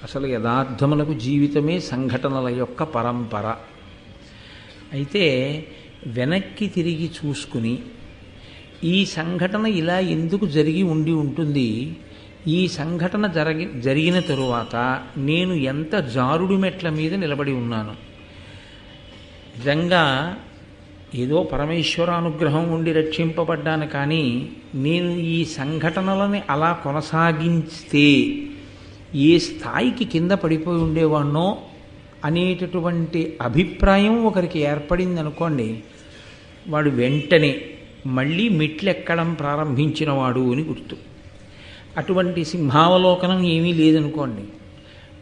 అసలు యథార్థములకు జీవితమే సంఘటనల యొక్క పరంపర. అయితే వెనక్కి తిరిగి చూసుకుని ఈ సంఘటన ఇలా ఎందుకు జరిగి ఉండి ఉంటుంది, ఈ సంఘటన జరిగిన తరువాత నేను ఎంత జారుడు మెట్ల మీద నిలబడి ఉన్నాను, నిజంగా ఏదో పరమేశ్వరానుగ్రహం ఉండి రక్షింపబడ్డాను, కానీ నేను ఈ సంఘటనలని అలా కొనసాగిస్తే ఏ స్థాయికి కింద పడిపోయి ఉండేవాణ్ణో అనేటటువంటి అభిప్రాయం ఒకరికి ఏర్పడింది అనుకోండి, వాడు వెంటనే మళ్ళీ మెట్లెక్కడం ప్రారంభించినవాడు అని గుర్తు. అటువంటి సింహావలోకనం ఏమీ లేదనుకోండి,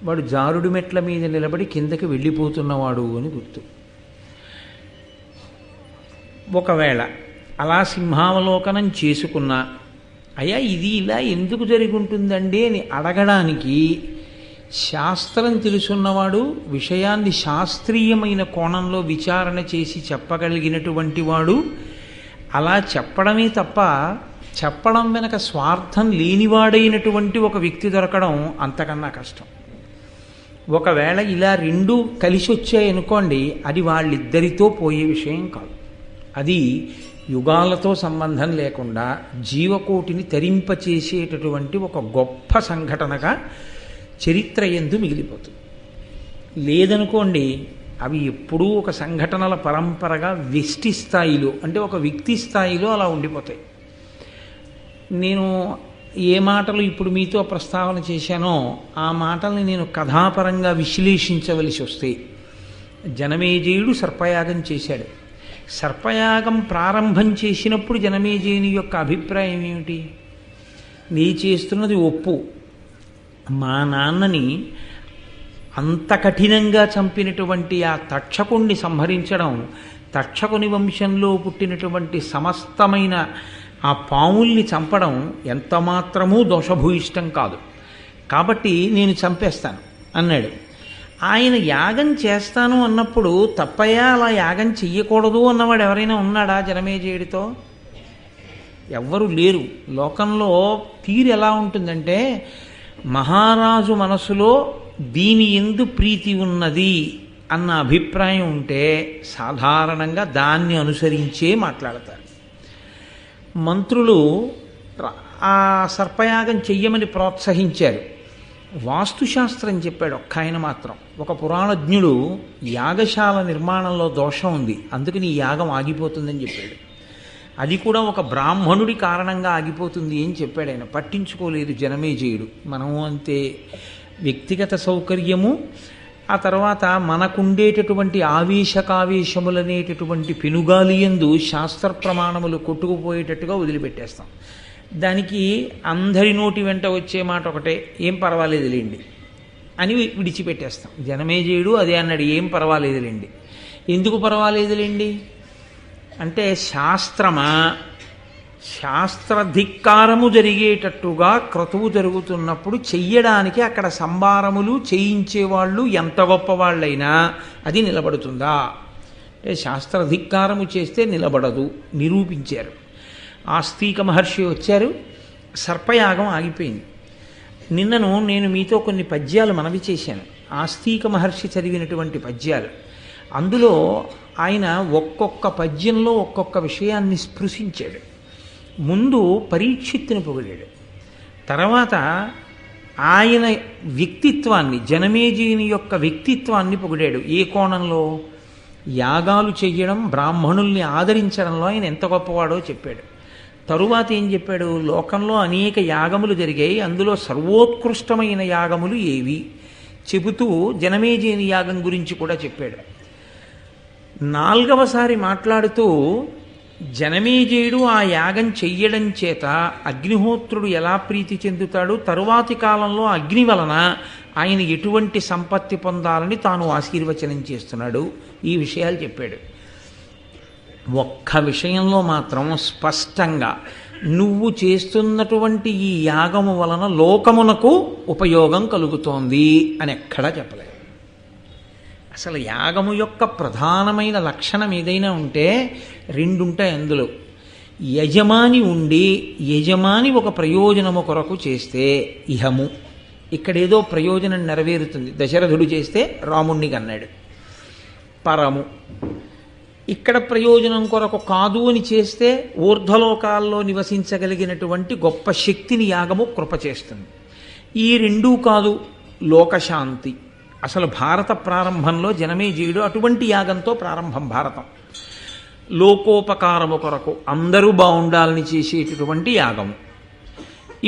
వాడు జారుడు మెట్ల మీద నిలబడి కిందకి వెళ్ళిపోతున్నవాడు అని గుర్తు. ఒకవేళ అలా సింహావలోకనం చేసుకున్నా, అయ్యా ఇది ఇలా ఎందుకు జరిగి ఉంటుందండి అని అడగడానికి శాస్త్రం తెలుసున్నవాడు, విషయాన్ని శాస్త్రీయమైన కోణంలో విచారణ చేసి చెప్పగలిగినటువంటి వాడు అలా చెప్పడమే తప్ప చెప్పడం వెనక స్వార్థం లేనివాడైనటువంటి ఒక వ్యక్తి దొరకడం అంతకన్నా కష్టం. ఒకవేళ ఇలా రెండూ కలిసి వచ్చాయనుకోండి, అది వాళ్ళిద్దరితో పోయే విషయం కాదు. అది యుగాలతో సంబంధం లేకుండా జీవకోటిని తరింపచేసేటటువంటి ఒక గొప్ప సంఘటనగా చరిత్ర యందు మిగిలిపోతుంది. లేదనుకోండి, అవి ఎప్పుడూ ఒక సంఘటనల పరంపరగా వ్యష్టి స్థాయిలో, అంటే ఒక వ్యక్తి స్థాయిలో అలా ఉండిపోతాయి. నేను ఏ మాటలు ఇప్పుడు మీతో ప్రస్తావన చేశానో ఆ మాటల్ని నేను కథాపరంగా విశ్లేషించవలసి వస్తే, జనమేజయుడు సర్పయాగం చేశాడు. సర్పయాగం ప్రారంభం చేసినప్పుడు జనమేజయుని యొక్క అభిప్రాయం ఏమిటి? నీ చేస్తున్నది ఒప్పు, మా నాన్నని అంత కఠినంగా చంపినటువంటి ఆ తక్షకుణ్ణి సంహరించడం, తక్షకుని వంశంలో పుట్టినటువంటి సమస్తమైన ఆ పాముల్ని చంపడం ఎంత మాత్రమూ దోషభూయిష్టం కాదు, కాబట్టి నేను చంపేస్తాను అన్నాడు. ఆయన యాగం చేస్తాను అన్నప్పుడు తప్పయ్యా అలా యాగం చెయ్యకూడదు అన్నవాడు ఎవరైనా ఉన్నాడా జనమేజయుడితో? ఎవ్వరూ లేరు. లోకంలో తీరు ఎలా ఉంటుందంటే, మహారాజు మనసులో దీని ఎందు ప్రీతి ఉన్నది అన్న అభిప్రాయం ఉంటే సాధారణంగా దాన్ని అనుసరించే మాట్లాడతారు. మంత్రులు ఆ సర్పయాగం చెయ్యమని ప్రోత్సహించారు. వాస్తుశాస్త్రం చెప్పాడు ఒక్క ఆయన మాత్రం. ఒక పురాణజ్ఞుడు యాగశాల నిర్మాణంలో దోషం ఉంది, అందుకని ఈ యాగం ఆగిపోతుందని చెప్పాడు. అది కూడా ఒక బ్రాహ్మణుడి కారణంగా ఆగిపోతుంది అని చెప్పాడు. ఆయన పట్టించుకోలేదు జనమేజయుడు. మనము అంతే, వ్యక్తిగత సౌకర్యము, ఆ తర్వాత మనకుండేటటువంటి ఆవేశకావేశములనేటటువంటి పెనుగాలియందు శాస్త్ర ప్రమాణములు కొట్టుకుపోయేటట్టుగా వదిలిపెట్టేస్తాం. దానికి అందరి నోటి వెంట వచ్చే మాట ఒకటే, ఏం పర్వాలేదులేండి అని విడిచిపెట్టేస్తాం. జనమేజయుడు అదే అన్నాడు, ఏం పర్వాలేదులేండి. ఎందుకు పర్వాలేదులేండి అంటే, శాస్త్రమా, శాస్త్రధిక్కారము జరిగేటట్టుగా క్రతువు జరుగుతున్నప్పుడు చెయ్యడానికి అక్కడ సంభారములు చేయించేవాళ్ళు ఎంత గొప్పవాళ్ళైనా అది నిలబడుతుందా అంటే, శాస్త్రధిక్కారము చేస్తే నిలబడదు, నిరూపించారు. ఆస్తిక మహర్షి వచ్చారు, సర్పయాగం ఆగిపోయింది. నిన్నను నేను మీతో కొన్ని పద్యాలు మనవి చేశాను, ఆస్తిక మహర్షి చదివినటువంటి పద్యాలు. అందులో ఆయన ఒక్కొక్క పద్యంలో ఒక్కొక్క విషయాన్ని స్పృశించాడు. ముందు పరీక్షిత్తుని పొగిడాడు, తర్వాత ఆయన వ్యక్తిత్వాన్ని, జనమేజయుని యొక్క వ్యక్తిత్వాన్ని పొగిడాడు. ఏ కోణంలో? యాగాలు చెయ్యడం, బ్రాహ్మణుల్ని ఆదరించడంలో ఆయన ఎంత గొప్పవాడో చెప్పాడు. తరువాత ఏం చెప్పాడు? లోకంలో అనేక యాగములు జరిగాయి, అందులో సర్వోత్కృష్టమైన యాగములు ఏవి చెబుతూ జనమేజయుని యాగం గురించి కూడా చెప్పాడు. నాలుగవసారి మాట్లాడుతూ జనమేజయుడు ఆ యాగం చెయ్యడం చేత అగ్నిహోత్రుడు ఎలా ప్రీతి చెందుతాడు, తరువాతి కాలంలో అగ్ని వలన ఆయన ఎటువంటి సంపత్తి పొందాలని తాను ఆశీర్వచనం చేస్తున్నాడు, ఈ విషయాలు చెప్పాడు. ఒక్క విషయంలో మాత్రం స్పష్టంగా నువ్వు చేస్తున్నటువంటి ఈ యాగము వలన లోకమునకు ఉపయోగం కలుగుతోంది అని ఎక్కడా చెప్పలేదు. అసలు యాగము యొక్క ప్రధానమైన లక్షణం ఏదైనా ఉంటే రెండుంటాయి అందులో. యజమాని ఉండి యజమాని ఒక ప్రయోజనము కొరకు చేస్తే ఇహము, ఇక్కడేదో ప్రయోజనం నెరవేరుతుంది. దశరథుడు చేస్తే రాముణ్ణి కన్నాడు, పరము. ఇక్కడ ప్రయోజనం కొరకు కాదు అని చేస్తే ఊర్ధ్వలోకాల్లో నివసించగలిగినటువంటి గొప్ప శక్తిని యాగము కృప చేస్తుంది. ఈ రెండూ కాదు, లోకశాంతి. అసలు భారత ప్రారంభంలో జనమేజయుడు అటువంటి యాగంతో ప్రారంభం భారతం. లోకోపకారము కొరకు అందరూ బాగుండాలని చేసేటటువంటి యాగము.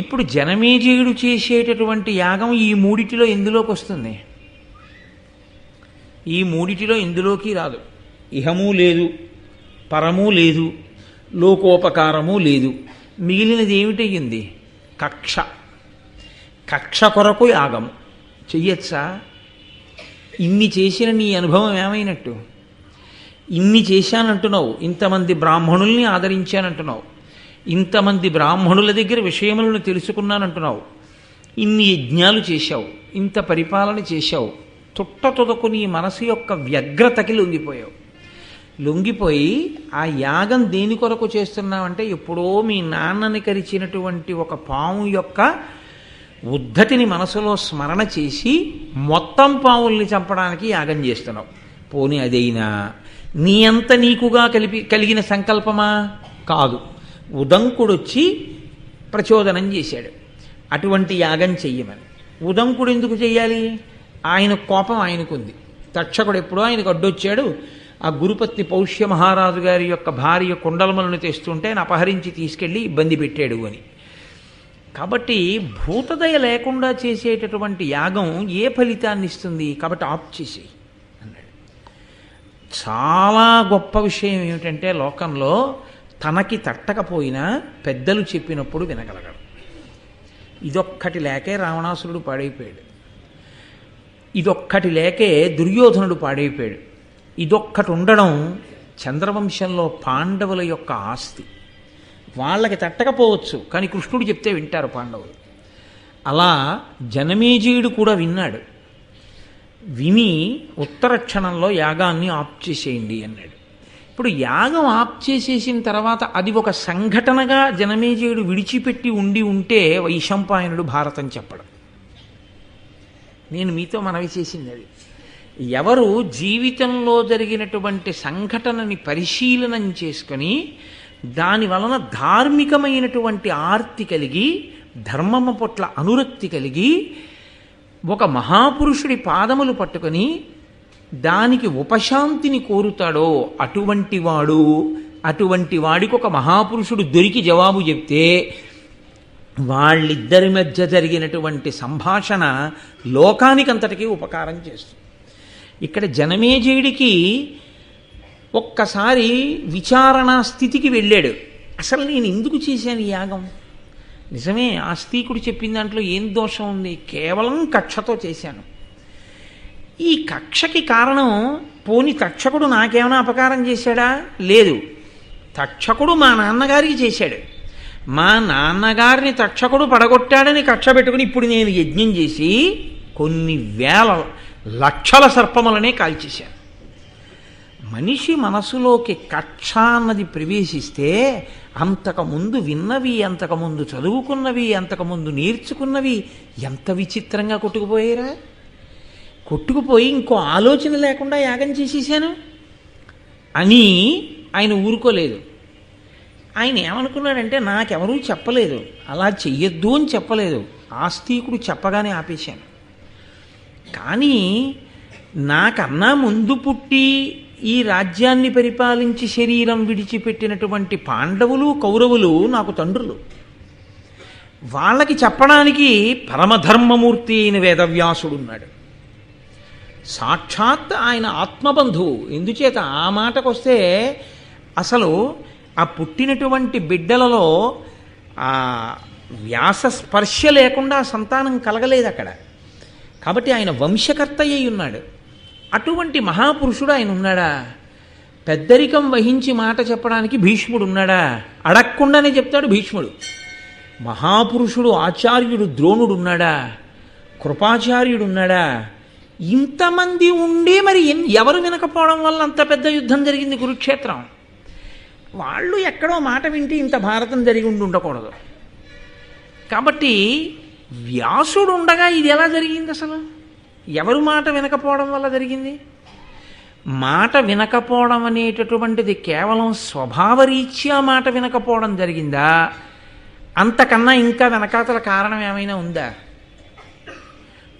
ఇప్పుడు జనమేజయుడు చేసేటటువంటి యాగం ఈ మూడిటిలో ఎందులోకి వస్తుంది? ఈ మూడిటిలో ఎందులోకి రాదు. ఇహము లేదు, పరము లేదు, లోకోపకారము లేదు. మిగిలినది ఏమిటయ్యింది? కక్ష. కక్ష కొరకు యాగం చెయ్యొచ్చా? ఇన్ని చేసిన నీ అనుభవం ఏమైనట్టు? ఇన్ని చేశానంటున్నావు, ఇంతమంది బ్రాహ్మణుల్ని ఆదరించానంటున్నావు, ఇంతమంది బ్రాహ్మణుల దగ్గర విషయములను తెలుసుకున్నానంటున్నావు, ఇన్ని యజ్ఞాలు చేశావు, ఇంత పరిపాలన చేశావు, తుదకు నీ మనసు యొక్క వ్యగ్రతకి లొంగిపోయావు. లొంగిపోయి ఆ యాగం దేని కొరకు చేస్తున్నావంటే ఎప్పుడో మీ నాన్నని కరిచినటువంటి ఒక పాము యొక్క ఉద్ధతిని మనసులో స్మరణ చేసి మొత్తం పావుల్ని చంపడానికి యాగం చేస్తున్నావు. పోనీ అదైనా నీ అంత నీకుగా కలిగిన సంకల్పమా? కాదు. ఉదంకుడొచ్చి ప్రచోదనం చేశాడు అటువంటి యాగం చెయ్యమని. ఉదంకుడు ఎందుకు చెయ్యాలి? ఆయన కోపం ఆయనకుంది. తక్షకుడు ఎప్పుడో ఆయనకు అడ్డొచ్చాడు. ఆ గురుపత్ని పౌష్య మహారాజు గారి యొక్క భార్య కుండలములను తెస్తుంటే ఆయన అపహరించి తీసుకెళ్ళి ఇబ్బంది పెట్టాడు అని. కాబట్టి భూతదయ లేకుండా చేసేటటువంటి యాగం ఏ ఫలితాన్ని ఇస్తుంది? కాబట్టి ఆప్ చేసేయి అన్నాడు. చాలా గొప్ప విషయం ఏమిటంటే లోకంలో తనకి తట్టకపోయినా పెద్దలు చెప్పినప్పుడు వినగలగడం. ఇదొక్కటి లేకే రావణాసురుడు పాడైపోయాడు. ఇదొక్కటి లేకే దుర్యోధనుడు పాడైపోయాడు. ఇదొక్కటి ఉండడం చంద్రవంశంలో పాండవుల యొక్క ఆస్తి. వాళ్ళకి తట్టకపోవచ్చు, కానీ కృష్ణుడు చెప్తే వింటారు పాండవులు. అలా జనమేజయుడు కూడా విన్నాడు. విని ఉత్తర క్షణంలో యాగాన్ని ఆప్ చేసేయండి అన్నాడు. ఇప్పుడు యాగం ఆప్ చేసేసిన తర్వాత అది ఒక సంఘటనగా జనమేజయుడు విడిచిపెట్టి ఉంటే వైశంపాయనుడు భారతం చెప్పడం. నేను మీతో మనవి చేసింది అది. ఎవరు జీవితంలో జరిగినటువంటి సంఘటనని పరిశీలనం చేసుకొని దాని వలన ధార్మికమైనటువంటి ఆర్తి కలిగి ధర్మము పట్ల అనురక్తి కలిగి ఒక మహాపురుషుడి పాదములు పట్టుకొని దానికి ఉపశాంతిని కోరుతాడో అటువంటి వాడికి ఒక మహాపురుషుడు దొరికి జవాబు చెప్తే వాళ్ళిద్దరి మధ్య జరిగినటువంటి సంభాషణ లోకానికంతటికీ ఉపకారం చేస్తుంది. ఇక్కడ జనమేజయుడికి ఒక్కసారి విచారణా స్థితికి వెళ్ళాడు. అసలు నేను ఎందుకు చేశాను ఈ యాగం? నిజమే, ఆస్తికుడు చెప్పిన దాంట్లో ఏం దోషం ఉంది? కేవలం కక్షతో చేశాను. ఈ కక్షకి కారణం పోని తక్షకుడు నాకేమైనా అపకారం చేశాడా? లేదు. తక్షకుడు మా నాన్నగారికి చేశాడు. మా నాన్నగారిని తక్షకుడు పడగొట్టాడని కక్ష పెట్టుకుని ఇప్పుడు నేను యజ్ఞం చేసి కొన్ని వేల లక్షల సర్పములనే కాల్చేశాను. మనిషి మనసులోకి కక్ష అన్నది ప్రవేశిస్తే అంతకుముందు విన్నవి, అంతకుముందు చదువుకున్నవి, అంతకుముందు నేర్చుకున్నవి ఎంత విచిత్రంగా కొట్టుకుపోయారా? కొట్టుకుపోయి ఇంకో ఆలోచన లేకుండా యాగం చేసేసాను అని ఆయన ఊరుకోలేదు. ఆయన ఏమనుకున్నాడంటే నాకెవరూ చెప్పలేదు, అలా చెయ్యొద్దు అని చెప్పలేదు, ఆస్తికుడు చెప్పగానే ఆపేశాను. కానీ నాకన్నా ముందు పుట్టి ఈ రాజ్యాన్ని పరిపాలించి శరీరం విడిచిపెట్టినటువంటి పాండవులు కౌరవులు నాకు తండ్రులు. వాళ్ళకి చెప్పడానికి పరమధర్మమూర్తి అయిన వేదవ్యాసుడున్నాడు. సాక్షాత్ ఆయన ఆత్మబంధువు. ఎందుచేత ఆ మాటకొస్తే అసలు ఆ పుట్టినటువంటి బిడ్డలలో ఆ వ్యాస స్పర్శ లేకుండా సంతానం కలగలేదు అక్కడ. కాబట్టి ఆయన వంశకర్త అయి ఉన్నాడు. అటువంటి మహాపురుషుడు ఆయన ఉన్నాడా? పెద్దరికం వహించి మాట చెప్పడానికి భీష్ముడు ఉన్నాడా? అడగకుండానే చెప్తాడు భీష్ముడు. మహాపురుషుడు ఆచార్యుడు ద్రోణుడు ఉన్నాడా? కృపాచార్యుడు ఉన్నాడా? ఇంతమంది ఉండి మరి ఎవరు వినకపోవడం వల్ల అంత పెద్ద యుద్ధం జరిగింది కురుక్షేత్రం. వాళ్ళు ఎక్కడో మాట వింటే ఇంత భారతం జరిగి ఉండకూడదు. కాబట్టి వ్యాసుడు ఉండగా ఇది ఎలా జరిగింది అసలు? ఎవరు మాట వినకపోవడం వల్ల జరిగింది? మాట వినకపోవడం అనేటటువంటిది కేవలం స్వభావరీత్యా మాట వినకపోవడం జరిగిందా? అంతకన్నా ఇంకా వెనకాతల కారణం ఏమైనా ఉందా?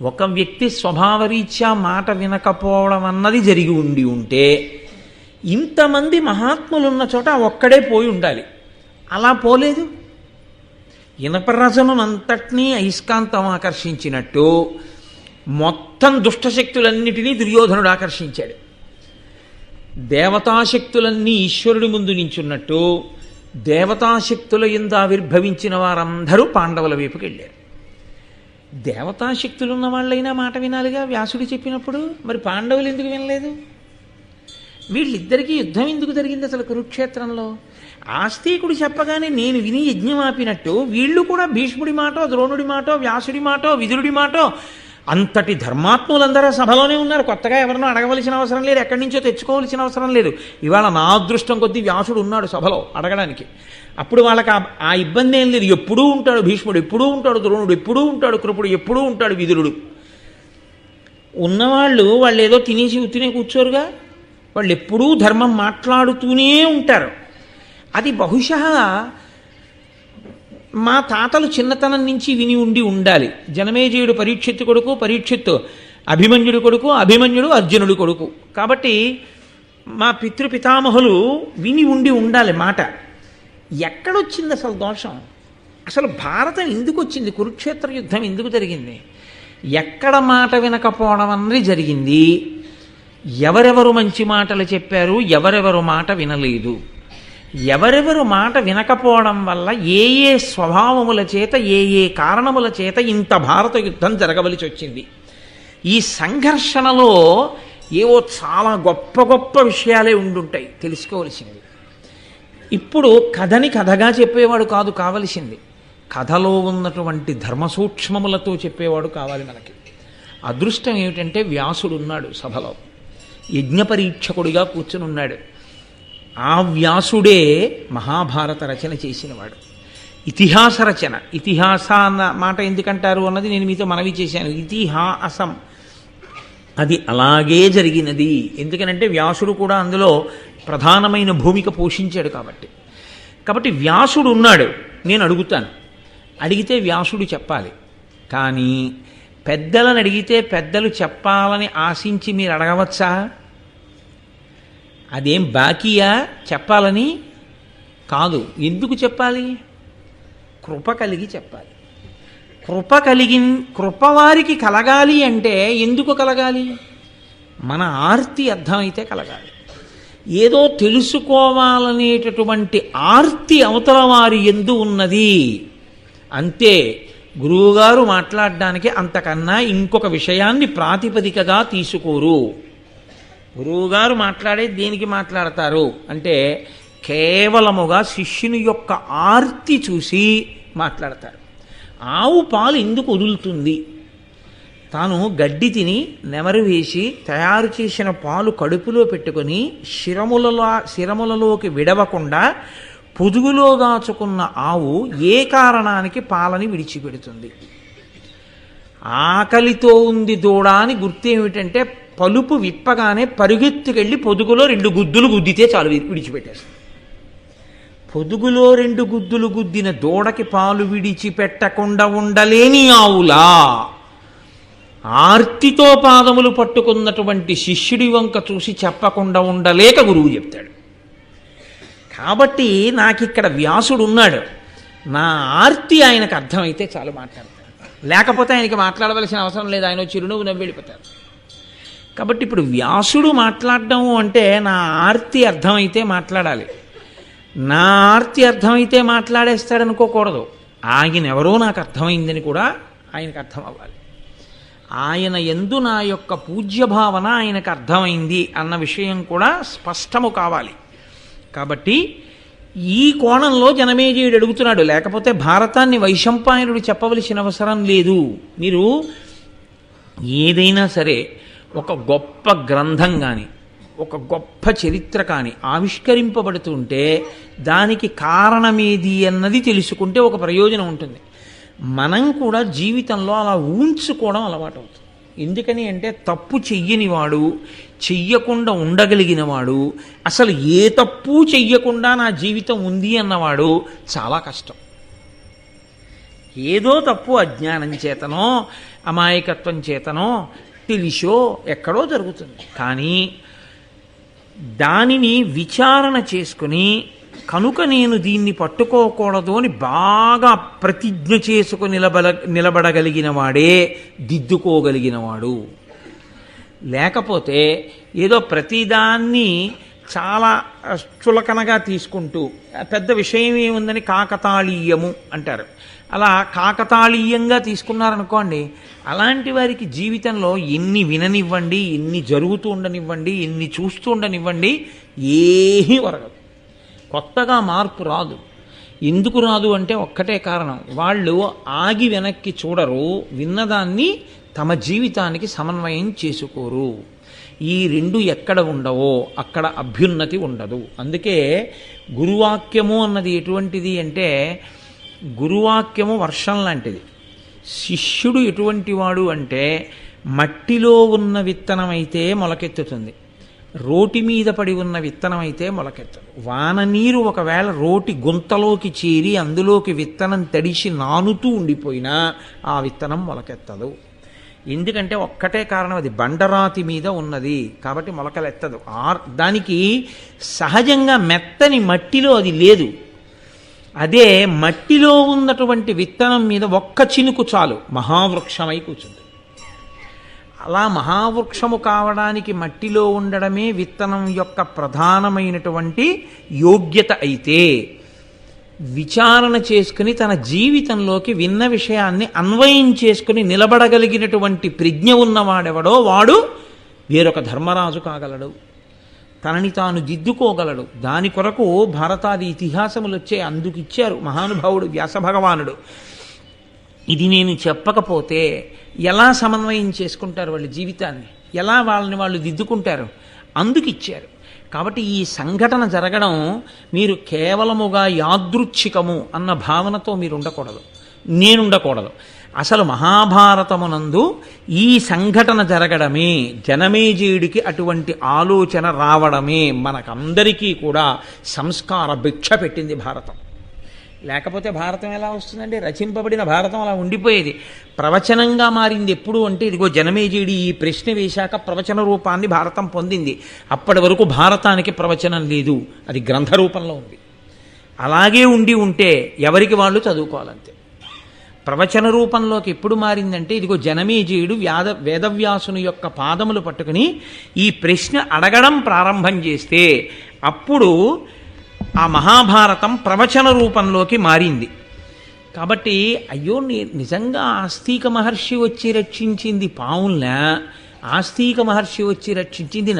ఒక వ్యక్తి స్వభావరీత్యా మాట వినకపోవడం అన్నది జరిగి ఉంటే ఇంతమంది మహాత్ములున్న చోట ఒక్కడే పోయి ఉండాలి. అలా పోలేదు. ఇనపరజనం అంతటినీ అయస్కాంతం ఆకర్షించినట్టు మొత్తం దుష్టశక్తులన్నిటినీ దుర్యోధనుడు ఆకర్షించాడు. దేవతాశక్తులన్నీ ఈశ్వరుడి ముందు నించున్నట్టు దేవతాశక్తుల యందు ఆవిర్భవించిన వారందరూ పాండవుల వైపుకి వెళ్ళారు. దేవతాశక్తులున్న వాళ్ళైనా మాట వినాలిగా వ్యాసుడు చెప్పినప్పుడు. మరి పాండవులు ఎందుకు వినలేదు? వీళ్ళిద్దరికీ యుద్ధం ఎందుకు జరిగింది అసలు కురుక్షేత్రంలో? ఆస్తికుడు చెప్పగానే నేను విని యజ్ఞం ఆపినట్టు వీళ్ళు కూడా భీష్ముడి మాటో, ద్రోణుడి మాటో, వ్యాసుడి మాటో, విదురుడి మాటో, అంతటి ధర్మాత్ములందరూ సభలోనే ఉన్నారు. కొత్తగా ఎవరినో అడగవలసిన అవసరం లేదు, ఎక్కడి నుంచో తెచ్చుకోవలసిన అవసరం లేదు. ఇవాళ నా అదృష్టం కొద్దీ వ్యాసుడు ఉన్నాడు సభలో అడగడానికి. అప్పుడు వాళ్ళకి ఆ ఇబ్బంది ఏం లేదు. ఎప్పుడూ ఉంటాడు భీష్ముడు, ఎప్పుడూ ఉంటాడు ద్రోణుడు, ఎప్పుడూ ఉంటాడు కృపుడు, ఎప్పుడూ ఉంటాడు విదురుడు. ఉన్నవాళ్ళు ఏదో తినేసి ఉత్తినే కూర్చోరుగా. వాళ్ళు ఎప్పుడూ ధర్మం మాట్లాడుతూనే ఉంటారు. అది బహుశా మా తాతలు చిన్నతనం నుంచి విని ఉండాలి. జనమేజయుడు పరీక్షిత్తు కొడుకు, పరీక్షిత్తు అభిమన్యుడు కొడుకు, అభిమన్యుడు అర్జునుడు కొడుకు. కాబట్టి మా పితృపితామహులు విని ఉండాలి మాట. ఎక్కడొచ్చింది అసలు దోషం? అసలు భారతం ఎందుకు వచ్చింది? కురుక్షేత్ర యుద్ధం ఎందుకు జరిగింది? ఎక్కడ మాట వినకపోవడం అన్నది జరిగింది. ఎవరెవరు మంచి మాటలు చెప్పారు, ఎవరెవరు మాట వినలేదు. ఎవరెవరు మాట వినకపోవడం వల్ల ఏ స్వభావముల చేత, ఏ కారణముల చేత ఇంత భారత యుద్ధం జరగవలసి వచ్చింది. ఈ సంఘర్షణలో ఏవో చాలా గొప్ప గొప్ప విషయాలే ఉండుంటాయి తెలుసుకోవలసింది. ఇప్పుడు కథని కథగా చెప్పేవాడు కాదు కావలసింది, కథలో ఉన్నటువంటి ధర్మసూక్ష్మములతో చెప్పేవాడు కావాలి మనకి. అదృష్టం ఏమిటంటే వ్యాసుడు ఉన్నాడు సభలో, యజ్ఞపరీక్షకుడిగా కూర్చుని ఉన్నాడు. ఆ వ్యాసుడే మహాభారత రచన చేసినవాడు. ఇతిహాస రచన, ఇతిహాస అన్న మాట ఎందుకంటారు అన్నది నేను మీతో మనవి చేశాను. ఇతిహాసం అది అలాగే జరిగినది. ఎందుకనంటే వ్యాసుడు కూడా అందులో ప్రధానమైన భూమిక పోషించాడు కాబట్టి వ్యాసుడు ఉన్నాడు. నేను అడుగుతాను, అడిగితే వ్యాసుడు చెప్పాలి. కానీ పెద్దలను అడిగితే పెద్దలు చెప్పాలని ఆశించి మీరు అడగవచ్చా? అదేం బాకీయా చెప్పాలని? కాదు. ఎందుకు చెప్పాలి? కృప కలిగి చెప్పాలి. కృప వారికి కలగాలి అంటే ఎందుకు కలగాలి? మన ఆర్తి అర్థమైతే కలగాలి. ఏదో తెలుసుకోవాలనేటటువంటి ఆర్తి అవతల వారి యందు ఉన్నది అంతే. గురువుగారు మాట్లాడడానికి అంతకన్నా ఇంకొక విషయాన్ని ప్రాతిపదికగా తీసుకోరు. గురువుగారు మాట్లాడే దేనికి మాట్లాడతారు అంటే కేవలముగా శిష్యుని యొక్క ఆర్తి చూసి మాట్లాడతారు. ఆవు పాలు ఎందుకు వదులుతుంది? తాను గడ్డి తిని నెమరు వేసి తయారు చేసిన పాలు కడుపులో పెట్టుకొని శిరములలోకి విడవకుండా పొదుగులో దాచుకున్న ఆవు ఏ కారణానికి పాలని విడిచిపెడుతుంది? ఆకలితో ఉంది దూడ అని గుర్తేమిటంటే పలుపు విప్పగానే పరుగెత్తుకెళ్ళి పొదుగులో 2 గుద్దులు గుద్దితే చాలు విడిచిపెట్టేస్తుంది. పొదుగులో 2 గుద్దులు గుద్దిన దూడకి పాలు విడిచిపెట్టకుండా ఉండలేని ఆవులా ఆర్తితో పాదములు పట్టుకున్నటువంటి శిష్యుడి వంక చూసి చెప్పకుండా ఉండలేక గురువు చెప్తాడు. కాబట్టి నాకిక్కడ వ్యాసుడు ఉన్నాడు, నా ఆర్తి ఆయనకు అర్థమైతే చాలు మాట్లాడతాడు. లేకపోతే ఆయనకి మాట్లాడవలసిన అవసరం లేదు, ఆయన చిరునవ్వు నవ్వి వెళ్ళిపోతారు. కాబట్టి ఇప్పుడు వ్యాసుడు మాట్లాడడం అంటే నా ఆర్తి అర్థమైతే మాట్లాడాలి. నా ఆర్తి అర్థమైతే మాట్లాడేస్తాడనుకోకూడదు. ఆయన ఎవరో నాకు అర్థమైందని కూడా ఆయనకు అర్థం అవ్వాలి. ఆయన యందు నా యొక్క పూజ్య భావన ఆయనకు అర్థమైంది అన్న విషయం కూడా స్పష్టము కావాలి. కాబట్టి ఈ కోణంలో జనమేజయుడు అడుగుతున్నాడు. లేకపోతే భారతాన్ని వైశంపాయనుడు చెప్పవలసిన అవసరం లేదు. మీరు ఏదైనా సరే ఒక గొప్ప గ్రంథం కానీ ఒక గొప్ప చరిత్ర కానీ ఆవిష్కరింపబడుతుంటే దానికి కారణమేది అన్నది తెలుసుకుంటే ఒక ప్రయోజనం ఉంటుంది. మనం కూడా జీవితంలో అలా ఊంచుకోవడం అలవాటు అవుతుంది. ఎందుకని అంటే తప్పు చెయ్యనివాడు, చెయ్యకుండా ఉండగలిగినవాడు, అసలు ఏ తప్పు చెయ్యకుండా నా జీవితం ఉంది అన్నవాడు చాలా కష్టం. ఏదో తప్పు అజ్ఞానం చేతనో అమాయకత్వం చేతనో తెలిసో ఎక్కడో జరుగుతుంది. కానీ దానిని విచారణ చేసుకుని కనుక నేను దీన్ని పట్టుకోకూడదు అని బాగా ప్రతిజ్ఞ చేసుకుని నిలబడగలిగిన వాడే దిద్దుకోగలిగినవాడు. లేకపోతే ఏదో ప్రతిదాన్ని చాలా చులకనగా తీసుకుంటూ పెద్ద విషయం ఏముందని కాకతాళీయము అంటారు. అలా కాకతాళీయంగా తీసుకున్నారనుకోండి, అలాంటి వారికి జీవితంలో ఎన్ని విననివ్వండి, ఎన్ని జరుగుతూ ఉండనివ్వండి, ఎన్ని చూస్తూ ఉండనివ్వండి, ఏమీ వరగదు. కొత్తగా మార్పు రాదు. ఎందుకు రాదు అంటే ఒక్కటే కారణం, వాళ్ళు ఆగి వెనక్కి చూడరు, విన్నదాన్ని తమ జీవితానికి సమన్వయం చేసుకోరు. ఈ రెండు ఎక్కడ ఉండవో అక్కడ అభ్యున్నతి ఉండదు. అందుకే గురువాక్యము అన్నది ఎటువంటిది అంటే, గురువాక్యము వర్షం లాంటిది. శిష్యుడు ఎటువంటి వాడు అంటే, మట్టిలో ఉన్న విత్తనం అయితే మొలకెత్తుతుంది, రోటి మీద పడి ఉన్న విత్తనం అయితే మొలకెత్తదు. వాన నీరు ఒకవేళ రోటి గుంతలోకి చేరి అందులోకి విత్తనం తడిసి నానుతూ ఉండిపోయినా ఆ విత్తనం మొలకెత్తదు. ఎందుకంటే ఒక్కటే కారణం, అది బండరాతి మీద ఉన్నది కాబట్టి మొలకలెత్తదు. దానికి సహజంగా మెత్తని మట్టిలో అది లేదు. అదే మట్టిలో ఉన్నటువంటి విత్తనం మీద ఒక్క చినుకు చాలు, మహావృక్షమై కూర్చుంది. అలా మహావృక్షము కావడానికి మట్టిలో ఉండడమే విత్తనం యొక్క ప్రధానమైనటువంటి యోగ్యత అయితే, విచారణ చేసుకుని తన జీవితంలోకి విన్న విషయాన్ని అన్వయం చేసుకుని నిలబడగలిగినటువంటి ప్రజ్ఞ ఉన్నవాడెవడో వాడు వేరొక ధర్మరాజు కాగలడు, తనని తాను దిద్దుకోగలడు. దాని కొరకు భారతాది ఇతిహాసములు వచ్చే, అందుకిచ్చారు మహానుభావుడు వ్యాసభగవానుడు. ఇది నేను చెప్పకపోతే ఎలా సమన్వయం చేసుకుంటారు వాళ్ళ జీవితాన్ని, ఎలా వాళ్ళని వాళ్ళు దిద్దుకుంటారు, అందుకిచ్చారు. కాబట్టి ఈ సంఘటన జరగడం మీరు కేవలముగా యాదృచ్ఛికము అన్న భావనతో మీరు ఉండకూడదు, నేనుండకూడదు. అసలు మహాభారతమునందు ఈ సంఘటన జరగడమే, జనమేజయుడికి అటువంటి ఆలోచన రావడమే మనకందరికీ కూడా సంస్కార భిక్ష పెట్టింది భారతం. లేకపోతే భారతం ఎలా వస్తుందండి? రచింపబడిన భారతం అలా ఉండిపోయేది. ప్రవచనంగా మారింది ఎప్పుడు అంటే, ఇదిగో జనమేజయుడు ఈ ప్రశ్న వేశాక ప్రవచన రూపాన్ని భారతం పొందింది. అప్పటి వరకు భారతానికి ప్రవచనం లేదు, అది గ్రంథ రూపంలో ఉంది. అలాగే ఉంటే ఎవరికి వాళ్ళు చదువుకోవాలంతే. ప్రవచన రూపంలోకి ఎప్పుడు మారిందంటే, ఇదిగో జనమేజయుడు వేదవ్యాసుని యొక్క పాదములు పట్టుకుని ఈ ప్రశ్న అడగడం ప్రారంభం చేస్తే అప్పుడు ఆ మహాభారతం ప్రవచన రూపంలోకి మారింది. కాబట్టి అయ్యో, నిజంగా ఆస్తిక మహర్షి వచ్చి రక్షించింది పావుల్నా, ఆస్తిక మహర్షి వచ్చి రక్షించింది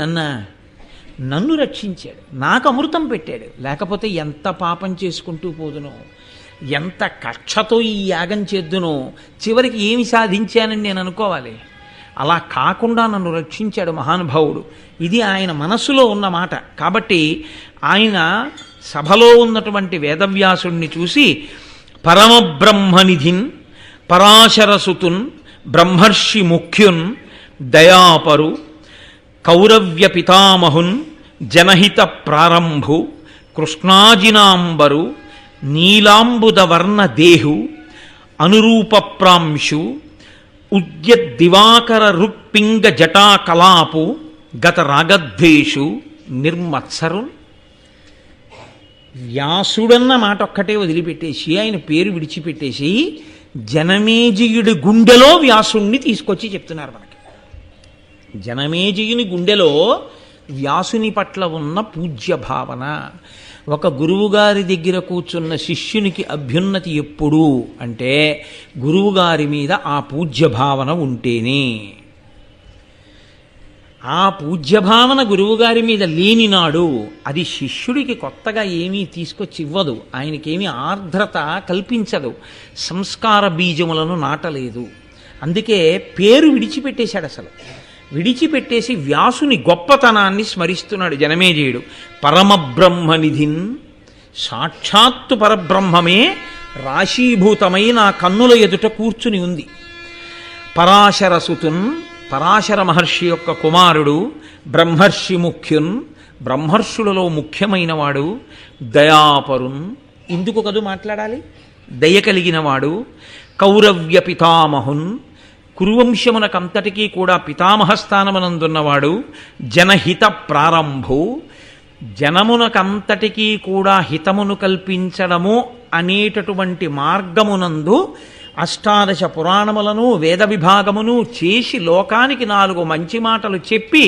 నన్ను రక్షించాడు, నాకు అమృతం పెట్టాడు. లేకపోతే ఎంత పాపం చేసుకుంటూ పోదునో, ఎంత కక్షతో ఈ యాగం చేద్దునో, చివరికి ఏమి సాధించానని నేను అనుకోవాలి. అలా కాకుండా నన్ను రక్షించాడు మహానుభావుడు. ఇది ఆయన మనస్సులో ఉన్న మాట. కాబట్టి ఆయన సభలో ఉన్నటువంటి వేదవ్యాసుణ్ణి చూసి, పరమబ్రహ్మనిధిన్ పరాశరసుతున్ బ్రహ్మర్షి ముఖ్యున్ దయాపరు కౌరవ్య పితామహున్ జనహిత ప్రారంభు కృష్ణాజినాంబరు నీలాంబుదవర్ణ దేహు అనురూపప్రాంశు ఉద్యద్దివాకర రుక్పింగ జటాకలాపు గత రాగద్వేషు నిర్మత్సరున్. వ్యాసుడన్న మాట ఒక్కటే వదిలిపెట్టేసి, ఆయన పేరు విడిచిపెట్టేసి జనమేజయుడి గుండెలో వ్యాసుణ్ణి తీసుకొచ్చి చెప్తున్నారు మనకి. జనమేజయుని గుండెలో వ్యాసుని పట్ల ఉన్న పూజ్య భావన. ఒక గురువుగారి దగ్గర కూర్చున్న శిష్యునికి అభ్యున్నతి ఎప్పుడు అంటే, గురువుగారి మీద ఆ పూజ్య భావన ఉంటేనే. ఆ పూజ్యభావన గురువుగారి మీద లేనినాడు అది శిష్యుడికి కొత్తగా ఏమీ తీసుకొచ్చి ఇవ్వదు, ఆయనకేమీ ఆర్ద్రత కల్పించదు, సంస్కార బీజములను నాటలేదు. అందుకే పేరు విడిచిపెట్టేశాడు. అసలు విడిచిపెట్టేసి వ్యాసుని గొప్పతనాన్ని స్మరిస్తున్నాడు జనమేజయుడు. పరమబ్రహ్మనిధిన్, సాక్షాత్తు పరబ్రహ్మమే రాశీభూతమై నా కన్నుల ఎదుట కూర్చుని ఉంది. పరాశరసుతున్, పరాశర మహర్షి యొక్క కుమారుడు, బ్రహ్మర్షి ముఖ్యున్, బ్రహ్మర్షులలో ముఖ్యమైనవాడు, దయాపరున్, ఇందుకు కదూ మాట్లాడాలి, దయ కలిగినవాడు, కౌరవ్య పితామహున్, కురువంశమునకంతటికీ కూడా పితామహ స్థానమునందున్నవాడు, జనహిత ప్రారంభు, జనమునకంతటికీ కూడా హితమును కల్పించడము అనేటటువంటి మార్గమునందు అష్టాదశ పురాణములను వేద విభాగమును చేసి లోకానికి 4 మంచి మాటలు చెప్పి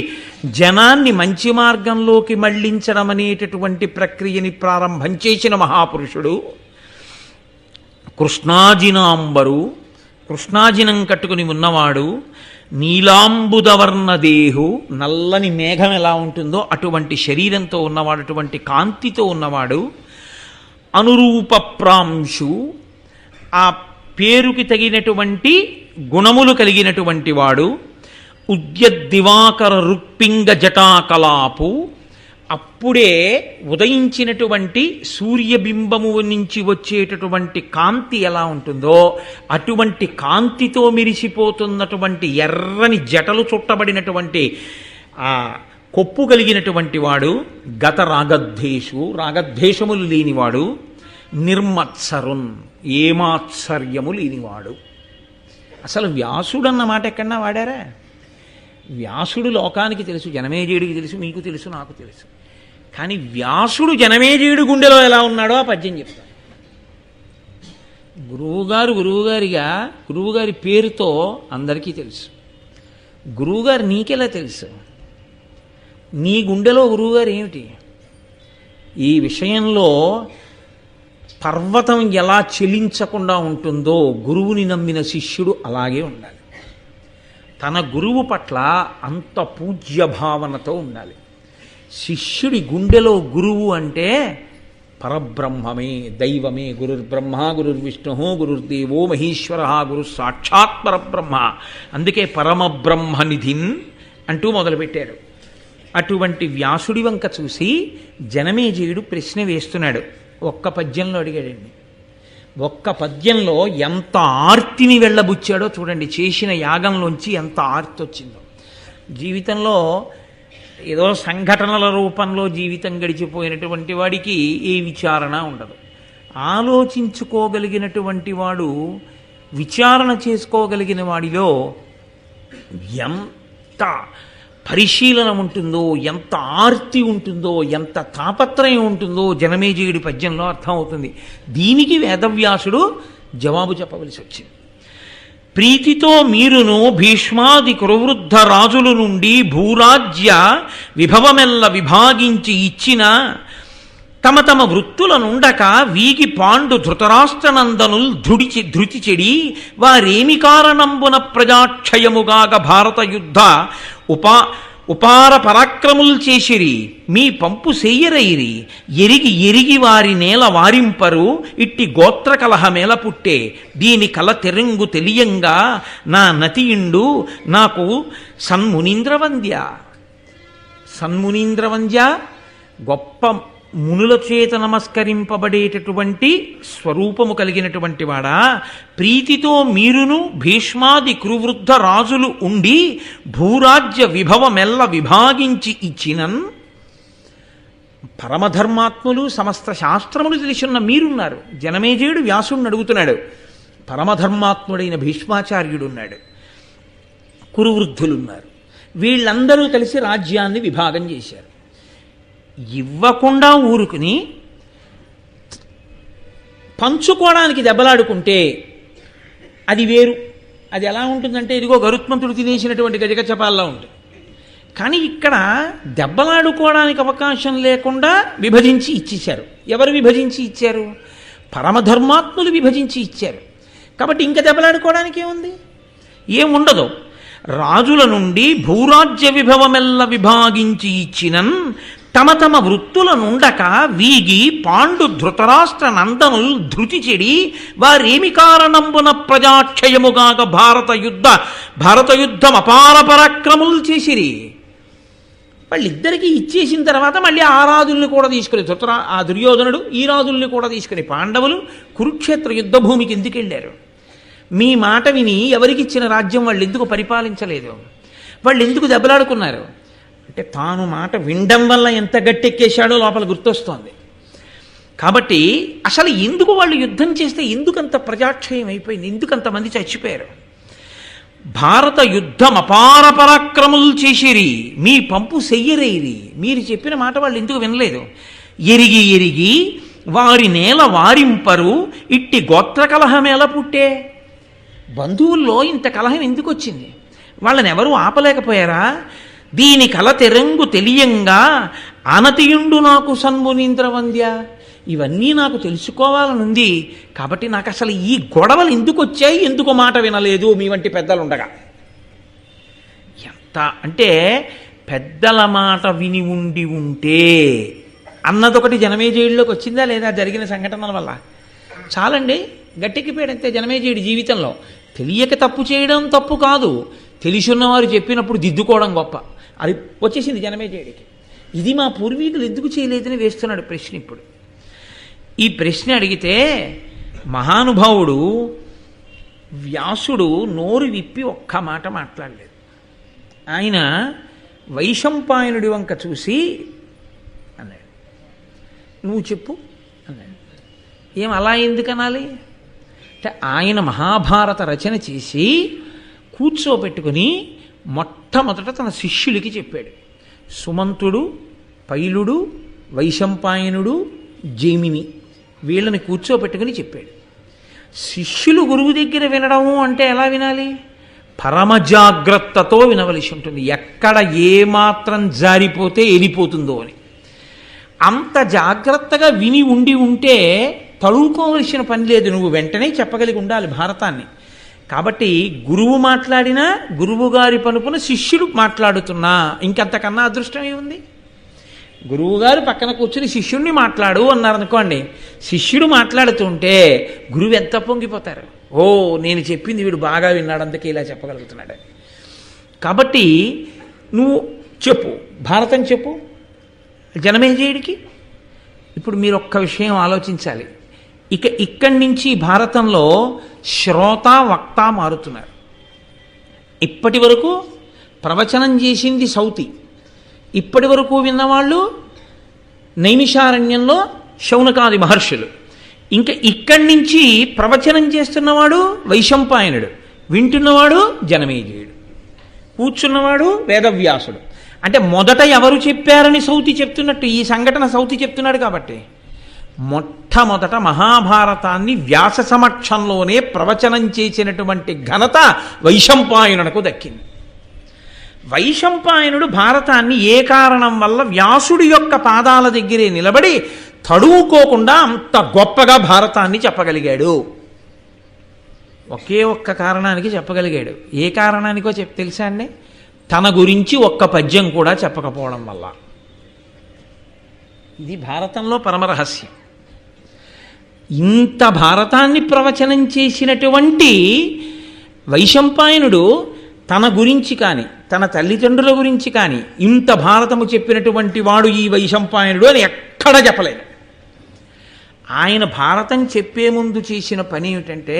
జనాన్ని మంచి మార్గంలోకి మళ్లించడం అనేటటువంటి ప్రక్రియని ప్రారంభం చేసిన మహాపురుషుడు. కృష్ణాజినాంబరు, కృష్ణాజినం కట్టుకుని ఉన్నవాడు, నీలాంబుదవర్ణదేహు, నల్లని మేఘం ఎలా ఉంటుందో అటువంటి శరీరంతో ఉన్నవాడు, అటువంటి కాంతితో ఉన్నవాడు, అనురూప ప్రాంశు, ఆ పేరుకి తగినటువంటి గుణములు కలిగినటువంటి వాడు, ఉద్యద్దివాకర రుక్పింగ జటాకలాపు, అప్పుడే ఉదయించినటువంటి సూర్యబింబము నుంచి వచ్చేటటువంటి కాంతి ఎలా ఉంటుందో అటువంటి కాంతితో మిరిసిపోతున్నటువంటి ఎర్రని జటలు చుట్టబడినటువంటి ఆ కొప్పు కలిగినటువంటి వాడు, గత రాగద్వేషు, రాగద్వేషములు లేనివాడు, నిర్మత్సరున్, ఏమాత్సర్యము లేనివాడు. అసలు వ్యాసుడు అన్న మాట ఎక్కడన్నా వాడారా? వ్యాసుడు లోకానికి తెలుసు, జనమేజయుడికి తెలుసు, మీకు తెలుసు, నాకు తెలుసు. కానీ వ్యాసుడు జనమేజయుడి గుండెలో ఎలా ఉన్నాడో ఆ పద్యం చెప్తాడు. గురువుగారి పేరుతో అందరికీ తెలుసు. గురువుగారు నీకెలా తెలుసు? నీ గుండెలో గురువుగారు ఏమిటి? ఈ విషయంలో పర్వతం ఎలా చెలించకుండా ఉంటుందో గురువుని నమ్మిన శిష్యుడు అలాగే ఉండాలి. తన గురువు పట్ల అంత పూజ్య భావనతో ఉండాలి. శిష్యుడి గుండెలో గురువు అంటే పరబ్రహ్మమే, దైవమే. గురుర్బ్రహ్మ గురుర్విష్ణు గురుర్దేవో మహేశ్వర గురు సాక్షాత్ పరబ్రహ్మ. అందుకే పరమబ్రహ్మనిధిన్ అంటూ మొదలుపెట్టారు. అటువంటి వ్యాసుడి వంక చూసి జనమేజయుడు ప్రశ్న వేస్తున్నాడు. ఒక్క పద్యంలో అడిగాడండి. ఒక్క పద్యంలో ఎంత ఆర్తిని వెళ్ళబుచ్చాడో చూడండి. చేసిన యాగంలోంచి ఎంత ఆర్తి వచ్చిందో. జీవితంలో ఏదో సంఘటనల రూపంలో జీవితం గడిచిపోయినటువంటి వాడికి ఏ విచారణ ఉండదు. ఆలోచించుకోగలిగినటువంటి వాడు, విచారణ చేసుకోగలిగిన వాడిలో ఎంత పరిశీలన ఉంటుందో, ఎంత ఆర్తి ఉంటుందో, ఎంత తాపత్రయం ఉంటుందో జనమేజయుడి పద్యంలో అర్థమవుతుంది. దీనికి వేదవ్యాసుడు జవాబు చెప్పవలసి వచ్చింది. ప్రీతితో మీరును భీష్మాది కురువృద్ధ రాజుల నుండి భూరాజ్య విభవమెల్ల విభాగించి ఇచ్చిన తమ తమ వృత్తులనుండక వీగి పాండు ధృతరాష్ట్రనందనుల్ ధృతి చెడి వారేమి కారణంబున ప్రజాక్షయముగాగ భారత యుద్ధ ఉపార పరాక్రములు చేసిరి మీ పంపు సెయ్యరైరి ఎరిగి ఎరిగి వారి నేల వారింపరు ఇట్టి గోత్ర కలహమేల పుట్టే దీని కల తెరంగు తెలియంగా నా నతియిండు నాకు సన్మునీంద్రవంద్య గొప్ప మునుల చేత నమస్కరింపబడేటటువంటి స్వరూపము కలిగినటువంటి వాడా, ప్రీతితో మీరును భీష్మాది కురువృద్ధ రాజులు ఉండి భూరాజ్య విభవమెల్ల విభాగించి ఇచ్చినన్. పరమధర్మాత్ములు సమస్త శాస్త్రములు తెలిసిన్న మీరున్నారు. జనమేజయుడు వ్యాసుడిని అడుగుతున్నాడు. పరమధర్మాత్ముడైన భీష్మాచార్యుడున్నాడు, కురువృద్ధులున్నారు. వీళ్ళందరూ కలిసి రాజ్యాన్ని విభాగం చేశారు. ఇవ్వకుండా ఊరుకుని పంచుకోవడానికి దెబ్బలాడుకుంటే అది వేరు. అది ఎలా ఉంటుందంటే ఇదిగో గరుత్మంతుడు తినేసినటువంటి గజగజపాల్లా ఉంటుంది. కానీ ఇక్కడ దెబ్బలాడుకోవడానికి అవకాశం లేకుండా విభజించి ఇచ్చేశారు. ఎవరు విభజించి ఇచ్చారు? పరమధర్మాత్ములు విభజించి ఇచ్చారు. కాబట్టి ఇంకా దెబ్బలాడుకోవడానికి ఏముంది? ఏముండదు. రాజుల నుండి భూరాజ్య విభవమెల్ల విభాగించి ఇచ్చినన్ తమ తమ వృత్తుల నుండక వీగి పాండు ధృతరాష్ట్ర నందనుల్ ధృతి చెడి వారేమి కారణంబున ప్రజాక్షయముగాక భారత యుద్ధం అపార పరాక్రములు చేసిరి. వాళ్ళిద్దరికీ ఇచ్చేసిన తర్వాత మళ్ళీ ఆ రాజుల్ని కూడా తీసుకుని ఆ దుర్యోధనుడు ఈ రాజుల్ని కూడా తీసుకుని పాండవులు కురుక్షేత్ర యుద్ధభూమికి ఎందుకు వెళ్ళారు? మీ మాట విని ఎవరికిచ్చిన రాజ్యం వాళ్ళు ఎందుకు పరిపాలించలేదు? వాళ్ళు ఎందుకు దెబ్బలాడుకున్నారు? అంటే తాను మాట వినడం వల్ల ఎంత గట్టెక్కేశాడో లోపల గుర్తొస్తోంది. కాబట్టి అసలు ఎందుకు వాళ్ళు యుద్ధం చేస్తే ఎందుకంత ప్రజాక్షయం అయిపోయింది? ఎందుకంతమంది చచ్చిపోయారు? భారత యుద్ధం అపార పరాక్రములు చేసిరి, మీ పంపు చెయ్యరేరి. మీరు చెప్పిన మాట వాళ్ళు ఎందుకు వినలేదు? ఎరిగి ఎరిగి వారి నేల వారింపరు, ఇట్టి గోత్ర కలహం ఎలా పుట్టే? బంధువుల్లో ఇంత కలహం ఎందుకు వచ్చింది? వాళ్ళని ఎవరూ ఆపలేకపోయారా? దీని కల తెరంగు తెలియంగా ఆనతియుండు నాకు సన్మునీంద్ర వంద్య. ఇవన్నీ నాకు తెలుసుకోవాలనుంది. కాబట్టి నాకు అసలు ఈ గొడవలు ఎందుకు వచ్చాయి, ఎందుకు మాట వినలేదు మీ వంటి పెద్దలు ఉండగా? ఎంత అంటే పెద్దల మాట విని ఉండి ఉంటే అన్నదొకటి జనమేజయుడిలోకి వచ్చిందా లేదా? జరిగిన సంఘటనల వల్ల చాలండి, గట్టెక్కిపోయాడంతే జనమేజయుడి జీవితంలో. తెలియక తప్పు చేయడం తప్పు కాదు, తెలిసున్నవారు చెప్పినప్పుడు దిద్దుకోవడం గొప్ప. అది వచ్చేసింది జనమేజయుడికి. ఇది మా పూర్వీకులు ఎందుకు చేయలేదని వేస్తున్నాడు ప్రశ్న. ఇప్పుడు ఈ ప్రశ్న అడిగితే మహానుభావుడు వ్యాసుడు నోరు విప్పి ఒక్క మాట మాట్లాడలేదు. ఆయన వైశంపాయనుడి వంక చూసి అన్నాడు, నువ్వు చెప్పు అన్నాడు. ఏం అలా ఎందుకు అనాలి అంటే, ఆయన మహాభారత రచన చేసి కూర్చోబెట్టుకుని మొట్టమొదట తన శిష్యులకి చెప్పాడు. సుమంతుడు, పైలుడు, వైశంపాయనుడు, జైమిని వీళ్ళని కూర్చోబెట్టుకుని చెప్పాడు. శిష్యులు గురువు దగ్గర వినడము అంటే ఎలా వినాలి? పరమ జాగ్రత్తతో వినవలసి ఉంటుంది. ఎక్కడ ఏమాత్రం జారిపోతే వెళ్ళిపోతుందో అని అంత జాగ్రత్తగా విని ఉండి ఉంటే తడువుకోవలసిన పని లేదు. నువ్వు వెంటనే చెప్పగలిగి ఉండాలి భారతాన్ని. కాబట్టి గురువు మాట్లాడినా గురువు గారి పనుపున శిష్యుడు మాట్లాడుతున్నా ఇంకంతకన్నా అదృష్టం ఏముంది? గురువుగారు పక్కన కూర్చుని శిష్యుడిని మాట్లాడు అన్నారనుకోండి, శిష్యుడు మాట్లాడుతుంటే గురువు ఎంత పొంగిపోతారు. ఓ, నేను చెప్పింది వీడు బాగా విన్నాడు, అందుకే ఇలా చెప్పగలుగుతున్నాడు. కాబట్టి నువ్వు చెప్పు, భారతం చెప్పు జనమేజయుడికి. ఇప్పుడు మీరు ఒక్క విషయం ఆలోచించాలి. ఇక్కడి నుంచి భారతంలో శ్రోత వక్త మారుతున్నారు. ఇప్పటి వరకు ప్రవచనం చేసింది సౌతి, ఇప్పటి వరకు విన్నవాళ్ళు నైమిషారణ్యంలో శౌనకాది మహర్షులు. ఇంకా ఇక్కడి నుంచి ప్రవచనం చేస్తున్నవాడు వైశంపాయనుడు, వింటున్నవాడు జనమేజయుడు, కూర్చున్నవాడు వేదవ్యాసుడు. అంటే మొదట ఎవరు చెప్పారని సౌతి చెప్తున్నట్టు ఈ సంఘటన సౌతి చెప్తున్నాడు. కాబట్టి మొట్టమొదట మహాభారతాన్ని వ్యాస సమక్షంలోనే ప్రవచనం చేసినటువంటి ఘనత వైశంపాయనునకు దక్కింది. వైశంపాయనుడు భారతాన్ని ఏ కారణం వల్ల వ్యాసుడి యొక్క పాదాల దగ్గరే నిలబడి తడువుకోకుండా అంత గొప్పగా భారతాన్ని చెప్పగలిగాడు? ఒకే ఒక్క కారణానికి చెప్పగలిగాడు. ఏ కారణానికో తెలుసా అండి? తన గురించి ఒక్క పద్యం కూడా చెప్పకపోవడం వల్ల. ఇది భారతంలో పరమరహస్యం. ఇంత భారతాన్ని ప్రవచనం చేసినటువంటి వైశంపాయనుడు తన గురించి కానీ తన తల్లిదండ్రుల గురించి కానీ ఇంత భారతము చెప్పినటువంటి వాడు ఈ వైశంపాయనుడు అని ఎక్కడ చెప్పలేదు. ఆయన భారతం చెప్పే ముందు చేసిన పని ఏమిటంటే,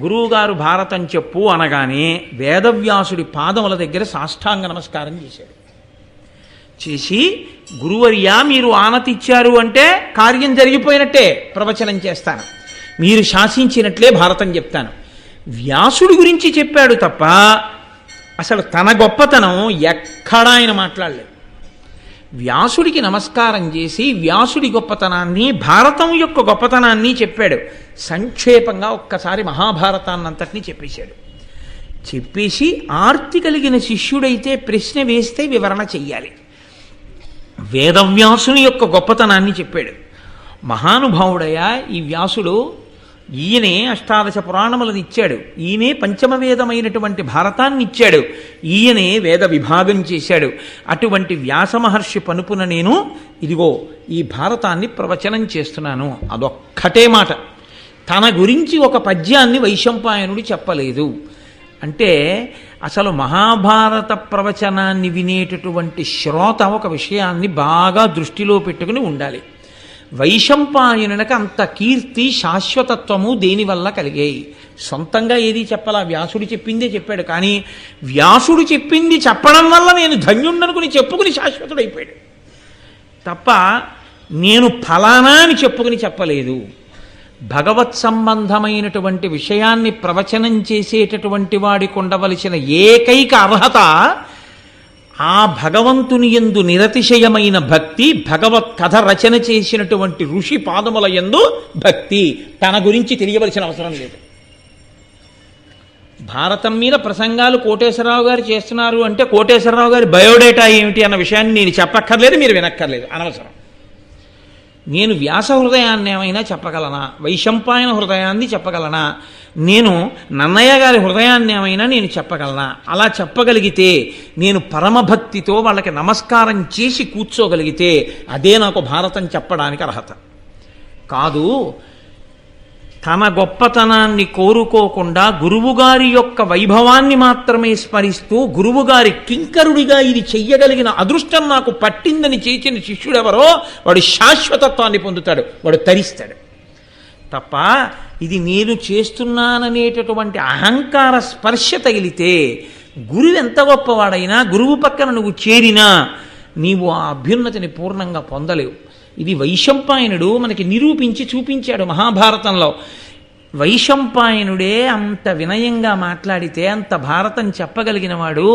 గురువుగారు భారతం చెప్పు అనగానే వేదవ్యాసుడి పాదముల దగ్గర సాష్టాంగ నమస్కారం చేశాడు. చేసి, గురువర్యా మీరు ఆనతి ఇచ్చారు అంటే కార్యం జరిగిపోయినట్టే, ప్రవచనం చేస్తాను, మీరు శాసించినట్లే భారతం చెప్తాను. వ్యాసుడి గురించి చెప్పాడు తప్ప అసలు తన గొప్పతనం ఎక్కడా ఆయన మాట్లాడలేదు. వ్యాసుడికి నమస్కారం చేసి వ్యాసుడి గొప్పతనాన్ని, భారతం యొక్క గొప్పతనాన్ని చెప్పాడు. సంక్షేపంగా ఒక్కసారి మహాభారతాన్నంతటినీ చెప్పేశాడు. చెప్పేసి ఆర్తి కలిగిన శిష్యుడైతే ప్రశ్న వేస్తే వివరణ చెయ్యాలి. వేదవ్యాసుని యొక్క గొప్పతనాన్ని చెప్పాడు. మహానుభావుడయ్యా ఈ వ్యాసుడు. ఈయనే అష్టాదశ పురాణములను ఇచ్చాడు, ఈయనే పంచమవేదమైనటువంటి భారతాన్ని ఇచ్చాడు, ఈయనే వేద విభాగం చేశాడు. అటువంటి వ్యాస మహర్షి పనుపున నేను ఇదిగో ఈ భారతాన్ని ప్రవచనం చేస్తున్నాను. అదొక్కటే మాట. తన గురించి ఒక పద్యాన్ని వైశంపాయనుడు చెప్పలేదు. అంటే అసలు మహాభారత ప్రవచనాన్ని వినేటటువంటి శ్రోత ఒక విషయాన్ని బాగా దృష్టిలో పెట్టుకుని ఉండాలి. వైశంపాయనునికి అంత కీర్తి శాశ్వతత్వము దేనివల్ల కలిగాయి? సొంతంగా ఏది చెప్పాలా, వ్యాసుడు చెప్పిందే చెప్పాడు. కానీ వ్యాసుడు చెప్పింది చెప్పడం వల్ల నేను ధన్యుండనుకుని చెప్పుకుని శాశ్వతుడైపోయాడు తప్ప నేను ఫలానా అని చెప్పుకుని చెప్పలేదు. భగవత్ సంబంధమైనటువంటి విషయాన్ని ప్రవచనం చేసేటటువంటి వాడికి ఉండవలసిన ఏకైక అర్హత ఆ భగవంతుని యందు నిరతిశయమైన భక్తి, భగవత్ కథ రచన చేసినటువంటి ఋషి పాదముల యందు భక్తి. తన గురించి తెలియవలసిన అవసరం లేదు. భారతం మీద ప్రసంగాలు కోటేశ్వరరావు గారు చేస్తున్నారు అంటే కోటేశ్వరరావు గారి బయోడేటా ఏమిటి అన్న విషయాన్ని నేను చెప్పక్కర్లేదు, మీరు వినక్కర్లేదు, అనవసరం. నేను వ్యాస హృదయాన్ని ఏమైనా చెప్పగలనా? వైశంపాయన హృదయాన్ని చెప్పగలనా? నేను నన్నయ్య గారి హృదయాన్ని ఏమైనా నేను చెప్పగలనా? అలా చెప్పగలిగితే, నేను పరమభక్తితో వాళ్ళకి నమస్కారం చేసి కూర్చోగలిగితే అదే నాకు భారతం చెప్పడానికి అర్హత. కాదు, తన గొప్పతనాన్ని కోరుకోకుండా గురువుగారి యొక్క వైభవాన్ని మాత్రమే స్మరిస్తూ గురువుగారి కింకరుడిగా ఇది చెయ్యగలిగిన అదృష్టం నాకు పట్టిందని చేసిన శిష్యుడెవరో వాడు శాశ్వతత్వాన్ని పొందుతాడు, వాడు తరిస్తాడు. తప్ప ఇది నేను చేస్తున్నాననేటటువంటి అహంకార స్పర్శ తగిలితే గురువు ఎంత గొప్పవాడైనా, గురువు పక్కన నువ్వు చేరినా నీవు ఆ అభ్యున్నతిని పూర్ణంగా పొందలేవు. ఇది వైశంపాయనుడు మనకి నిరూపించి చూపించాడు మహాభారతంలో. వైశంపాయనుడే అంత వినయంగా మాట్లాడితే, అంత భారతం చెప్పగలిగిన వాడు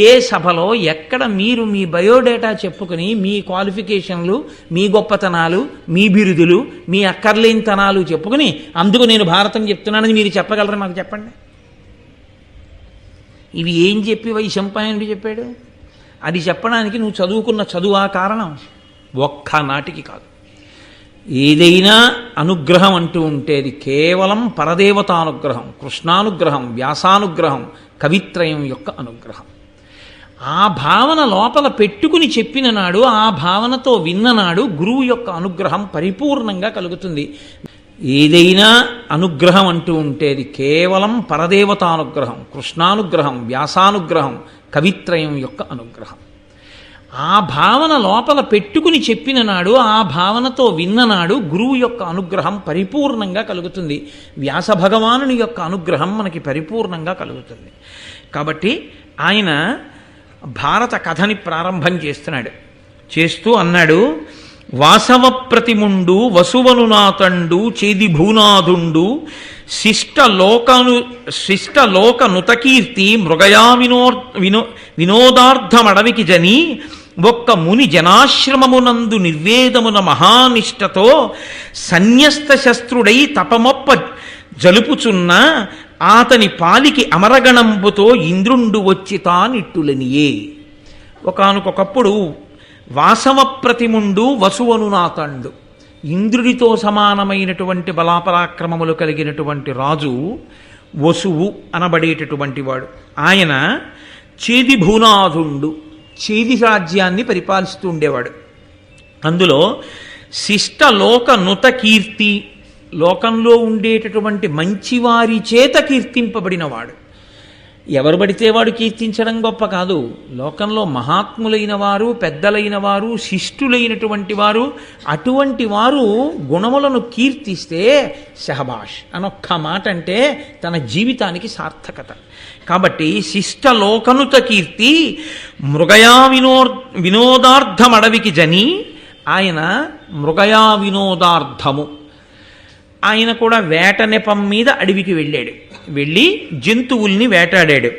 ఏ సభలో ఎక్కడ మీరు మీ బయోడేటా చెప్పుకుని మీ క్వాలిఫికేషన్లు, మీ గొప్పతనాలు, మీ బిరుదులు, మీ అక్కర్లేనితనాలు చెప్పుకుని అందుకు నేను భారతం చెప్తున్నానని మీరు చెప్పగలరా? మాకు చెప్పండి. ఇవి ఏం చెప్పి వైశంపాయనుడు చెప్పాడు? అది చెప్పడానికి నువ్వు చదువుకున్న చదువా కారణం? ఒక్కనాటికి కాదు. ఏదైనా అనుగ్రహం అంటూ ఉంటే అది కేవలం పరదేవతానుగ్రహం, కృష్ణానుగ్రహం, వ్యాసానుగ్రహం, కవిత్రయం యొక్క అనుగ్రహం. ఆ భావన లోపల పెట్టుకుని చెప్పిన నాడు, ఆ భావనతో విన్ననాడు గురువు యొక్క అనుగ్రహం పరిపూర్ణంగా కలుగుతుంది. ఏదైనా అనుగ్రహం అంటూ ఉంటే అది కేవలం పరదేవతానుగ్రహం, కృష్ణానుగ్రహం, వ్యాసానుగ్రహం, కవిత్రయం యొక్క అనుగ్రహం. ఆ భావన లోపల పెట్టుకుని చెప్పిన నాడు, ఆ భావనతో విన్ననాడు గురువు యొక్క అనుగ్రహం పరిపూర్ణంగా కలుగుతుంది. వ్యాస భగవానుని యొక్క అనుగ్రహం మనకి పరిపూర్ణంగా కలుగుతుంది. కాబట్టి ఆయన భారత కథని ప్రారంభం చేస్తున్నాడు. చేస్తూ అన్నాడు, వాసవ ప్రతిముండు వసువను నాతండు చేది భూనాథుండు శిష్టలోక నుతకీర్తి మృగయా వినోదార్థమడవికి జని ఒక్క ముని జనాశ్రమమునందు నిర్వేదమున మహానిష్టతో సన్యస్త శస్త్రుడై తపమొప్ప జలుపుచున్న ఆతని పాలికి అమరగణంబుతో ఇంద్రుండు వచ్చి తానిట్టులనియే. ఒకానొకప్పుడు వాసవ ప్రతిముండు వసువను నాతండు, ఇంద్రుడితో సమానమైనటువంటి బలాపరాక్రమములు కలిగినటువంటి రాజు వసువు అనబడేటటువంటి వాడు. ఆయన చేది భూనాథుండు, చేది రాజ్యాన్ని పరిపాలిస్తూ ఉండేవాడు. అందులో శిష్టలోక నుత కీర్తి, లోకంలో ఉండేటటువంటి మంచివారి చేత కీర్తింపబడినవాడు. ఎవరు పడితే వాడు కీర్తించడం గొప్ప కాదు. లోకంలో మహాత్ములైన వారు, పెద్దలైన వారు, శిష్టులైనటువంటి వారు, అటువంటి వారు గుణములను కీర్తిస్తే షహబాష్ అనొక్క మాట అంటే తన జీవితానికి సార్థకత. కాబట్టి శిష్టలోకనుత కీర్తి మృగయా వినోదార్థమడవికి జని, ఆయన మృగయా వినోదార్థము, ఆయన కూడా వేట నెపం మీద అడవికి వెళ్ళాడు. వెళ్ళి జంతువుల్ని వేటాడాడు.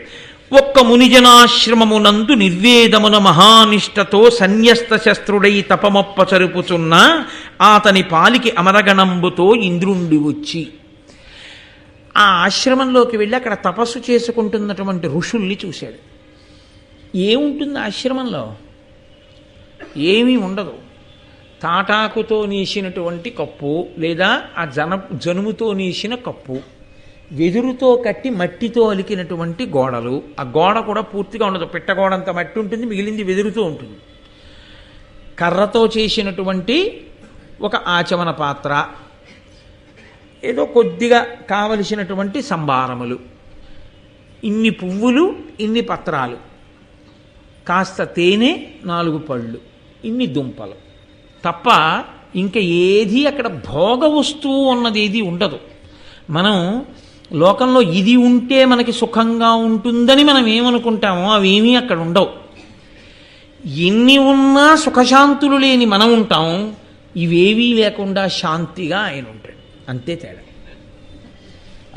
ఒక్క మునిజనాశ్రమమునందు నిర్వేదమున మహానిష్టతో సన్యస్త శస్త్రుడై తపమొప్ప చరుపుచున్న ఆతని పాలికి అమరగణంబుతో ఇంద్రుండి వచ్చి, ఆ ఆశ్రమంలోకి వెళ్ళి అక్కడ తపస్సు చేసుకుంటున్నటువంటి ఋషుల్ని చూశాడు. ఏముంటుంది ఆశ్రమంలో? ఏమీ ఉండదు. తాటాకుతో నేసినటువంటి కప్పు, లేదా ఆ జనుముతో నేసిన కప్పు, వెదురుతో కట్టి మట్టితో అలికినటువంటి గోడలు. ఆ గోడ కూడా పూర్తిగా ఉండదు, పిట్టగోడంత మట్టి ఉంటుంది, మిగిలింది వెదురుతో ఉంటుంది. కర్రతో చేసినటువంటి ఒక ఆచమన పాత్ర, ఏదో కొద్దిగా కావలసినటువంటి సంభారములు, ఇన్ని పువ్వులు, ఇన్ని పత్రాలు, కాస్త తేనె, 4 పళ్ళు, ఇన్ని దుంపలు తప్ప ఇంకా ఏది అక్కడ భోగ వస్తువు అన్నది ఏది ఉండదు. మనం లోకంలో ఇది ఉంటే మనకి సుఖంగా ఉంటుందని మనం ఏమనుకుంటామో అవేమీ అక్కడ ఉండవు. ఎన్ని ఉన్నా సుఖశాంతులు లేని మనం ఉంటాం, ఇవేవీ లేకుండా శాంతిగా ఆయన ఉంటాడు. అంతే తేడా.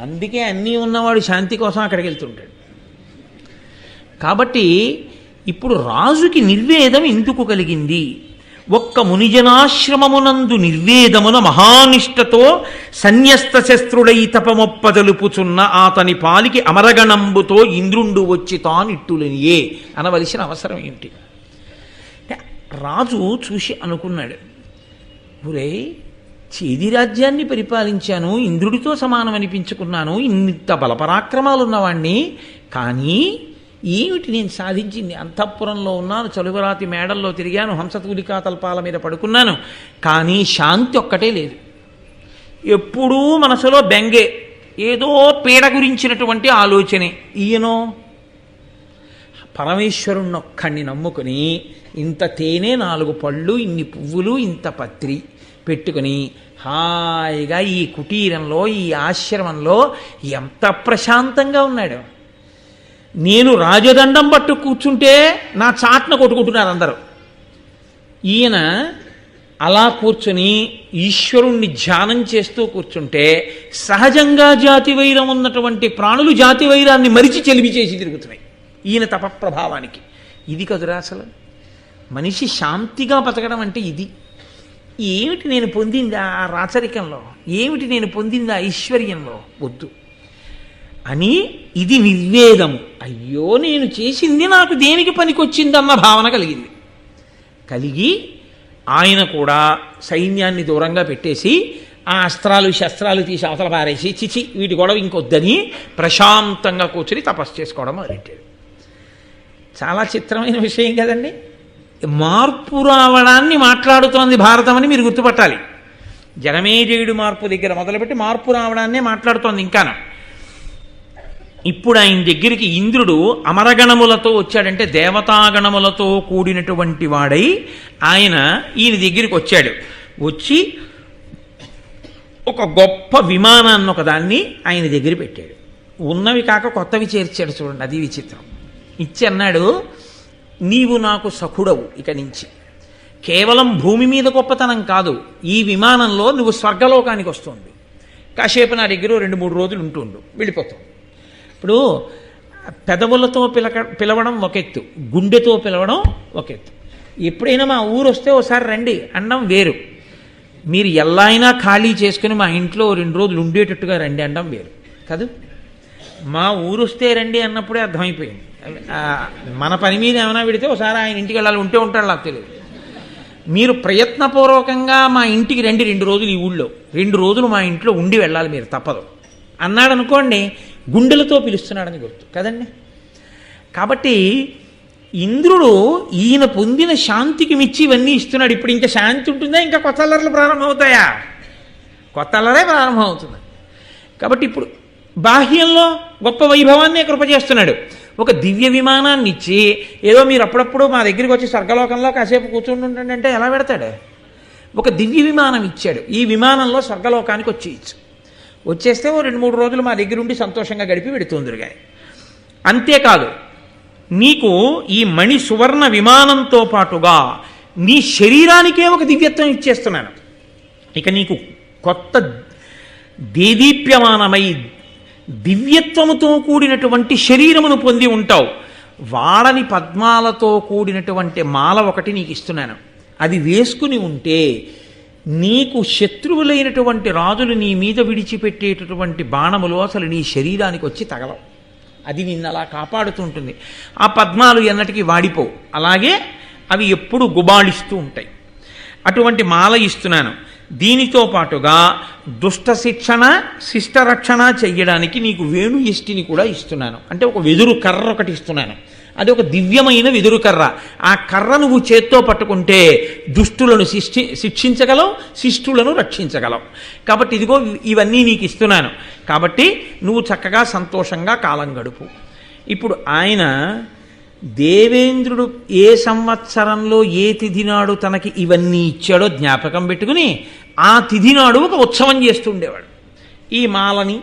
అందుకే అన్నీ ఉన్నవాడు శాంతి కోసం అక్కడికి వెళ్తుంటాడు. కాబట్టి ఇప్పుడు రాజుకి నిర్వేదం ఎందుకు కలిగింది? ఒక్క మునిజనాశ్రమమునందు నిర్వేదమున మహానిష్టతో సన్యస్త శస్త్రుడై తపమొప్పదలుపుచున్న ఆతని పాలికి అమరగణంబుతో ఇంద్రుండు వచ్చి తానిట్టులనియే అనవలసిన అవసరం ఏంటి? రాజు చూసి అనుకున్నాడు, ఒరే, చేది రాజ్యాన్ని పరిపాలించాను, ఇంద్రుడితో సమానం అనిపించుకున్నాను, ఇంత బలపరాక్రమాలు ఉన్నవాణ్ణి, కానీ ఏమిటి నేను సాధించింది? అంతఃపురంలో ఉన్నాను, చలువరాతి మేడల్లో తిరిగాను, హంసతూలికా తల్పాల మీద పడుకున్నాను, కానీ శాంతి ఒక్కటే లేదు. ఎప్పుడూ మనసులో బెంగే, ఏదో పీడ గురించినటువంటి ఆలోచనే. ఈయనో పరమేశ్వరుణ్ణొక్కడిని నమ్ముకుని ఇంత తేనె, 4 పళ్ళు, ఇన్ని పువ్వులు, ఇంత పత్రి పెట్టుకుని హాయిగా ఈ కుటీరంలో, ఈ ఆశ్రమంలో ఎంత ప్రశాంతంగా ఉన్నాడు. నేను రాజదండం పట్టు కూర్చుంటే నా చాట్న కొట్టుకుంటున్నారు అందరూ. ఈయన అలా కూర్చుని ఈశ్వరుణ్ణి ధ్యానం చేస్తూ కూర్చుంటే సహజంగా జాతి వైరం ఉన్నటువంటి ప్రాణులు జాతి వైరాన్ని మరిచి చెలిమి చేసి తిరుగుతున్నాయి ఈయన తపప్రభావానికి. ఇది కదురా అసలు మనిషి శాంతిగా బతకడం అంటే. ఇది ఏమిటి నేను పొందింది ఆ రాచరికంలో, ఏమిటి నేను పొందింది ఆ ఐశ్వర్యంలో? వద్దు అని ఇది నిర్వేదము. అయ్యో, నేను చేసింది నాకు దేనికి పనికొచ్చిందన్న భావన కలిగింది. కలిగి ఆయన కూడా సైన్యాన్ని దూరంగా పెట్టేసి ఆ అస్త్రాలు శస్త్రాలు తీసి అవతల పారేసి చిచి వీటి గొడవ ఇంకొద్దని ప్రశాంతంగా కూర్చుని తపస్సు చేసుకోవడం మొదలెట్టాడు. చాలా చిత్రమైన విషయం కదండి. మార్పు రావడాన్ని మాట్లాడుతోంది భారతం అని మీరు గుర్తుపట్టాలి. జనమేజయుడు మార్పు దగ్గర మొదలుపెట్టి మార్పు రావడాన్నే మాట్లాడుతోంది. ఇంకాను ఇప్పుడు ఆయన దగ్గరికి ఇంద్రుడు అమరగణములతో వచ్చాడంటే దేవతాగణములతో కూడినటువంటి వాడై ఈయన దగ్గరికి వచ్చాడు. వచ్చి ఒక గొప్ప విమానాన్ని ఒకదాన్ని ఆయన దగ్గర పెట్టాడు. ఉన్నవి కాక కొత్తవి చేర్చాడు. చూడండి, అది విచిత్రం. ఇచ్చి అన్నాడు, నీవు నాకు సఖుడవు, ఇక నుంచి కేవలం భూమి మీద గొప్పతనం కాదు, ఈ విమానంలో నువ్వు స్వర్గలోకానికి వస్తుంది, కాసేపు నా దగ్గర 2-3 రోజులు ఉంటుండు, వెళ్ళిపోతావు. ఇప్పుడు పెదవులతో పిలవడం ఒక ఎత్తు, గుండెతో పిలవడం ఒక ఎత్తు. ఎప్పుడైనా మా ఊరు వస్తే ఒకసారి రండి అనడం వేరు, మీరు ఎలా అయినా ఖాళీ చేసుకుని మా ఇంట్లో 2 రోజులు ఉండేటట్టుగా రండి అనడం వేరు కాదు. మా ఊరు వస్తే రండి అన్నప్పుడే అర్థమైపోయింది. మన పని మీద ఏమైనా పెడితే ఒకసారి ఆయన ఇంటికి వెళ్ళాలి, ఉంటే ఉంటాడు, నాకు తెలియదు. మీరు ప్రయత్నపూర్వకంగా మా ఇంటికి రండి 2 రోజులు, ఈ ఊళ్ళో 2 రోజులు మా ఇంట్లో ఉండి వెళ్ళాలి మీరు, తప్పదు అన్నాడు అనుకోండి, గుండెలతో పిలుస్తున్నాడని గుర్తు కదండి. కాబట్టి ఇంద్రుడు ఈయన పొందిన శాంతికి మిచ్చి ఇవన్నీ ఇస్తున్నాడు. ఇప్పుడు ఇంకా శాంతి ఉంటుందా? ఇంకా కొత్త అల్లర్లు ప్రారంభమవుతాయా? కొత్త అల్లరే ప్రారంభమవుతుంది. కాబట్టి ఇప్పుడు బాహ్యంలో గొప్ప వైభవాన్నే కృప చేస్తున్నాడు. ఒక దివ్య విమానాన్ని ఇచ్చి ఏదో మీరు అప్పుడప్పుడు మా దగ్గరికి వచ్చి స్వర్గలోకంలో కాసేపు కూర్చుండి ఉండండి అంటే ఎలా పెడతాడు? ఒక దివ్య విమానం ఇచ్చాడు. ఈ విమానంలో స్వర్గలోకానికి వచ్చేస్తే ఓ 2-3 రోజులు మా దగ్గర ఉండి సంతోషంగా గడిపి పెడుతుందిరుగా. అంతేకాదు, నీకు ఈ మణి సువర్ణ విమానంతో పాటుగా నీ శరీరానికే ఒక దివ్యత్వం ఇచ్చేస్తున్నాను. ఇక నీకు కొత్త దేదీప్యమానమై దివ్యత్వముతో కూడినటువంటి శరీరమును పొంది ఉంటావు. వాడని పద్మాలతో కూడినటువంటి మాల ఒకటి నీకు ఇస్తున్నాను. అది వేసుకుని ఉంటే నీకు శత్రువులైనటువంటి రాజులు నీ మీద విడిచిపెట్టేటటువంటి బాణములు అసలు నీ శరీరానికి వచ్చి తగలవు. అది నిన్ను అలా కాపాడుతుంటుంది. ఆ పద్మాలు ఎన్నటికీ వాడిపోవు, అలాగే అవి ఎప్పుడు గుబాళిస్తూ ఉంటాయి. అటువంటి మాల ఇస్తున్నాను. దీనితో పాటుగా దుష్ట శిక్షణ శిష్టరక్షణ చెయ్యడానికి నీకు వేణు ఇష్టిని కూడా ఇస్తున్నాను. అంటే ఒక వెదురు కర్ర ఒకటి ఇస్తున్నాను. అది ఒక దివ్యమైన వెదురు కర్ర. ఆ కర్ర నువ్వు చేత్తో పట్టుకుంటే దుష్టులను శిక్షించగలవు, శిష్టులను రక్షించగలవు. కాబట్టి ఇదిగో ఇవన్నీ నీకు ఇస్తున్నాను. కాబట్టి నువ్వు చక్కగా సంతోషంగా కాలం గడుపు ఇప్పుడు ఆయన దేవేంద్రుడు ఏ సంవత్సరంలో ఏ తిథి నాడు తనకి ఇవన్నీ ఇచ్చాడో జ్ఞాపకం పెట్టుకుని ఆ తిథి నాడు ఒక ఉత్సవం చేస్తుండేవాడు. ఈ మాలని,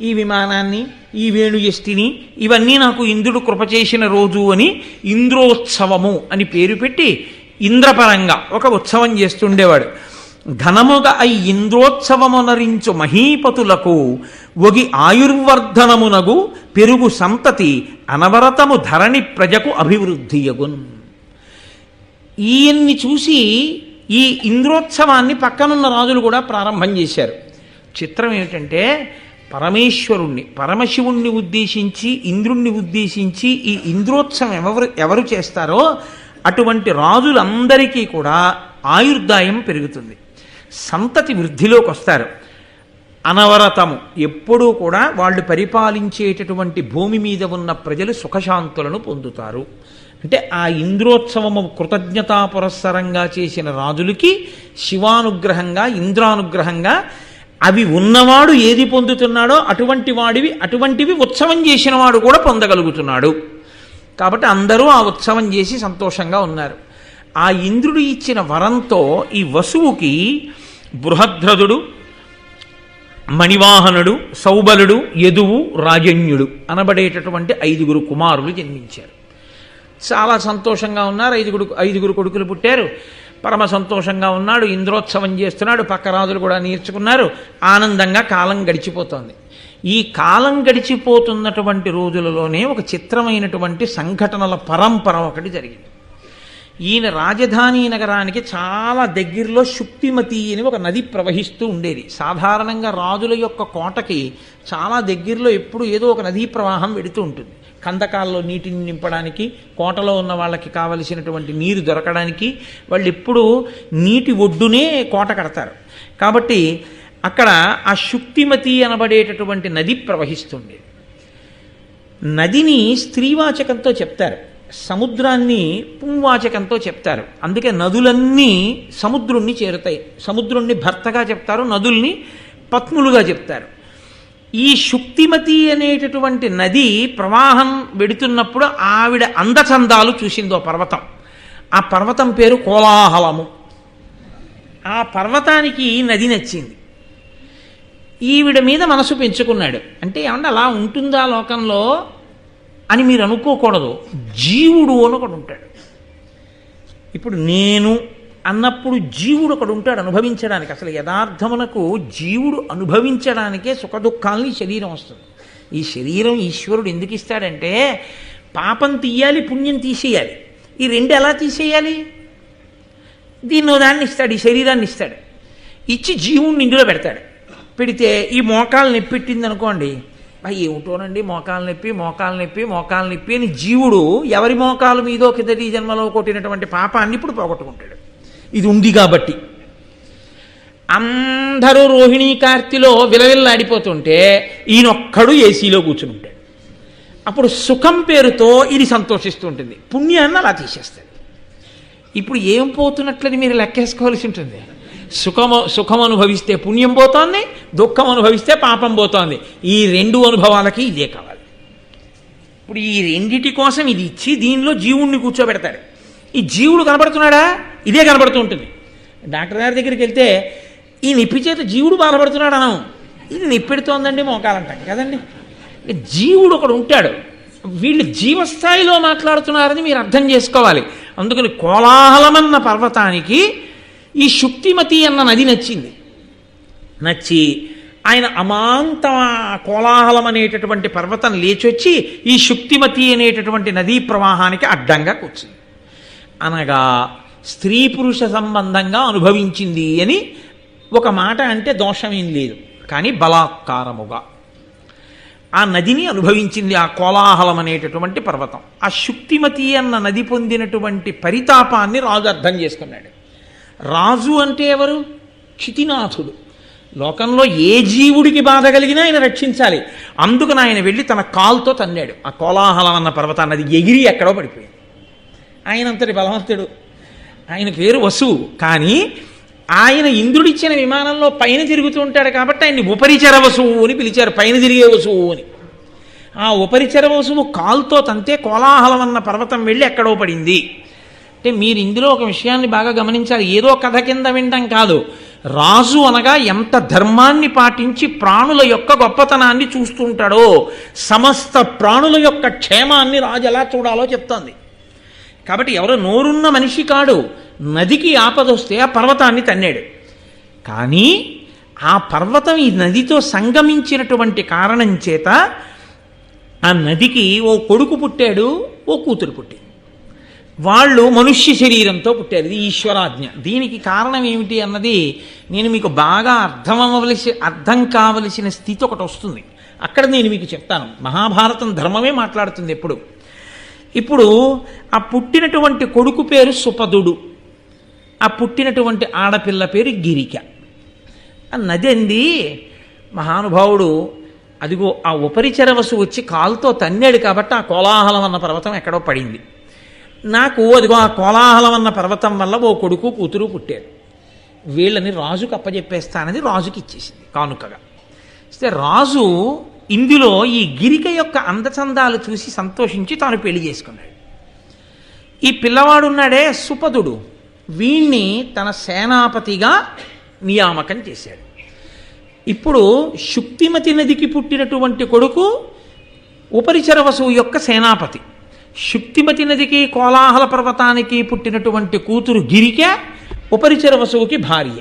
ఈ విమానాన్ని, ఈ వేణుయష్టిని ఇవన్నీ నాకు ఇంద్రుడు కృప చేసిన రోజు అని ఇంద్రోత్సవము అని పేరు పెట్టి ఇంద్రపరంగా ఒక ఉత్సవం చేస్తుండేవాడు. ఘనముగా ఇంద్రోత్సవమునరించు మహీపతులకు ఒగి ఆయుర్వర్ధనమునగు పెరుగు సంతతి అనవరతము ధరణి ప్రజకు అభివృద్ధియగున్. ఈయన్ని చూసి ఈ ఇంద్రోత్సవాన్ని పక్కనున్న రాజులు కూడా ప్రారంభం చేశారు. చిత్రం ఏమిటంటే పరమేశ్వరుణ్ణి, పరమశివుణ్ణి ఉద్దేశించి, ఇంద్రుణ్ణి ఉద్దేశించి ఈ ఇంద్రోత్సవం ఎవరు చేస్తారో అటువంటి రాజులందరికీ కూడా ఆయుర్దాయం పెరుగుతుంది, సంతతి వృద్ధిలోకి వస్తారు. అనవరతము ఎప్పుడూ కూడా వాళ్ళు పరిపాలించేటటువంటి భూమి మీద ఉన్న ప్రజలు సుఖశాంతులను పొందుతారు. అంటే ఆ ఇంద్రోత్సవము కృతజ్ఞతా పురస్సరంగా చేసిన రాజులకి శివానుగ్రహంగా, ఇంద్రానుగ్రహంగా అవి ఉన్నవాడు ఏది పొందుతున్నాడో అటువంటివి ఉత్సవం చేసిన వాడు కూడా పొందగలుగుతున్నాడు. కాబట్టి అందరూ ఆ ఉత్సవం చేసి సంతోషంగా ఉన్నారు. ఆ ఇంద్రుడు ఇచ్చిన వరంతో ఈ వసువుకి బృహద్రథుడు, మణివాహనుడు, సౌబలుడు, యదువు, రాజన్యుడు అనబడేటటువంటి 5 కుమారులు జన్మించారు. చాలా సంతోషంగా ఉన్నారు. 5 కొడుకులు పుట్టారు. పరమ సంతోషంగా ఉన్నాడు. ఇంద్రోత్సవం చేస్తున్నాడు. పక్క రాజులు కూడా నేర్చుకున్నారు. ఆనందంగా కాలం గడిచిపోతోంది. ఈ కాలం గడిచిపోతున్నటువంటి రోజులలోనే ఒక చిత్రమైనటువంటి సంఘటనల పరంపర ఒకటి జరిగింది. ఈయన రాజధాని నగరానికి చాలా దగ్గరలో శుక్తిమతి అని ఒక నది ప్రవహిస్తూ ఉండేది. సాధారణంగా రాజుల యొక్క కోటకి చాలా దగ్గరలో ఎప్పుడు ఏదో ఒక నదీ ప్రవాహం వెడుతూ ఉంటుంది. కందకాల్లో నీటిని నింపడానికి, కోటలో ఉన్న వాళ్ళకి కావలసినటువంటి నీరు దొరకడానికి వాళ్ళు ఎప్పుడూ నీటి ఒడ్డునే కోట కడతారు. కాబట్టి అక్కడ ఆ శుక్తిమతి అనబడేటటువంటి నది ప్రవహిస్తుండేది. నదిని స్త్రీవాచకంతో చెప్తారు, సముద్రాన్ని పుంవాచకంతో చెప్తారు. అందుకే నదులన్నీ సముద్రుణ్ణి చేరుతాయి. సముద్రుణ్ణి భర్తగా చెప్తారు, నదుల్ని పత్నులుగా చెప్తారు. ఈ శుక్తిమతి అనేటటువంటి నది ప్రవాహం వెడుతున్నప్పుడు ఆవిడ అందచందాలు చూసిందో పర్వతం. ఆ పర్వతం పేరు కోలాహలము. ఆ పర్వతానికి నది నచ్చింది. ఈవిడ మీద మనసు పెంచుకున్నాడు. అంటే ఏమన్నా అలా ఉంటుందా లోకంలో అని మీరు అనుకోకూడదు. జీవుడు అని ఒకడు ఉంటాడు. ఇప్పుడు నేను అన్నప్పుడు జీవుడు ఒకడు ఉంటాడు అనుభవించడానికి. అసలు యథార్థమునకు జీవుడు అనుభవించడానికే సుఖదుఖాలని శరీరం వస్తుంది. ఈ శరీరం ఈశ్వరుడు ఎందుకు ఇస్తాడంటే పాపం తీయాలి, పుణ్యం తీసేయాలి. ఈ రెండు ఎలా తీసేయాలి? దీన్నో దాన్ని ఇస్తాడు, ఈ శరీరాన్ని ఇస్తాడు. ఇచ్చి జీవుడిని ఇందులో పెడతాడు. పెడితే ఈ మోకాలు నొప్పి పెట్టింది అనుకోండి, ఏమిటోనండి మోకాలు నొప్పి అని జీవుడు ఎవరి మోకాలు మీదో కిందటి జన్మలో కొట్టినటువంటి పాపాన్ని ఇప్పుడు పోగొట్టుకుంటాడు. ఇది ఉంది కాబట్టి. అందరూ రోహిణీ కార్తీలో విలవిల్లాడిపోతుంటే ఈయనొక్కడు ఏసీలో కూర్చుని ఉంటాడు. అప్పుడు సుఖం పేరుతో ఇది సంతోషిస్తూ ఉంటుంది, పుణ్యాన్ని అలా తీసేస్తుంది. ఇప్పుడు ఏం పోతున్నట్లని మీరు లెక్కేసుకోవాల్సి ఉంటుంది. సుఖం అనుభవిస్తే పుణ్యం పోతోంది, దుఃఖం అనుభవిస్తే పాపం పోతోంది. ఈ 2 అనుభవాలకి ఇదే కావాలి. ఇప్పుడు ఈ రెండిటి కోసం ఇది ఇచ్చి దీనిలో జీవుణ్ణి కూర్చోబెడతాడు. ఈ జీవుడు కనబడుతున్నాడా? ఇదే కనబడుతూ ఉంటుంది. డాక్టర్ గారి దగ్గరికి వెళ్తే ఈ నొప్పి చేత జీవుడు బాధపడుతున్నాడు అనం, ఇది నొప్పెడుతోందండి మోకాలంటాం కదండి. జీవుడు ఒకడు ఉంటాడు. వీళ్ళు జీవస్థాయిలో మాట్లాడుతున్నారని మీరు అర్థం చేసుకోవాలి. అందుకని కోలాహలమన్న పర్వతానికి ఈ శుక్తిమతి అన్న నది నచ్చింది. నచ్చి ఆయన అమాంత కోలాహలం అనేటటువంటి పర్వతం లేచొచ్చి ఈ శుక్తిమతి అనేటటువంటి నదీ ప్రవాహానికి అడ్డంగా కూర్చుంది. అనగా స్త్రీ పురుష సంబంధంగా అనుభవించింది అని ఒక మాట అంటే దోషమేం లేదు. కానీ బలాత్కారముగా ఆ నదిని అనుభవించింది ఆ కోలాహలం అనేటటువంటి పర్వతం. ఆ శుక్తిమతి అన్న నది పొందినటువంటి పరితాపాన్ని రాజు అర్థం చేసుకున్నాడు. రాజు అంటే ఎవరు? క్షితినాథుడు. లోకంలో ఏ జీవుడికి బాధ కలిగినా ఆయన రక్షించాలి. అందుకని ఆయన వెళ్ళి తన కాలుతో తన్నాడు ఆ కోలాహలం అన్న పర్వతాన్ని. అది ఎగిరి ఎక్కడో పడిపోయింది. ఆయన అంతటి బలవంతుడు. ఆయన పేరు వసువు. కానీ ఆయన ఇంద్రుడిచ్చిన విమానంలో పైన తిరుగుతూ ఉంటాడు కాబట్టి ఆయన్ని ఉపరిచర వసువు అని పిలిచారు, పైన తిరిగే వసువు అని. ఆ ఉపరిచర వసువు కాలుతో తంతే కోలాహలం అన్న పర్వతం వెళ్ళి ఎక్కడో పడింది. అంటే మీరు ఇందులో ఒక విషయాన్ని బాగా గమనించాలి. ఏదో కథ కింద వినడం కాదు. రాజు అనగా ఎంత ధర్మాన్ని పాటించి ప్రాణుల యొక్క గొప్పతనాన్ని చూస్తుంటాడో, సమస్త ప్రాణుల యొక్క క్షేమాన్ని రాజు ఎలా చూడాలో చెప్తోంది. కాబట్టి ఎవరో నోరున్న మనిషి కాడు. నదికి ఆపదొస్తే ఆ పర్వతాన్ని తన్నాడు. కానీ ఆ పర్వతం ఈ నదితో సంగమించినటువంటి కారణం చేత ఆ నదికి ఓ కొడుకు పుట్టాడు, ఓ కూతురు పుట్టింది. వాళ్ళు మనుష్య శరీరంతో పుట్టారు. ఇది ఈశ్వరాజ్ఞ. దీనికి కారణం ఏమిటి అన్నది నేను మీకు బాగా అర్థం కావలసిన స్థితి ఒకటి వస్తుంది. అక్కడ నేను మీకు చెప్తాను. మహాభారతం ధర్మమే మాట్లాడుతుంది ఎప్పుడు. ఇప్పుడు ఆ పుట్టినటువంటి కొడుకు పేరు సుపదుడు, ఆ పుట్టినటువంటి ఆడపిల్ల పేరు గిరిక. ఆ నది అంది మహానుభావుడు అదిగో ఆ ఉపరిచర వసువు వచ్చి కాలుతో తన్నాడు కాబట్టి ఆ కోలాహలం అన్న పర్వతం ఎక్కడో పడింది. నాకు అదిగో ఆ కోలాహలం అన్న పర్వతం వల్ల ఓ కొడుకు కూతురు పుట్టారు. వీళ్ళని రాజుకు అప్పచెప్పేస్తానని రాజుకి ఇచ్చేసింది కానుకగా. ఇస్తే రాజు ఇందులో ఈ గిరిక యొక్క అందచందాలు చూసి సంతోషించి తాను పెళ్లి చేసుకున్నాడు. ఈ పిల్లవాడున్నాడే సుపదుడు, వీణ్ణి తన సేనాపతిగా నియామకం చేశాడు. ఇప్పుడు శుక్తిమతి నదికి పుట్టినటువంటి కొడుకు ఉపరిచర వసువు యొక్క సేనాపతి. శుక్తిమతి నదికి కోలాహల పర్వతానికి పుట్టినటువంటి కూతురు గిరిక ఉపరిచర వసువుకి భార్య.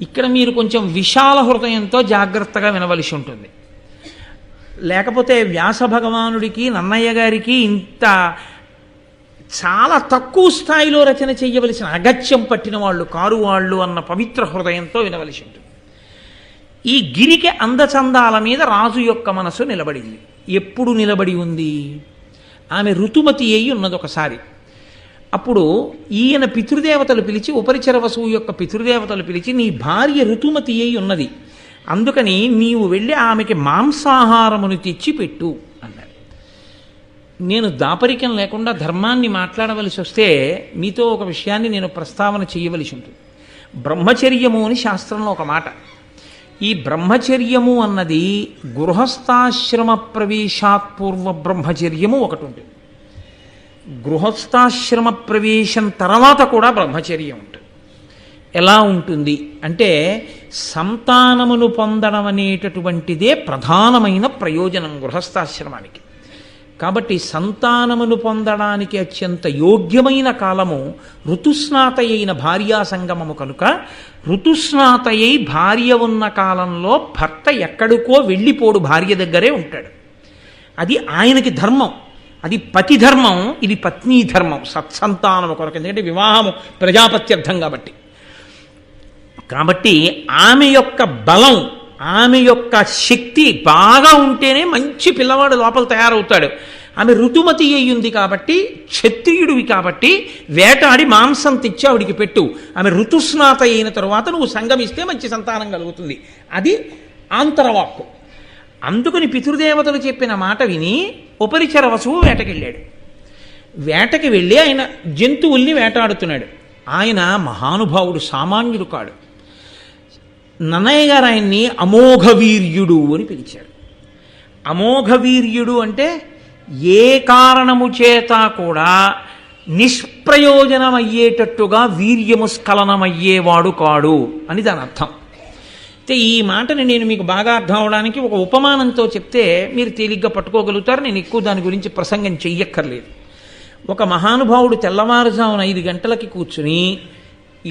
ఇక్కడ మీరు కొంచెం విశాల హృదయంతో జాగ్రత్తగా వినవలసి ఉంటుంది. లేకపోతే వ్యాస భగవానుడికి నన్నయ్య గారికి ఇంత చాలా తక్కువ స్థాయిలో రచన చెయ్యవలసిన అగత్యం పట్టిన వాళ్ళు కారు వాళ్ళు అన్న పవిత్ర హృదయంతో వినవలసి ఉంటుంది. ఈ గిరిక అందచందాల మీద రాజు యొక్క మనసు నిలబడింది. ఎప్పుడు నిలబడి ఉంది? ఆమె ఋతుమతి అయి ఉన్నది ఒకసారి. అప్పుడు ఈయన పితృదేవతలు పిలిచి, ఉపరిచర వసువు యొక్క పితృదేవతలు పిలిచి, నీ భార్య ఋతుమతి అయి ఉన్నది, అందుకని నీవు వెళ్ళి ఆమెకి మాంసాహారమును తెచ్చి పెట్టు అన్నాడు. నేను దాపరికం లేకుండా ధర్మాన్ని మాట్లాడవలసి వస్తే మీతో ఒక విషయాన్ని నేను ప్రస్తావన చేయవలసి ఉంటుంది. బ్రహ్మచర్యము అని శాస్త్రంలో ఒక మాట. ఈ బ్రహ్మచర్యము అన్నది గృహస్థాశ్రమ ప్రవేశాత్ పూర్వ బ్రహ్మచర్యము ఒకటి ఉంటుంది. గృహస్థాశ్రమ ప్రవేశం తర్వాత కూడా బ్రహ్మచర్యం ఉంటుంది. ఎలా ఉంటుంది అంటే సంతానమును పొందడం అనేటటువంటిదే ప్రధానమైన ప్రయోజనం గృహస్థాశ్రమానికి. కాబట్టి సంతానమును పొందడానికి అత్యంత యోగ్యమైన కాలము ఋతుస్నాత అయిన భార్యా సంగమము కనుక ఋతుస్నాత అయి భార్య ఉన్న కాలంలో భర్త ఎక్కడికో వెళ్ళిపోడు, భార్య దగ్గరే ఉంటాడు. అది ఆయనకి ధర్మం. అది పతి ధర్మం, ఇది పత్నీ ధర్మం. సత్సంతానము కొరకు, ఎందుకంటే వివాహము ప్రజాపత్యర్థం కాబట్టి ఆమె యొక్క బలం, ఆమె యొక్క శక్తి బాగా ఉంటేనే మంచి పిల్లవాడు లోపల తయారవుతాడు. ఆమె ఋతుమతి అయ్యింది కాబట్టి, క్షత్రియుడివి కాబట్టి వేటాడి మాంసం తెచ్చి ఆవిడికి పెట్టు. ఆమె ఋతుస్నాత అయిన తరువాత నువ్వు సంగమిస్తే మంచి సంతానం కలుగుతుంది. అది ఆంతరవాక్కు. అందుకని పితృదేవతలు చెప్పిన మాట విని ఉపరిచర వసువు వేటకెళ్ళాడు. వేటకి వెళ్ళి ఆయన జంతువుల్ని వేటాడుతున్నాడు. ఆయన మహానుభావుడు, సామాన్యుడు కాడు. నన్నయ్య గారు ఆయన్ని అమోఘవీర్యుడు అని పిలిచారు. అమోఘవీర్యుడు అంటే ఏ కారణము చేత కూడా నిష్ప్రయోజనమయ్యేటట్టుగా వీర్యము స్ఖలనమయ్యేవాడు కాడు అని దాని అర్థం. అయితే ఈ మాటని నేను మీకు బాగా అర్థం అవడానికి ఒక ఉపమానంతో చెప్తే మీరు తేలిగ్గా పట్టుకోగలుగుతారు. నేను ఎక్కువ దాని గురించి ప్రసంగం చెయ్యక్కర్లేదు. ఒక మహానుభావుడు తెల్లవారుజామున 5 గంటలకి కూర్చుని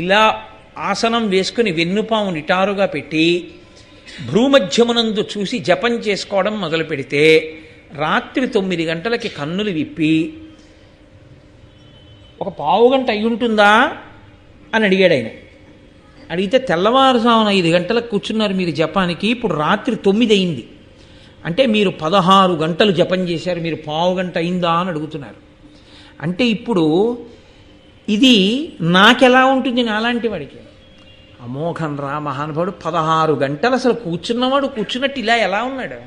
ఇలా ఆసనం వేసుకుని వెన్నుపాము నిటారుగా పెట్టి భ్రూమధ్యమునందు చూసి జపం చేసుకోవడం మొదలు పెడితే రాత్రి 9 గంటలకి కన్నులు విప్పి ఒక పావుగంట అయి ఉంటుందా అని అడిగాడు ఆయన. అడిగితే తెల్లవారుజామున 5 గంటలకు కూర్చున్నారు మీరు జపానికి, ఇప్పుడు రాత్రి 9 అయింది అంటే మీరు 16 గంటలు జపం చేశారు, మీరు పావుగంట అయిందా అని అడుగుతున్నారు. అంటే ఇప్పుడు ఇది నాకెలా ఉంటుంది, నాలాంటి వాడికి? అమోఘం రా మహానుభావుడు. 16 గంటలు అసలు కూర్చున్నవాడు కూర్చున్నట్టు ఇలా ఎలా ఉన్నాడు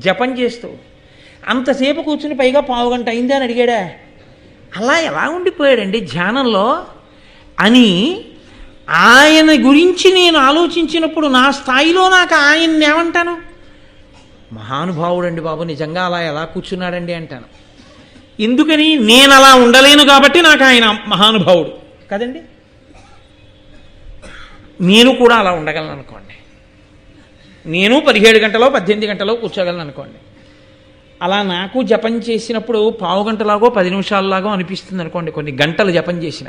జపం చేస్తూ? అంతసేపు కూర్చుని పైగా పావుగంట అయిందా అని అడిగాడా? అలా ఎలా ఉండిపోయాడండి ధ్యానంలో అని ఆయన గురించి నేను ఆలోచించినప్పుడు నా స్థాయిలో నాకు ఆయన్ని ఏమంటాను? మహానుభావుడండి బాబు, నిజంగా అలా ఎలా కూర్చున్నాడండి అంటాను. ఎందుకని? నేను అలా ఉండలేను కాబట్టి నాకు ఆయన మహానుభావుడు కదండి. నేను కూడా అలా ఉండగలను అనుకోండి, నేను 17 గంటలో 18 గంటలో కూర్చోగలను అనుకోండి. అలా నాకు జపం చేసినప్పుడు పావు గంటలాగో 10 నిమిషాలలాగో అనిపిస్తుంది అనుకోండి, కొన్ని గంటలు జపం చేసిన.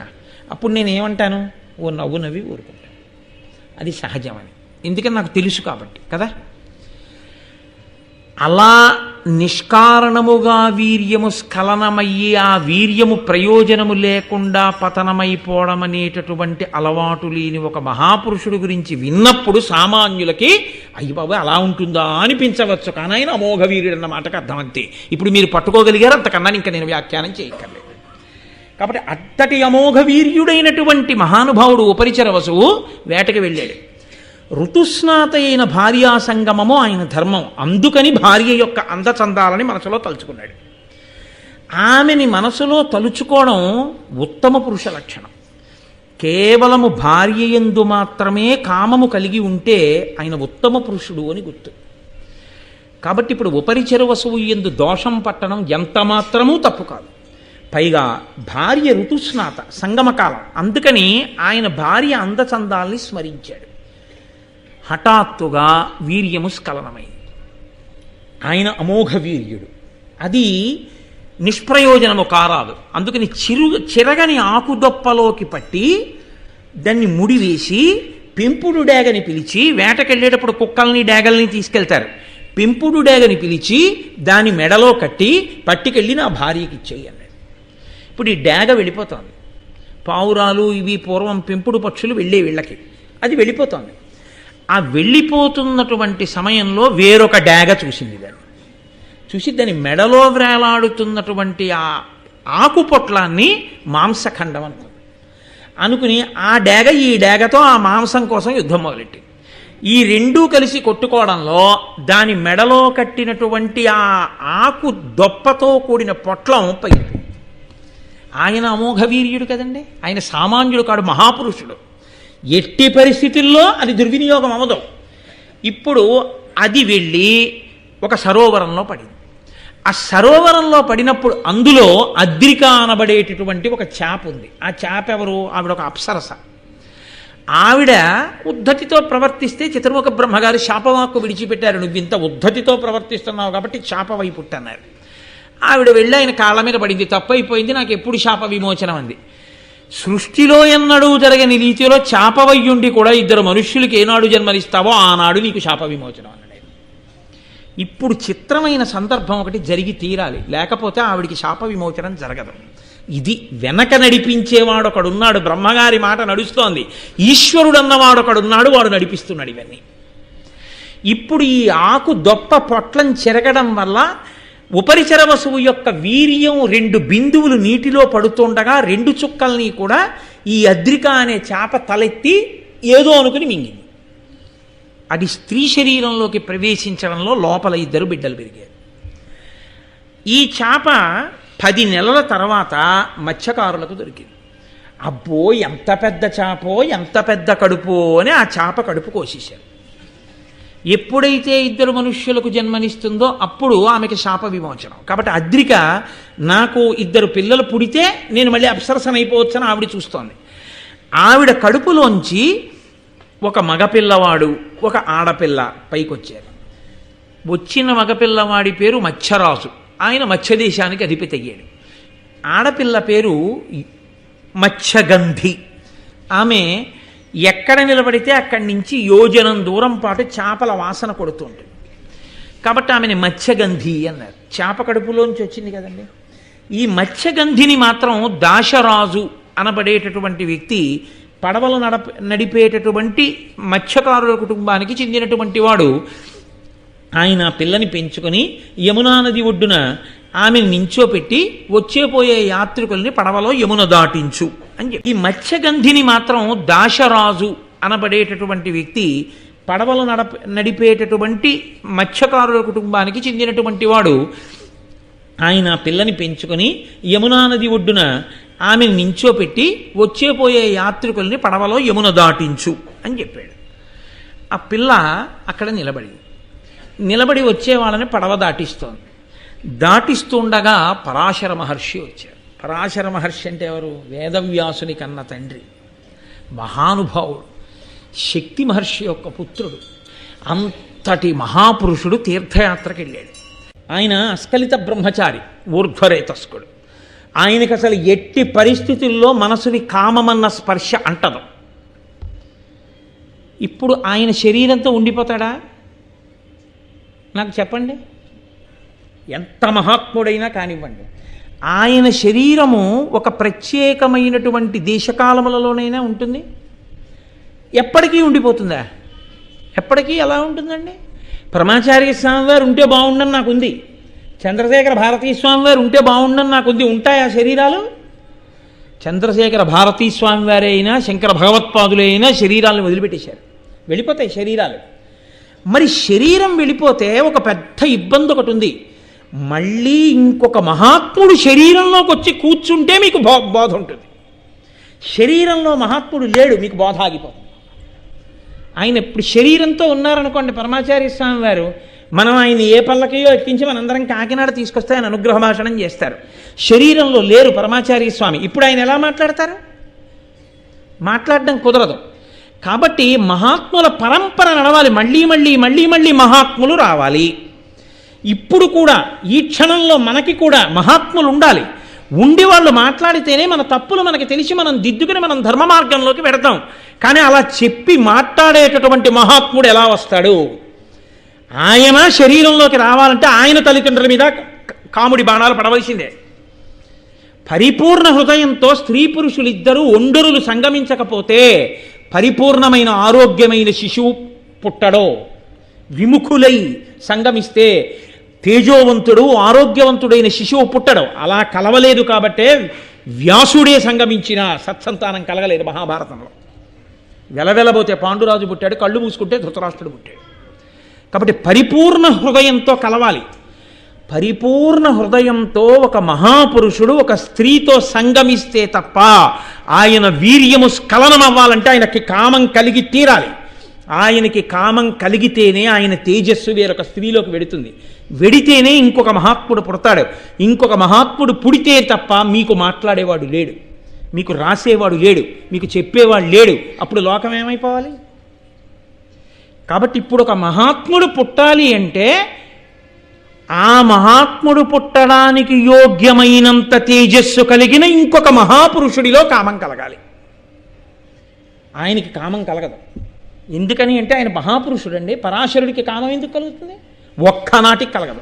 అప్పుడు నేను ఏమంటాను? ఓ నవ్వు నవ్వి ఊరుకుంటాను. అది సహజమని, ఎందుకని నాకు తెలుసు కాబట్టి కదా. అలా నిష్కారణముగా వీర్యము స్ఖలనమయ్యి ఆ వీర్యము ప్రయోజనము లేకుండా పతనమైపోవడం అనేటటువంటి అలవాటు లేని ఒక మహాపురుషుడు గురించి విన్నప్పుడు సామాన్యులకి అయ్య బాబు అలా ఉంటుందా అనిపించవచ్చు, కానీ ఆయన అమోఘ వీర్యుడు అన్న మాటకు అర్థం అంతే. ఇప్పుడు మీరు పట్టుకోగలిగారు, అంతకన్నా ఇంకా నేను వ్యాఖ్యానం చేయక్కర్లేదు. కాబట్టి అత్తటి అమోఘ వీర్యుడైనటువంటి మహానుభావుడు ఉపరిచర వసువు వేటకి వెళ్ళాడు. ఋతుస్నాత అయిన భార్యా సంగమము ఆయన ధర్మం, అందుకని భార్య యొక్క అందచందాలని మనసులో తలుచుకున్నాడు. ఆమెని మనసులో తలుచుకోవడం ఉత్తమ పురుష లక్షణం. కేవలము భార్య యందు మాత్రమే కామము కలిగి ఉంటే ఆయన ఉత్తమ పురుషుడు అని గుర్తు. కాబట్టి ఇప్పుడు ఉపరిచర వసువు యందు దోషం పట్టడం ఎంత మాత్రమూ తప్పు కాదు. పైగా భార్య ఋతుస్నాత, సంగమకాలం, అందుకని ఆయన భార్య అందచందాల్ని స్మరించాడు. హఠాత్తుగా వీర్యము స్ఖలనమైంది. ఆయన అమోఘ వీర్యుడు, అది నిష్ప్రయోజనము కారాదు. అందుకని చిరగని ఆకుదొప్పలోకి పట్టి దాన్ని ముడివేసి పెంపుడు డేగని పిలిచి, వేటకెళ్ళేటప్పుడు కుక్కల్ని డేగల్ని తీసుకెళ్తారు, పెంపుడు డేగని పిలిచి దాని మెడలో కట్టి పట్టుకెళ్ళి నా భార్యకి ఇచ్చేయి అన్నాడు. ఇప్పుడు ఈ డేగ వెళ్ళిపోతోంది. పావురాలు ఇవి పూర్వం పెంపుడు పక్షులు వెళ్ళే వీళ్ళకి, అది వెళ్ళిపోతోంది. ఆ వెళ్ళిపోతున్నటువంటి సమయంలో వేరొక డేగ చూసింది. దాన్ని చూసి దాని మెడలో వ్రేలాడుతున్నటువంటి ఆ ఆకు పొట్లాన్ని మాంసఖండం అనుకుని ఆ డేగ ఈ డేగతో ఆ మాంసం కోసం యుద్ధం మొదలెట్టింది. ఈ రెండూ కలిసి కొట్టుకోవడంలో దాని మెడలో కట్టినటువంటి ఆ ఆకు దొప్పతో కూడిన పొట్లం పగిలిపోయింది. ఆయన అమోఘ వీర్యుడు కదండి, ఆయన సామాన్యుడు కాడు, మహాపురుషుడు. ఎట్టి పరిస్థితుల్లో అది దుర్వినియోగం అవ్వదు. ఇప్పుడు అది వెళ్ళి ఒక సరోవరంలో పడింది. ఆ సరోవరంలో పడినప్పుడు అందులో అద్రిక అనబడేటటువంటి ఒక చేప ఉంది. ఆ చేప ఎవరు? ఆవిడ ఒక అప్సరస. ఆవిడ ఉద్ధతితో ప్రవర్తిస్తే చతుర్ముఖ బ్రహ్మగారి శాపవాక్కు విడిచిపెట్టారు, నువ్వు ఇంత ఉద్ధతితో ప్రవర్తిస్తున్నావు కాబట్టి శాపవై పుట్టన్నారు. ఆవిడ వెళ్ళి ఆయన కాళ్ళ మీద పడింది, తప్పైపోయింది, నాకు ఎప్పుడు శాప విమోచనం అంది. సృష్టిలో ఎన్నడూ జరగని రీతిలో శాపవయ్యుండి కూడా ఇద్దరు మనుష్యులకి ఏనాడు జన్మనిస్తావో ఆనాడు నీకు శాప విమోచనం అన్నాడు. ఇప్పుడు చిత్రమైన సందర్భం ఒకటి జరిగి తీరాలి, లేకపోతే ఆవిడికి శాప విమోచనం జరగదు. ఇది వెనక నడిపించేవాడు ఒకడున్నాడు, బ్రహ్మగారి మాట నడుస్తోంది, ఈశ్వరుడు అన్నవాడు ఒకడున్నాడు, వాడు నడిపిస్తున్నాడు ఇవన్నీ. ఇప్పుడు ఈ ఆకు దొప్ప పొట్లం చెరగడం వల్ల ఉపరిచర వసువు యొక్క వీర్యం 2 బిందువులు నీటిలో పడుతుండగా 2 చుక్కల్ని కూడా ఈ అద్రిక అనే చేప తలెత్తి ఏదో అనుకుని మింగింది. అది స్త్రీ శరీరంలోకి ప్రవేశించడంలో లోపల 2 బిడ్డలు పెరిగారు. ఈ చేప 10 నెలల తర్వాత మత్స్యకారులకు దొరికింది. అబ్బో ఎంత పెద్ద చేపో, ఎంత పెద్ద కడుపో అని ఆ చేప కడుపు కోసేశారు. ఎప్పుడైతే 2 మనుష్యులకు జన్మనిస్తుందో అప్పుడు ఆమెకి శాప విమోచనం. కాబట్టి అద్రిక నాకు 2 పిల్లలు పుడితే నేను మళ్ళీ అప్సరసనైపోవచ్చని ఆవిడ చూస్తోంది. ఆవిడ కడుపులోంచి ఒక మగపిల్లవాడు, ఒక ఆడపిల్ల పైకొచ్చారు. వచ్చిన మగపిల్లవాడి పేరు మత్స్యరాజు, ఆయన మత్స్యదేశానికి అధిపతి అయ్యాడు. ఆడపిల్ల పేరు మత్స్యగంధి, ఆమె ఎక్కడ నిలబడితే అక్కడి నుంచి యోజనం దూరం పాటు చేపల వాసన కొడుతుంటుంది. కాబట్టి ఆమెని మత్స్యగంధి అన్నారు. చేప కడుపులోంచి వచ్చింది కదండి. ఈ మత్స్యగంధిని మాత్రం దాశరాజు అనబడేటటువంటి వ్యక్తి, పడవలు నడిపేటటువంటి మత్స్యకారుల కుటుంబానికి చెందినటువంటి వాడు. ఆయన పిల్లని పెంచుకొని యమునా నది ఒడ్డున ఆమెను నించోపెట్టి వచ్చేపోయే యాత్రికుల్ని పడవలో యమున దాటించు అని చెప్పి, ఈ మత్స్యగంధిని మాత్రం దాశరాజు అనబడేటటువంటి వ్యక్తి, పడవలు నడిపేటటువంటి మత్స్యకారుల కుటుంబానికి చెందినటువంటి వాడు. ఆయన పిల్లని పెంచుకొని యమునా నది ఒడ్డున ఆమెను నించోపెట్టి వచ్చేపోయే యాత్రికుల్ని పడవలో యమున దాటించు అని చెప్పాడు. ఆ పిల్ల అక్కడ నిలబడింది. నిలబడి వచ్చే వాళ్ళని పడవ దాటిస్తోంది. దాటిస్తుండగా పరాశర మహర్షి వచ్చారు. పరాశర మహర్షి అంటే ఎవరు? వేదవ్యాసుని కన్న తండ్రి, మహానుభావుడు, శక్తి మహర్షి యొక్క పుత్రుడు. అంతటి మహాపురుషుడు తీర్థయాత్రకి వెళ్ళాడు. ఆయన అస్కలిత బ్రహ్మచారి, ఊర్ధ్వరేతస్కుడు. ఆయనకి అసలు ఎట్టి పరిస్థితుల్లో మనసుని కామమన్న స్పర్శ అంటదు. ఇప్పుడు ఆయన శరీరంతో ఉండిపోతాడా? నాకు చెప్పండి. ఎంత మహాత్ముడైనా కానివ్వండి, ఆయన శరీరము ఒక ప్రత్యేకమైనటువంటి దేశకాలములలోనైనా ఉంటుంది? ఎప్పటికీ ఉండిపోతుందా? ఎప్పటికీ ఎలా ఉంటుందండి? పరమాచార్య స్వామి వారు ఉంటే బాగుండని నాకుంది, చంద్రశేఖర భారతీ స్వామి వారు ఉంటే బాగుండని నాకుంది. ఉంటాయా శరీరాలు? చంద్రశేఖర భారతీ స్వామి వారే అయినా శంకర భగవత్పాదులే అయినా శరీరాలను వదిలిపెట్టేశారు, వెళ్ళిపోతాయి శరీరాలు. మరి శరీరం వెళ్ళిపోతే ఒక పెద్ద ఇబ్బంది ఒకటి ఉంది. మళ్ళీ ఇంకొక మహాత్ముడు శరీరంలోకి వచ్చి కూర్చుంటే మీకు బోధ ఉంటుంది. శరీరంలో మహాత్ముడు లేడు, మీకు బోధ ఆగిపోతుంది. ఆయన ఇప్పుడు శరీరంతో ఉన్నారనుకోండి పరమాచార్య స్వామి వారు, మనం ఆయన ఏ పల్లకయో ఎక్కించి మనందరం కాకినాడ తీసుకొస్తే ఆయన అనుగ్రహ భాషణం చేస్తారు. శరీరంలో లేరు పరమాచార్య స్వామి, ఇప్పుడు ఆయన ఎలా మాట్లాడతారు? మాట్లాడడం కుదరదు. కాబట్టి మహాత్ముల పరంపర నడవాలి, మళ్ళీ మళ్ళీ మళ్ళీ మళ్ళీ మహాత్ములు రావాలి. ఇప్పుడు కూడా ఈ క్షణంలో మనకి కూడా మహాత్ములు ఉండాలి. ఉండి వాళ్ళు మాట్లాడితేనే మన తప్పులు మనకి తెలిసి మనం దిద్దుకుని మనం ధర్మ మార్గంలోకి పెడతాం. కానీ అలా చెప్పి మాట్లాడేటటువంటి మహాత్ముడు ఎలా వస్తాడు? ఆయన శరీరంలోకి రావాలంటే ఆయన తల్లిదండ్రుల మీద కాముడి బాణాలు పడవలసిందే. పరిపూర్ణ హృదయంతో స్త్రీ పురుషులిద్దరూ ఒండరులు సంగమించకపోతే పరిపూర్ణమైన ఆరోగ్యమైన శిశువు పుట్టడో. విముఖులై సంగమిస్తే తేజోవంతుడు ఆరోగ్యవంతుడైన శిశువు పుట్టడం. అలా కలవలేదు కాబట్టే వ్యాసుడే సంగమించిన సత్సంతానం కలగలేదు మహాభారతంలో. వెలవెలబోతే పాండురాజు పుట్టాడు, కళ్ళు మూసుకుంటే ధృతరాష్ట్రుడు పుట్టాడు. కాబట్టి పరిపూర్ణ హృదయంతో కలవాలి. పరిపూర్ణ హృదయంతో ఒక మహాపురుషుడు ఒక స్త్రీతో సంగమిస్తే తప్ప ఆయన వీర్యము స్ఖలనం అవ్వాలంటే ఆయనకి కామం కలిగి తీరాలి. ఆయనకి కామం కలిగితేనే ఆయన తేజస్సు వేరొక స్త్రీలోకి వెడుతుంది. వెడితేనే ఇంకొక మహాత్ముడు పుడతాడు. ఇంకొక మహాత్ముడు పుడితే తప్ప మీకు మాట్లాడేవాడు లేడు, మీకు రాసేవాడు లేడు, మీకు చెప్పేవాడు లేడు. అప్పుడు లోకం ఏమైపోవాలి? కాబట్టి ఇప్పుడు ఒక మహాత్ముడు పుట్టాలి అంటే ఆ మహాత్ముడు పుట్టడానికి యోగ్యమైనంత తేజస్సు కలిగిన ఇంకొక మహాపురుషుడిలో కామం కలగాలి. ఆయనకి కామం కలగదు. ఎందుకని అంటే ఆయన మహాపురుషుడు అండి. పరాశరుడికి కామం ఎందుకు కలుగుతుంది? ఒక్కనాటికి కలగదు.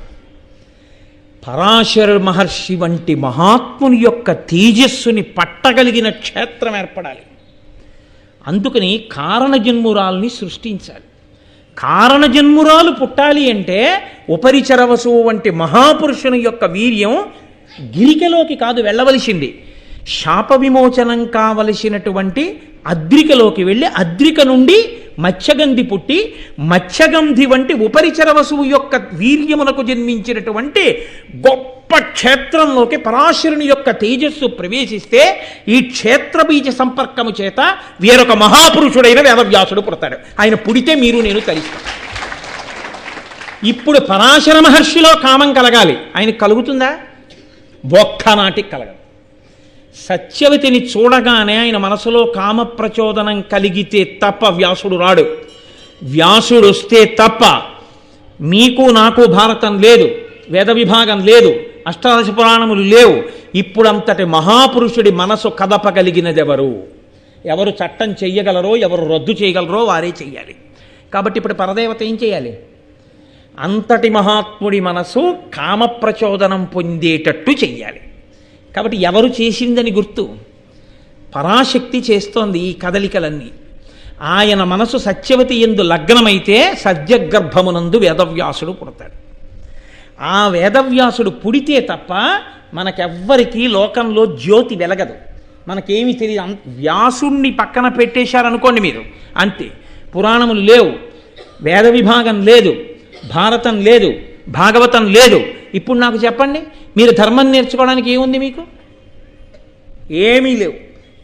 పరాశర మహర్షి వంటి మహాత్ముని యొక్క తేజస్సుని పట్టగలిగిన క్షేత్రం ఏర్పడాలి. అందుకని కారణజన్మురాల్ని సృష్టించాలి. కారణజన్మురాలు పుట్టాలి అంటే ఉపరిచరవసువు వంటి మహాపురుషుని యొక్క వీర్యం గిరికలోకి కాదు వెళ్ళవలసింది, శాప విమోచనం కావలసినటువంటి అద్రికలోకి వెళ్ళి అద్రిక నుండి మత్స్యగంధి పుట్టి మత్స్యగంధి వంటి ఉపరిచరవసువు యొక్క వీర్యమునకు జన్మించినటువంటి గొప్ప క్షేత్రంలోకి పరాశరుని యొక్క తేజస్సు ప్రవేశిస్తే ఈ క్షేత్రబీజ సంపర్కము చేత వేరొక మహాపురుషుడైన వేదవ్యాసుడు పుడతాడు. ఆయన పుడితే మీరు నేను తరిస్తాం. ఇప్పుడు పరాశర మహర్షిలో కామం కలగాలి. ఆయనకు కలుగుతుందా? ఒక్కనాటికి కలగదు. సత్యవతిని చూడగానే ఆయన మనసులో కామ ప్రచోదనం కలిగితే తప్ప వ్యాసుడు రాడు. వ్యాసుడు వస్తే తప్ప మీకు నాకు భారతం లేదు, వేద విభాగం లేదు, అష్టాదశ పురాణములు లేవు. ఇప్పుడంతటి మహాపురుషుడి మనసు కదపగలిగినదెవరు? ఎవరు చట్టం చెయ్యగలరో, ఎవరు రద్దు చేయగలరో వారే చెయ్యాలి. కాబట్టి ఇప్పుడు పరదేవత ఏం చేయాలి? అంతటి మహాత్ముడి మనసు కామ ప్రచోదనం పొందేటట్టు చెయ్యాలి. కాబట్టి ఎవరు చేసిందని గుర్తు? పరాశక్తి చేస్తోంది ఈ కదలికలన్నీ. ఆయన మనసు సత్యవతి యందు లగ్నమైతే సద్యగర్భమునందు వేదవ్యాసుడు పుడతాడు. ఆ వేదవ్యాసుడు పుడితే తప్ప మనకెవ్వరికీ లోకంలో జ్యోతి వెలగదు, మనకేమీ తెలియదు. వ్యాసుణ్ణి పక్కన పెట్టేశారనుకోండి మీరు, అంతే. పురాణములు లేవు, వేద విభాగం లేదు, భారతం లేదు, భాగవతం లేదు. ఇప్పుడు నాకు చెప్పండి, మీరు ధర్మం నేర్చుకోవడానికి ఏముంది? మీకు ఏమీ లేవు.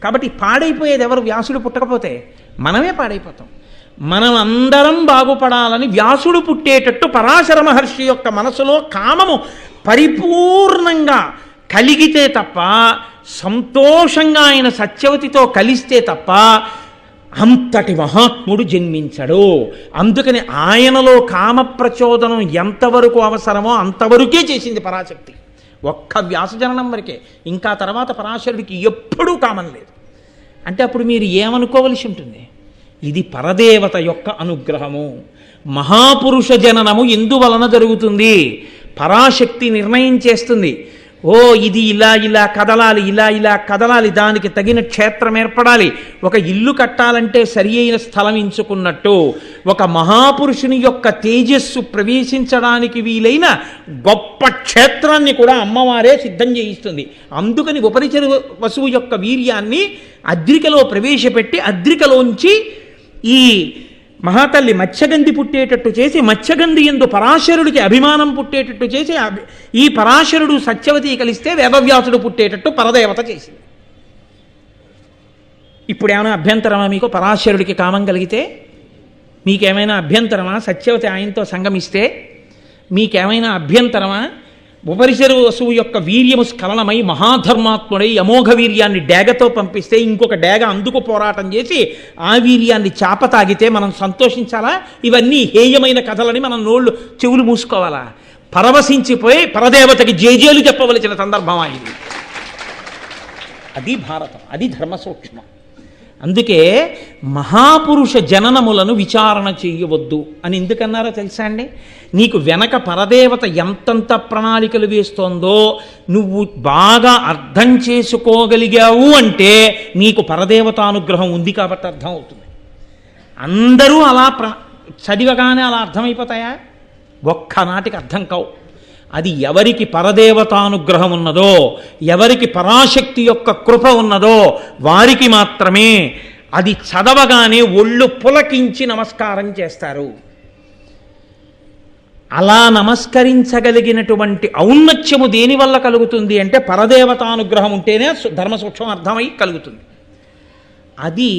కాబట్టి పాడైపోయేది ఎవరు? వ్యాసుడు పుట్టకపోతే మనమే పాడైపోతాం. మనం అందరం బాగుపడాలని వ్యాసుడు పుట్టేటట్టు పరాశర మహర్షి యొక్క మనసులో కామము పరిపూర్ణంగా కలిగితే తప్ప, సంతోషంగా ఆయన సత్యవతితో కలిస్తే తప్ప అంతటి మహాత్ముడు జన్మించడు. అందుకని ఆయనలో కామ ప్రచోదనం ఎంతవరకు అవసరమో అంతవరకే చేసింది పరాశక్తి. ఒక్క వ్యాసజననం వరకే. ఇంకా తర్వాత పరాశరుడికి ఎప్పుడూ కామం లేదు. అంటే అప్పుడు మీరు ఏమనుకోవలసి ఉంటుంది? ఇది పరదేవత యొక్క అనుగ్రహము. మహాపురుష జననము ఎందువలన జరుగుతుంది? పరాశక్తి నిర్ణయం చేస్తుంది. ఓ ఇది ఇలా ఇలా కదలాలి, ఇలా ఇలా కదలాలి, దానికి తగిన క్షేత్రం ఏర్పడాలి. ఒక ఇల్లు కట్టాలంటే సరి అయిన స్థలం ఎంచుకున్నట్టు ఒక మహాపురుషుని యొక్క తేజస్సు ప్రవేశించడానికి వీలైన గొప్ప క్షేత్రాన్ని కూడా అమ్మవారే సిద్ధం చేయిస్తుంది. అందుకని ఉపరిచర వసువు యొక్క వీర్యాన్ని అద్రికలో ప్రవేశపెట్టి అద్రికలోంచి ఈ మహాతల్లి మత్స్యగంధి పుట్టేటట్టు చేసి, మత్స్యగంధి యందు పరాశరుడికి అభిమానం పుట్టేటట్టు చేసి, ఈ పరాశరుడు సత్యవతి కలిస్తే వేదవ్యాసుడు పుట్టేటట్టు పరదేవత చేసింది. ఇప్పుడు ఏమైనా అభ్యంతరమా మీకు? పరాశరుడికి కామం కలిగితే మీకేమైనా అభ్యంతరమా? సత్యవతి ఆయనతో సంగమిస్తే మీకేమైనా అభ్యంతరమా? ఉపరిచరు వసువు యొక్క వీర్యము స్ఖలనమై మహాధర్మాత్ముడై అమోఘ వీర్యాన్ని డేగతో పంపిస్తే ఇంకొక డేగ అందుకు పోరాటం చేసి ఆ వీర్యాన్ని చాప తాగితే మనం సంతోషించాలా? ఇవన్నీ హేయమైన కథలని మనం నోళ్ళు చెవులు మూసుకోవాలా? పరవశించిపోయి పరదేవతకి జేజేలు చెప్పవలసిన సందర్భం అయింది. అది భారతం, అది ధర్మ సూక్ష్మం. అందుకే మహాపురుష జననములను విచారణ చెయ్యవద్దు అని ఎందుకన్నారో తెలుసా అండి? నీకు వెనక పరదేవత ఎంతంత ప్రణాళికలు వేస్తోందో నువ్వు బాగా అర్థం చేసుకోగలిగావు అంటే నీకు పరదేవతానుగ్రహం ఉంది కాబట్టి అర్థం అవుతుంది. అందరూ అలా చదివగానే అలా అర్థమైపోతాయా? ఒక్కనాటికి అర్థం కావు. అది ఎవరికి పరదేవతానుగ్రహం ఉన్నదో, ఎవరికి పరాశక్తి యొక్క కృప ఉన్నదో వారికి మాత్రమే అది చదవగానే ఒళ్ళు పులకించి నమస్కారం చేస్తారు. అలా నమస్కరించగలిగినటువంటి ఔన్నత్యము దేనివల్ల కలుగుతుంది అంటే పరదేవతానుగ్రహం ఉంటేనే ధర్మ సూక్ష్మం అర్థమై కలుగుతుంది. అది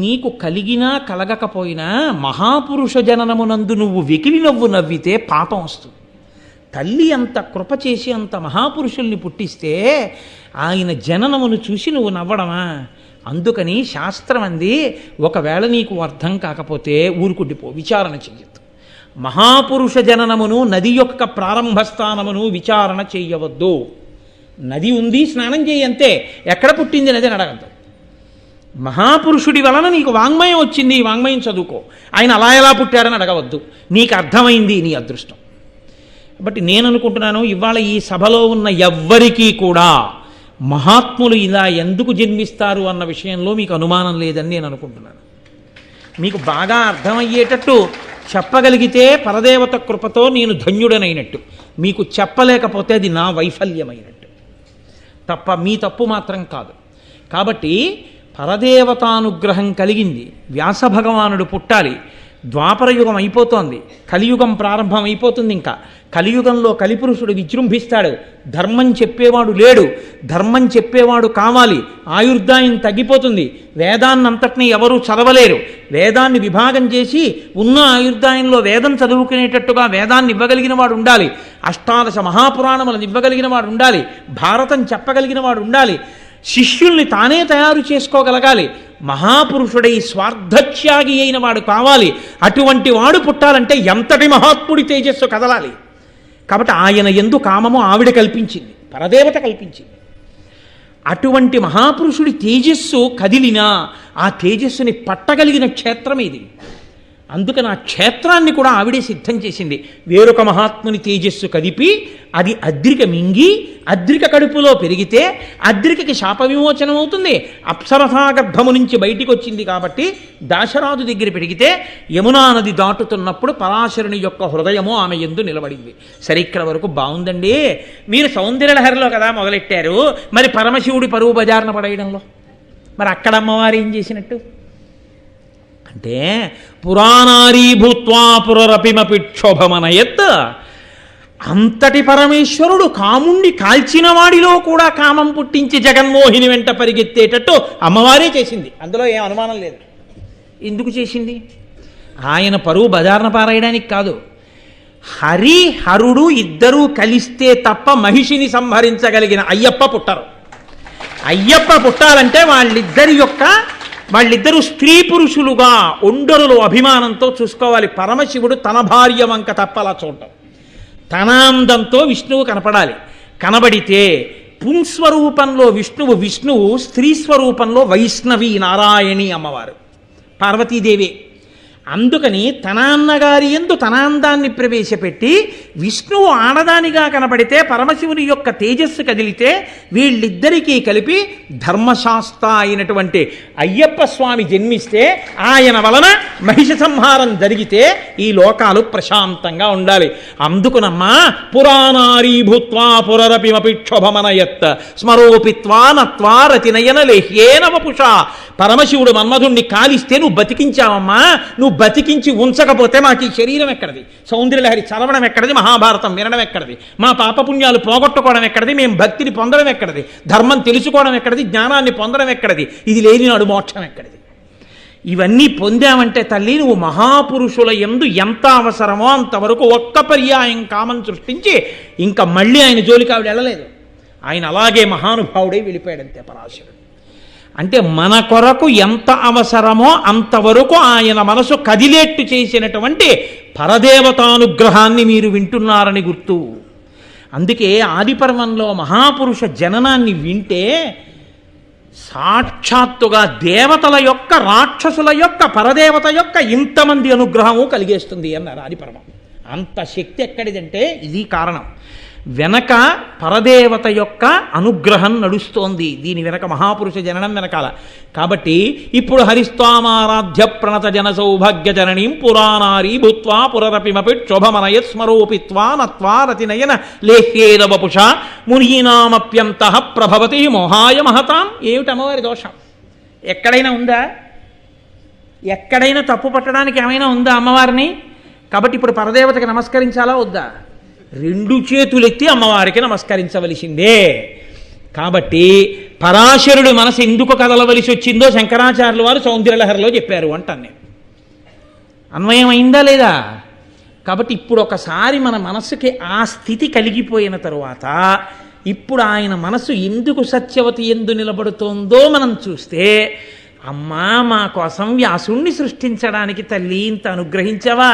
నీకు కలిగినా కలగకపోయినా మహాపురుష జననమునందు నువ్వు వెకిలి నవ్వు నవ్వితే పాపం వస్తుంది. తల్లి అంత కృప చేసి అంత మహాపురుషుల్ని పుట్టిస్తే ఆయన జననమును చూసి నువ్వు నవ్వడమా? అందుకని శాస్త్రం అంది, ఒకవేళ నీకు అర్థం కాకపోతే ఊరుకుండిపో, విచారణ చెయ్యొద్దు. మహాపురుష జననమును, నది యొక్క ప్రారంభస్థానమును విచారణ చెయ్యవద్దు. నది ఉంది, స్నానం చేయి అంతే. ఎక్కడ పుట్టింది నది అని అడగద్దు. మహాపురుషుడి వలన నీకు వాంగ్మయం వచ్చింది, వాంగ్మయం చదువుకో. ఆయన అలా ఎలా పుట్టారని అడగవద్దు. నీకు అర్థమైంది, నీ అదృష్టం. కాబట్టి నేను అనుకుంటున్నాను, ఇవాళ ఈ సభలో ఉన్న ఎవ్వరికీ కూడా మహాత్ములు ఇలా ఎందుకు జన్మిస్తారు అన్న విషయంలో మీకు అనుమానం లేదని నేను అనుకుంటున్నాను. మీకు బాగా అర్థమయ్యేటట్టు చెప్పగలిగితే పరదేవత కృపతో నేను ధన్యుడనైనట్టు. మీకు చెప్పలేకపోతే అది నా వైఫల్యమైనట్టు తప్ప మీ తప్పు మాత్రం కాదు. కాబట్టి పరదేవతానుగ్రహం కలిగింది. వ్యాస భగవానుడు పుట్టాలి. ద్వాపరయుగం అయిపోతోంది, కలియుగం ప్రారంభం అయిపోతుంది. ఇంకా కలియుగంలో కలిపురుషుడు విజృంభిస్తాడు. ధర్మం చెప్పేవాడు లేడు, ధర్మం చెప్పేవాడు కావాలి. ఆయుర్దాయం తగ్గిపోతుంది. వేదాన్నంతటినీ ఎవరూ చదవలేరు. వేదాన్ని విభాగం చేసి ఉన్న ఆయుర్దాయంలో వేదం చదువుకునేటట్టుగా వేదాన్ని ఇవ్వగలిగిన వాడు ఉండాలి. అష్టాదశ మహాపురాణములను ఇవ్వగలిగిన వాడు ఉండాలి. భారతం చెప్పగలిగిన వాడు ఉండాలి. శిష్యుల్ని తానే తయారు చేసుకోగలగాలి. మహాపురుషుడై స్వార్థత్యాగి అయిన వాడు కావాలి. అటువంటి వాడు పుట్టాలంటే ఎంతటి మహాత్ముడి తేజస్సు కదలాలి. కాబట్టి ఆయన యందు కామము ఆవిడ కల్పించింది, పరదేవత కల్పించింది. అటువంటి మహాపురుషుడి తేజస్సు కదిలినా ఆ తేజస్సుని పట్టగలిగిన క్షేత్రం ఇది. అందుకని ఆ క్షేత్రాన్ని కూడా ఆవిడే సిద్ధం చేసింది. వేరొక మహాత్ముని తేజస్సు కదిపి అది అద్రిక మింగి అద్రిక కడుపులో పెరిగితే అద్రికకి శాప విమోచనం అవుతుంది. అప్సరసా గర్భము నుంచి బయటికి వచ్చింది కాబట్టి దాశరాజు దగ్గర పెరిగితే యమునా నది దాటుతున్నప్పుడు పరాశరుని యొక్క హృదయము ఆమె యందు నిలబడింది. సరే, ఇక్కడ వరకు బాగుందండి. మీరు సౌందర్యలహరిలో కదా మొదలెట్టారు, మరి పరమశివుడి పరువు బజారున పడేయడంలో మరి అక్కడ అమ్మవారు ఏం చేసినట్టు అంటే పురాణారీ భూత్వా పురరపిమపి క్షోభమనయత్. అంతటి పరమేశ్వరుడు కాముణ్ణి కాల్చిన వాడిలో కూడా కామం పుట్టించి జగన్మోహిని వెంట పరిగెత్తేటట్టు అమ్మవారే చేసింది. అందులో ఏం అనుమానం లేదు. ఎందుకు చేసింది? ఆయన పరువు బజార్న పారేయడానికి కాదు. హరి హరుడు ఇద్దరూ కలిస్తే తప్ప మహిషిని సంహరించగలిగిన అయ్యప్ప పుట్టరు. అయ్యప్ప పుట్టాలంటే వాళ్ళిద్దరూ స్త్రీ పురుషులుగా ఒండరులు అభిమానంతో చూసుకోవాలి. పరమశివుడు తన భార్య వంక తప్ప అలా చూడటం, తన అందంతో విష్ణువు కనపడాలి. కనబడితే పుంస్వరూపంలో విష్ణువు, స్త్రీ స్వరూపంలో వైష్ణవి నారాయణి అమ్మవారు పార్వతీదేవి. అందుకని తన అన్నగారి యందు తన అందాన్ని ప్రవేశపెట్టి విష్ణువు ఆడదానిగా కనబడితే పరమశివుని యొక్క తేజస్సు కదిలితే వీళ్ళిద్దరికీ కలిపి ధర్మశాస్త్ర అయినటువంటి అయ్యప్ప స్వామి జన్మిస్తే ఆయన వలన మహిష సంహారం జరిగితే ఈ లోకాలు ప్రశాంతంగా ఉండాలి. అందుకునమ్మా పురాణారీ భూత్వా పురరపిమపి క్షోభమనయత్ స్మరోపిత్వా నత్వా రతినయన లేహ్యేన వపుష. పరమశివుడు మన్మధుణ్ణి కాలిస్తే నువ్వు బతికించావమ్మా, నువ్వు బతికించి ఉంచకపోతే మాకు ఈ శరీరం ఎక్కడిది? సౌందర్యలహరి చదవడం ఎక్కడిది? మహాభారతం వినడం ఎక్కడిది? మా పాపపుణ్యాలు పోగొట్టుకోవడం ఎక్కడిది? మేము భక్తిని పొందడం ఎక్కడిది? ధర్మం తెలుసుకోవడం ఎక్కడిది? జ్ఞానాన్ని పొందడం ఎక్కడిది? ఇది లేనినాడు మోక్షం ఎక్కడిది? ఇవన్నీ పొందామంటే తల్లి నువ్వు మహాపురుషుల యందు ఎంత అవసరమో అంతవరకు ఒక్క పర్యాయం కామం సృష్టించి ఇంకా మళ్ళీ ఆయన జోలికి ఆవిడ వెళ్ళలేదు. ఆయన అలాగే మహానుభావుడై వెళ్ళిపోయాడంతే పరాశరుడు. అంటే మన కొరకు ఎంత అవసరమో అంతవరకు ఆయన మనసు కదిలేట్టు చేసినటువంటి పరదేవతానుగ్రహాన్ని మీరు వింటున్నారని గుర్తు. అందుకే ఆదిపర్వంలో మహాపురుష జననాన్ని వింటే సాక్షాత్తుగా దేవతల యొక్క, రాక్షసుల యొక్క, పరదేవత యొక్క ఇంతమంది అనుగ్రహము కలిగేస్తుంది అన్నారు ఆదిపర్వం. అంత శక్తి ఎక్కడిదంటే ఇది కారణం. వెనక పరదేవత యొక్క అనుగ్రహం నడుస్తోంది, దీని వెనక మహాపురుష జననం వెనకాల. కాబట్టి ఇప్పుడు హరిస్వామారాధ్య ప్రణత జన సౌభాగ్య జననీం పురాణారీ భూత్వా పురరపిమపి క్షోభమనయ స్మరోపిత్వా నత్వా రతినయన లేహ్యేన వపుష మునీనామప్యంతః ప్రభవతి మోహాయ మహతాం. ఏమిటి అమ్మవారి దోషం? ఎక్కడైనా ఉందా? ఎక్కడైనా తప్పు పట్టడానికి ఏమైనా ఉందా అమ్మవారిని? కాబట్టి ఇప్పుడు పరదేవతకి నమస్కరించాలా వద్దా? రెండు చేతులెత్తి అమ్మవారికి నమస్కరించవలసిందే. కాబట్టి పరాశరుడు మనసు ఎందుకు కదలవలసి వచ్చిందో శంకరాచార్యుల వారు సౌందర్యలహరిలో చెప్పారు అంటాను నేను. అన్వయం అయిందా లేదా? కాబట్టి ఇప్పుడు ఒకసారి మన మనస్సుకి ఆ స్థితి కలిగిపోయిన తరువాత ఇప్పుడు ఆయన మనసు ఎందుకు సత్యవతి ఎందు నిలబడుతోందో మనం చూస్తే, అమ్మా మా కోసం వ్యాసుణ్ణి సృష్టించడానికి తల్లి ఇంత అనుగ్రహించవా,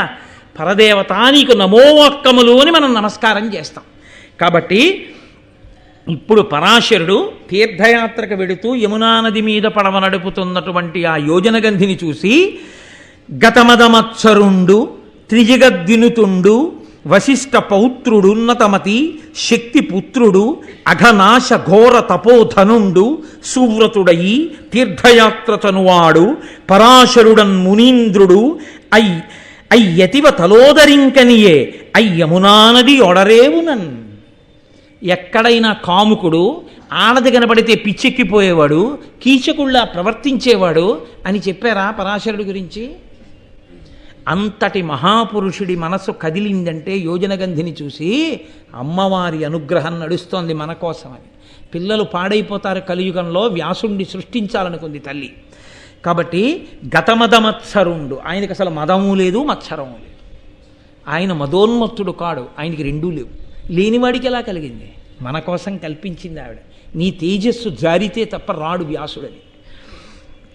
పరదేవత నీకు నమోవాక్కములు అని మనం నమస్కారం చేస్తాం. కాబట్టి ఇప్పుడు పరాశరుడు తీర్థయాత్రకు వెడుతూ యమునా నది మీద పడవ నడుపుతున్నటువంటి ఆ యోజనగంధిని చూసి గతమదమత్సరుండు త్రిజగద్వినుతుండు వశిష్ఠ పౌత్రుడున్నతమతి శక్తిపుత్రుడు అఘనాశ ఘోర తపోధనుండు సువ్రతుడయి తీర్థయాత్ర తనువాడు పరాశరుడన్ మునీంద్రుడు అయ్యతివ తలోదరింకనియే అయ్యమునానది ఒడరేవునన్. ఎక్కడైనా కాముకుడు ఆనది కనబడితే పిచ్చెక్కిపోయేవాడు, కీచకుళ్ళ ప్రవర్తించేవాడు అని చెప్పారా పరాశరుడి గురించి? అంతటి మహాపురుషుడి మనసు కదిలిందంటే యోజనగంధిని చూసి అమ్మవారి అనుగ్రహం నడుస్తోంది మన కోసమని. పిల్లలు పాడైపోతారు కలియుగంలో, వ్యాసుణ్ణి సృష్టించాలనుకుంది తల్లి. కాబట్టి గతమదమత్సరుండు, ఆయనకి అసలు మదము లేదు మత్సరము లేదు. ఆయన మదోన్మత్తుడు కాడు, ఆయనకి రెండూ లేవు. లేనివాడికి ఎలా కలిగింది? మన కోసం కల్పించింది ఆవిడ. నీ తేజస్సు జారితే తప్ప రాడు వ్యాసుడని.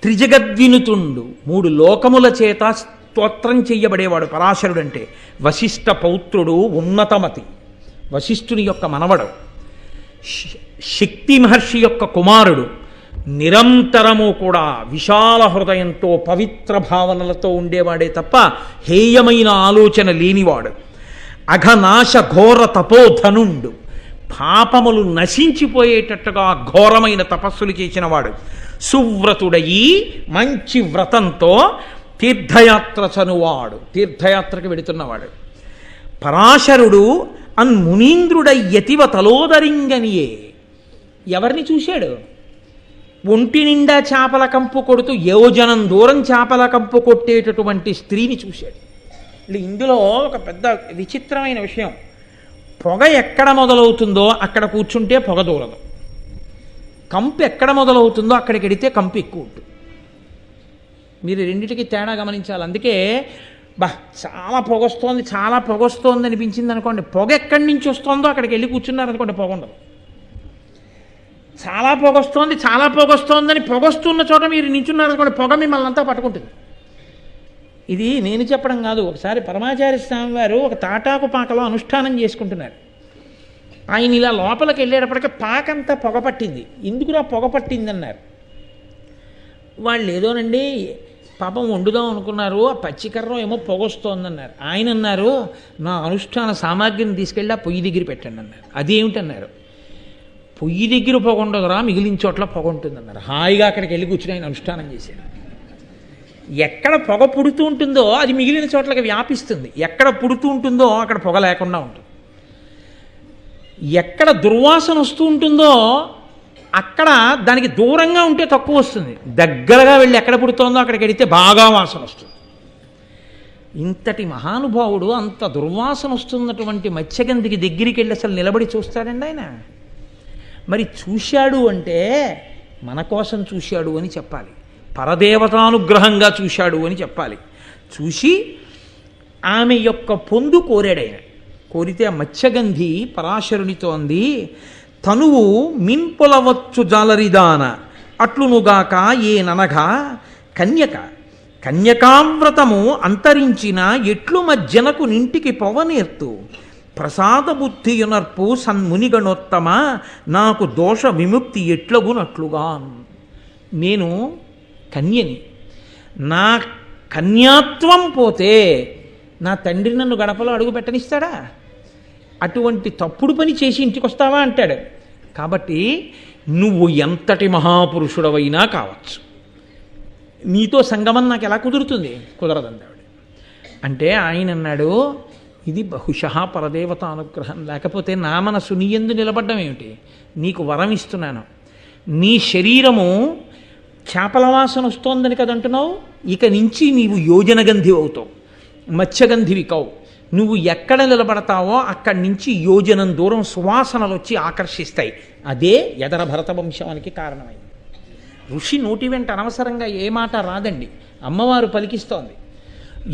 త్రిజగద్వినుతుండు, మూడు లోకముల చేత స్తోత్రం చెయ్యబడేవాడు పరాశరుడంటే. వశిష్ఠ పౌత్రుడు ఉన్నతమతి, వశిష్ఠుని యొక్క మనవడు. శక్తి మహర్షి యొక్క కుమారుడు. నిరంతరము కూడా విశాల హృదయంతో పవిత్ర భావనలతో ఉండేవాడే తప్ప హేయమైన ఆలోచన లేనివాడు. అఘనాశ ఘోర తపోధనుండు, పాపములు నశించిపోయేటట్టుగా ఘోరమైన తపస్సులు చేసినవాడు. సువ్రతుడయి, మంచి వ్రతంతో తీర్థయాత్ర చనువాడు, తీర్థయాత్రకు వెడుతున్నవాడు. పరాశరుడు మునీంద్రుడయ్యతివ తలోదరింగనియే. ఎవరిని చూశాడు? ఒంటి నిండా చేపల కంపు కొడుతూ యోజనం దూరం చేపల కంపు కొట్టేటటువంటి స్త్రీని చూశాడు. ఇందులో ఒక పెద్ద విచిత్రమైన విషయం, పొగ ఎక్కడ మొదలవుతుందో అక్కడ కూర్చుంటే పొగ దూరదు, కంపు ఎక్కడ మొదలవుతుందో అక్కడికి వెడితే కంపు ఎక్కువ ఉంటుంది. మీరు రెండింటికి తేడా గమనించాలి. అందుకే చాలా పొగొస్తోంది అనిపించింది అనుకోండి, పొగ ఎక్కడి నుంచి వస్తుందో అక్కడికి వెళ్ళి కూర్చున్నారనుకోండి, పొగ ఉండదు. చాలా పొగొస్తోందని పొగొస్తున్న చోట మీరు నించున్నారనుకోండి, పొగ మిమ్మల్ని అంతా పట్టుకుంటుంది. ఇది నేను చెప్పడం కాదు. ఒకసారి పరమాచార్య స్వామి వారు ఒక తాటాకు పాకలో అనుష్ఠానం చేసుకుంటున్నారు. ఆయన ఇలా లోపలికి వెళ్ళేటప్పటికీ పాకంతా పొగ పట్టింది. ఎందుకురా పొగ పట్టింది అన్నారు. వాళ్ళు ఏదోనండి పాపం వండుదాం అనుకున్నారు, ఆ పచ్చికర్రం ఏమో పొగొస్తోందన్నారు. ఆయన అన్నారు, నా అనుష్ఠాన సామాగ్రిని తీసుకెళ్ళి ఆ పొయ్యి దగ్గర పెట్టండి అన్నారు. అదేమిటన్నారు, పొయ్యి దగ్గర పొగ ఉండదురా, మిగిలిన చోట్ల పొగ ఉంటుందన్నారు. హాయిగా అక్కడికి వెళ్ళి కూర్చుని ఆయన అనుష్ఠానం చేశారు. ఎక్కడ పొగ పుడుతూ ఉంటుందో అది మిగిలిన చోట్లకి వ్యాపిస్తుంది, ఎక్కడ పుడుతూ ఉంటుందో అక్కడ పొగ లేకుండా ఉంటుంది. ఎక్కడ దుర్వాసన వస్తూ ఉంటుందో అక్కడ దానికి దూరంగా ఉంటే తక్కువ వస్తుంది, దగ్గరగా వెళ్ళి ఎక్కడ పుడుతోందో అక్కడికి వెళితే బాగా వాసన వస్తుంది. ఇంతటి మహానుభావుడు అంత దుర్వాసన వస్తున్నటువంటి మత్స్యగంధికి దగ్గరికి వెళ్ళి అసలు నిలబడి చూస్తాడండి ఆయన. మరి చూశాడు అంటే మన కోసం చూశాడు అని చెప్పాలి, పరదేవతానుగ్రహంగా చూశాడు అని చెప్పాలి. చూసి ఆమె యొక్క పొందు కోరాడు ఆయన. కోరితే ఆ మత్స్యగంధి పరాశరునితో అంది, తనువు మిన్పొలవచ్చు జాలరిదాన అట్లునుగాక ఏననగా కన్యకావ్రతము అంతరించిన ఎట్లు మజ్జనకు నింటికి పొవనేర్తు ప్రసాద బుద్ధియునర్పు సన్మునిగణోత్తమ నాకు దోష విముక్తి ఎట్లగునట్లుగా. నేను కన్యని, నా కన్యాత్వం పోతే నా తండ్రి నన్ను గడపలో అడుగు పెట్టనిస్తాడా? అటువంటి తప్పుడు పని చేసి ఇంటికి వస్తావా అంటాడు. కాబట్టి నువ్వు ఎంతటి మహాపురుషుడవైనా కావచ్చు, నీతో సంగమం నాకు ఎలా కుదురుతుంది? కుదరదండి. అంటే ఆయన అన్నాడు, ఇది బహుశః పరదేవత అనుగ్రహం, లేకపోతే నా మనసు నీ యందు నిలబడ్డం ఏమిటి? నీకు వరం ఇస్తున్నాను, నీ శరీరము చేపల వాసన వస్తోందని కదంటున్నావు, ఇక నుంచి నీవు యోజనగంధి అవుతావు, మత్స్యగంధివి కావు. నువ్వు ఎక్కడ నిలబడతావో అక్కడి నుంచి యోజనం దూరం సువాసనలు వచ్చి ఆకర్షిస్తాయి. అదే యదర భరత వంశానికి కారణమైంది. ఋషి నోటి వెంట అనవసరంగా ఏ మాట రాదండి, అమ్మవారు పలికిస్తోంది.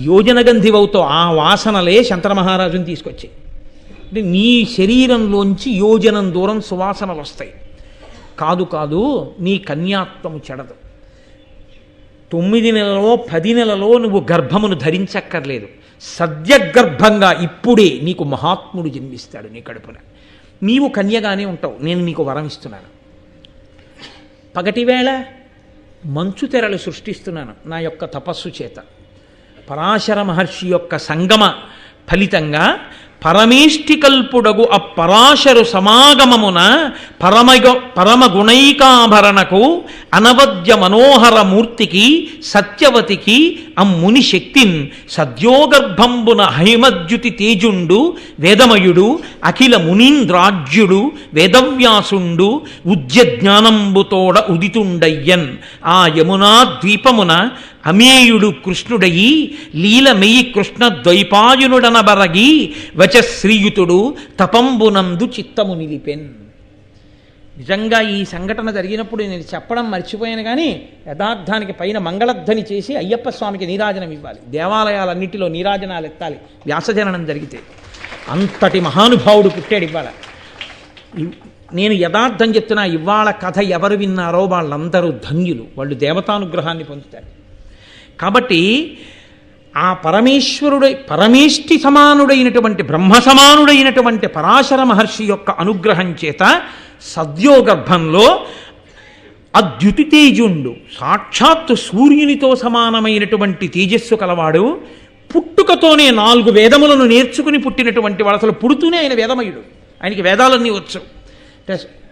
యోజనగంధివవుతో ఆ వాసనలే శంకర మహారాజుని తీసుకొచ్చాయి. అంటే నీ శరీరంలోంచి యోజనం దూరం సువాసనలు వస్తాయి. కాదు నీ కన్యాత్వము చెడదు. 9 నెలలో 10 నెలలో నువ్వు గర్భమును ధరించక్కర్లేదు, సద్యగర్భంగా ఇప్పుడే నీకు మహాత్ముడు జన్మిస్తాడు నీ కడుపున. నీవు కన్యగానే ఉంటావు, నేను నీకు వరం ఇస్తున్నాను. పగటివేళ మంచు తెరలు సృష్టిస్తున్నాను నా యొక్క తపస్సు చేత. పరాశర మహర్షి యొక్క సంగమ ఫలితంగా పరమేష్టికల్పుడగు అపరాశరు సమాగమమున పరమగుణైకాభరణకు అనవద్య మనోహర మూర్తికి సత్యవతికి అమ్ముని శక్తిన్ సద్యోగర్భంబున హైమద్యుతి తేజుండు వేదమయుడు అఖిల మునీంద్రాజ్యుడు వేదవ్యాసుండు ఉద్య జ్ఞానంబుతోడ ఉదితుండయ్యన్ ఆ యమునా ద్వీపమున అమేయుడు కృష్ణుడయి లీలమెయి కృష్ణ ద్వైపాయునుడనబరగి వచశ్రీయుతుడు తపంబునందు చిత్తము నిలిపెన్. నిజంగా ఈ సంఘటన జరిగినప్పుడు నేను చెప్పడం మర్చిపోయాను, కానీ యథార్థానికి పైన మంగళధ్వని చేసి అయ్యప్ప స్వామికి నీరాజనం ఇవ్వాలి, దేవాలయాలన్నింటిలో నీరాజనాలు ఎత్తాలి వ్యాసజననం జరిగితే. అంతటి మహానుభావుడు పుట్టాడు ఇవాళ. నేను యథార్థం చెప్తున్నా, ఇవాళ కథ ఎవరు విన్నారో వాళ్ళందరూ ధన్యులు, వాళ్ళు దేవతానుగ్రహాన్ని పొందుతారు. కాబట్టి ఆ పరమేష్టి సమానుడైనటువంటి బ్రహ్మ సమానుడైనటువంటి పరాశర మహర్షి యొక్క అనుగ్రహం చేత సద్యోగర్భంలో అద్యుతి తేజుండు, సాక్షాత్తు సూర్యునితో సమానమైనటువంటి తేజస్సు కలవాడు, పుట్టుకతోనే 4 వేదములను నేర్చుకుని పుట్టినటువంటి వాడు. అసలు పుడుతూనే ఆయన వేదమయుడు, ఆయనకి వేదాలన్నీ వచ్చు.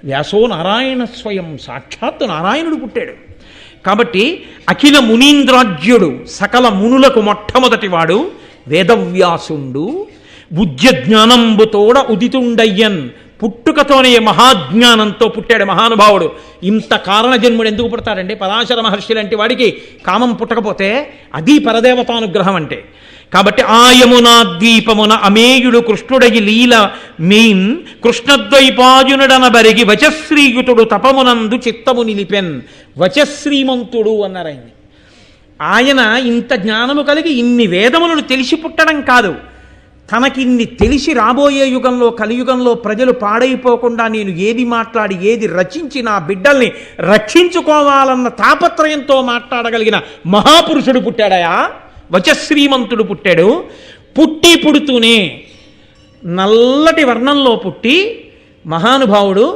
వ్యాసో నారాయణ స్వయం, సాక్షాత్తు నారాయణుడు పుట్టాడు. కాబట్టి అఖిల మునీంద్రాజ్యుడు, సకల మునులకు మొట్టమొదటివాడు వేదవ్యాసుండు. బుద్ధ్య జ్ఞానంబుతోడ ఉదితుండయ్యన్, పుట్టుకతోనే మహాజ్ఞానంతో పుట్టాడు మహానుభావుడు. ఇంత కారణజన్ముడు ఎందుకు పుడతాడండి? పరాశర మహర్షి లాంటి వాడికి కామం పుట్టకపోతే అది పరదేవతానుగ్రహం అంటే. కాబట్టి ఆయమునా ద్వీపమున అమేయుడు కృష్ణుడగి లీల మెయిన్ కృష్ణద్వైపాయునుడన బరిగి వచశ్రీయుతుడు తపమునందు చిత్తము నిలిపెన్. వచశ్రీమంతుడు అన్నారు ఆయన్ని. ఆయన ఇంత జ్ఞానము కలిగి ఇన్ని వేదములను తెలిసి పుట్టడం కాదు, తనకిన్ని తెలిసి రాబోయే యుగంలో కలియుగంలో ప్రజలు పాడైపోకుండా నేను ఏది మాట్లాడి ఏది రచించి నా బిడ్డల్ని రక్షించుకోవాలన్న తాపత్రయంతో మాట్లాడగలిగిన మహాపురుషుడు పుట్టాడయా, వచశ్రీమంతుడు పుట్టాడు. పుడుతూనే నల్లటి వర్ణంలో పుట్టి మహానుభావుడు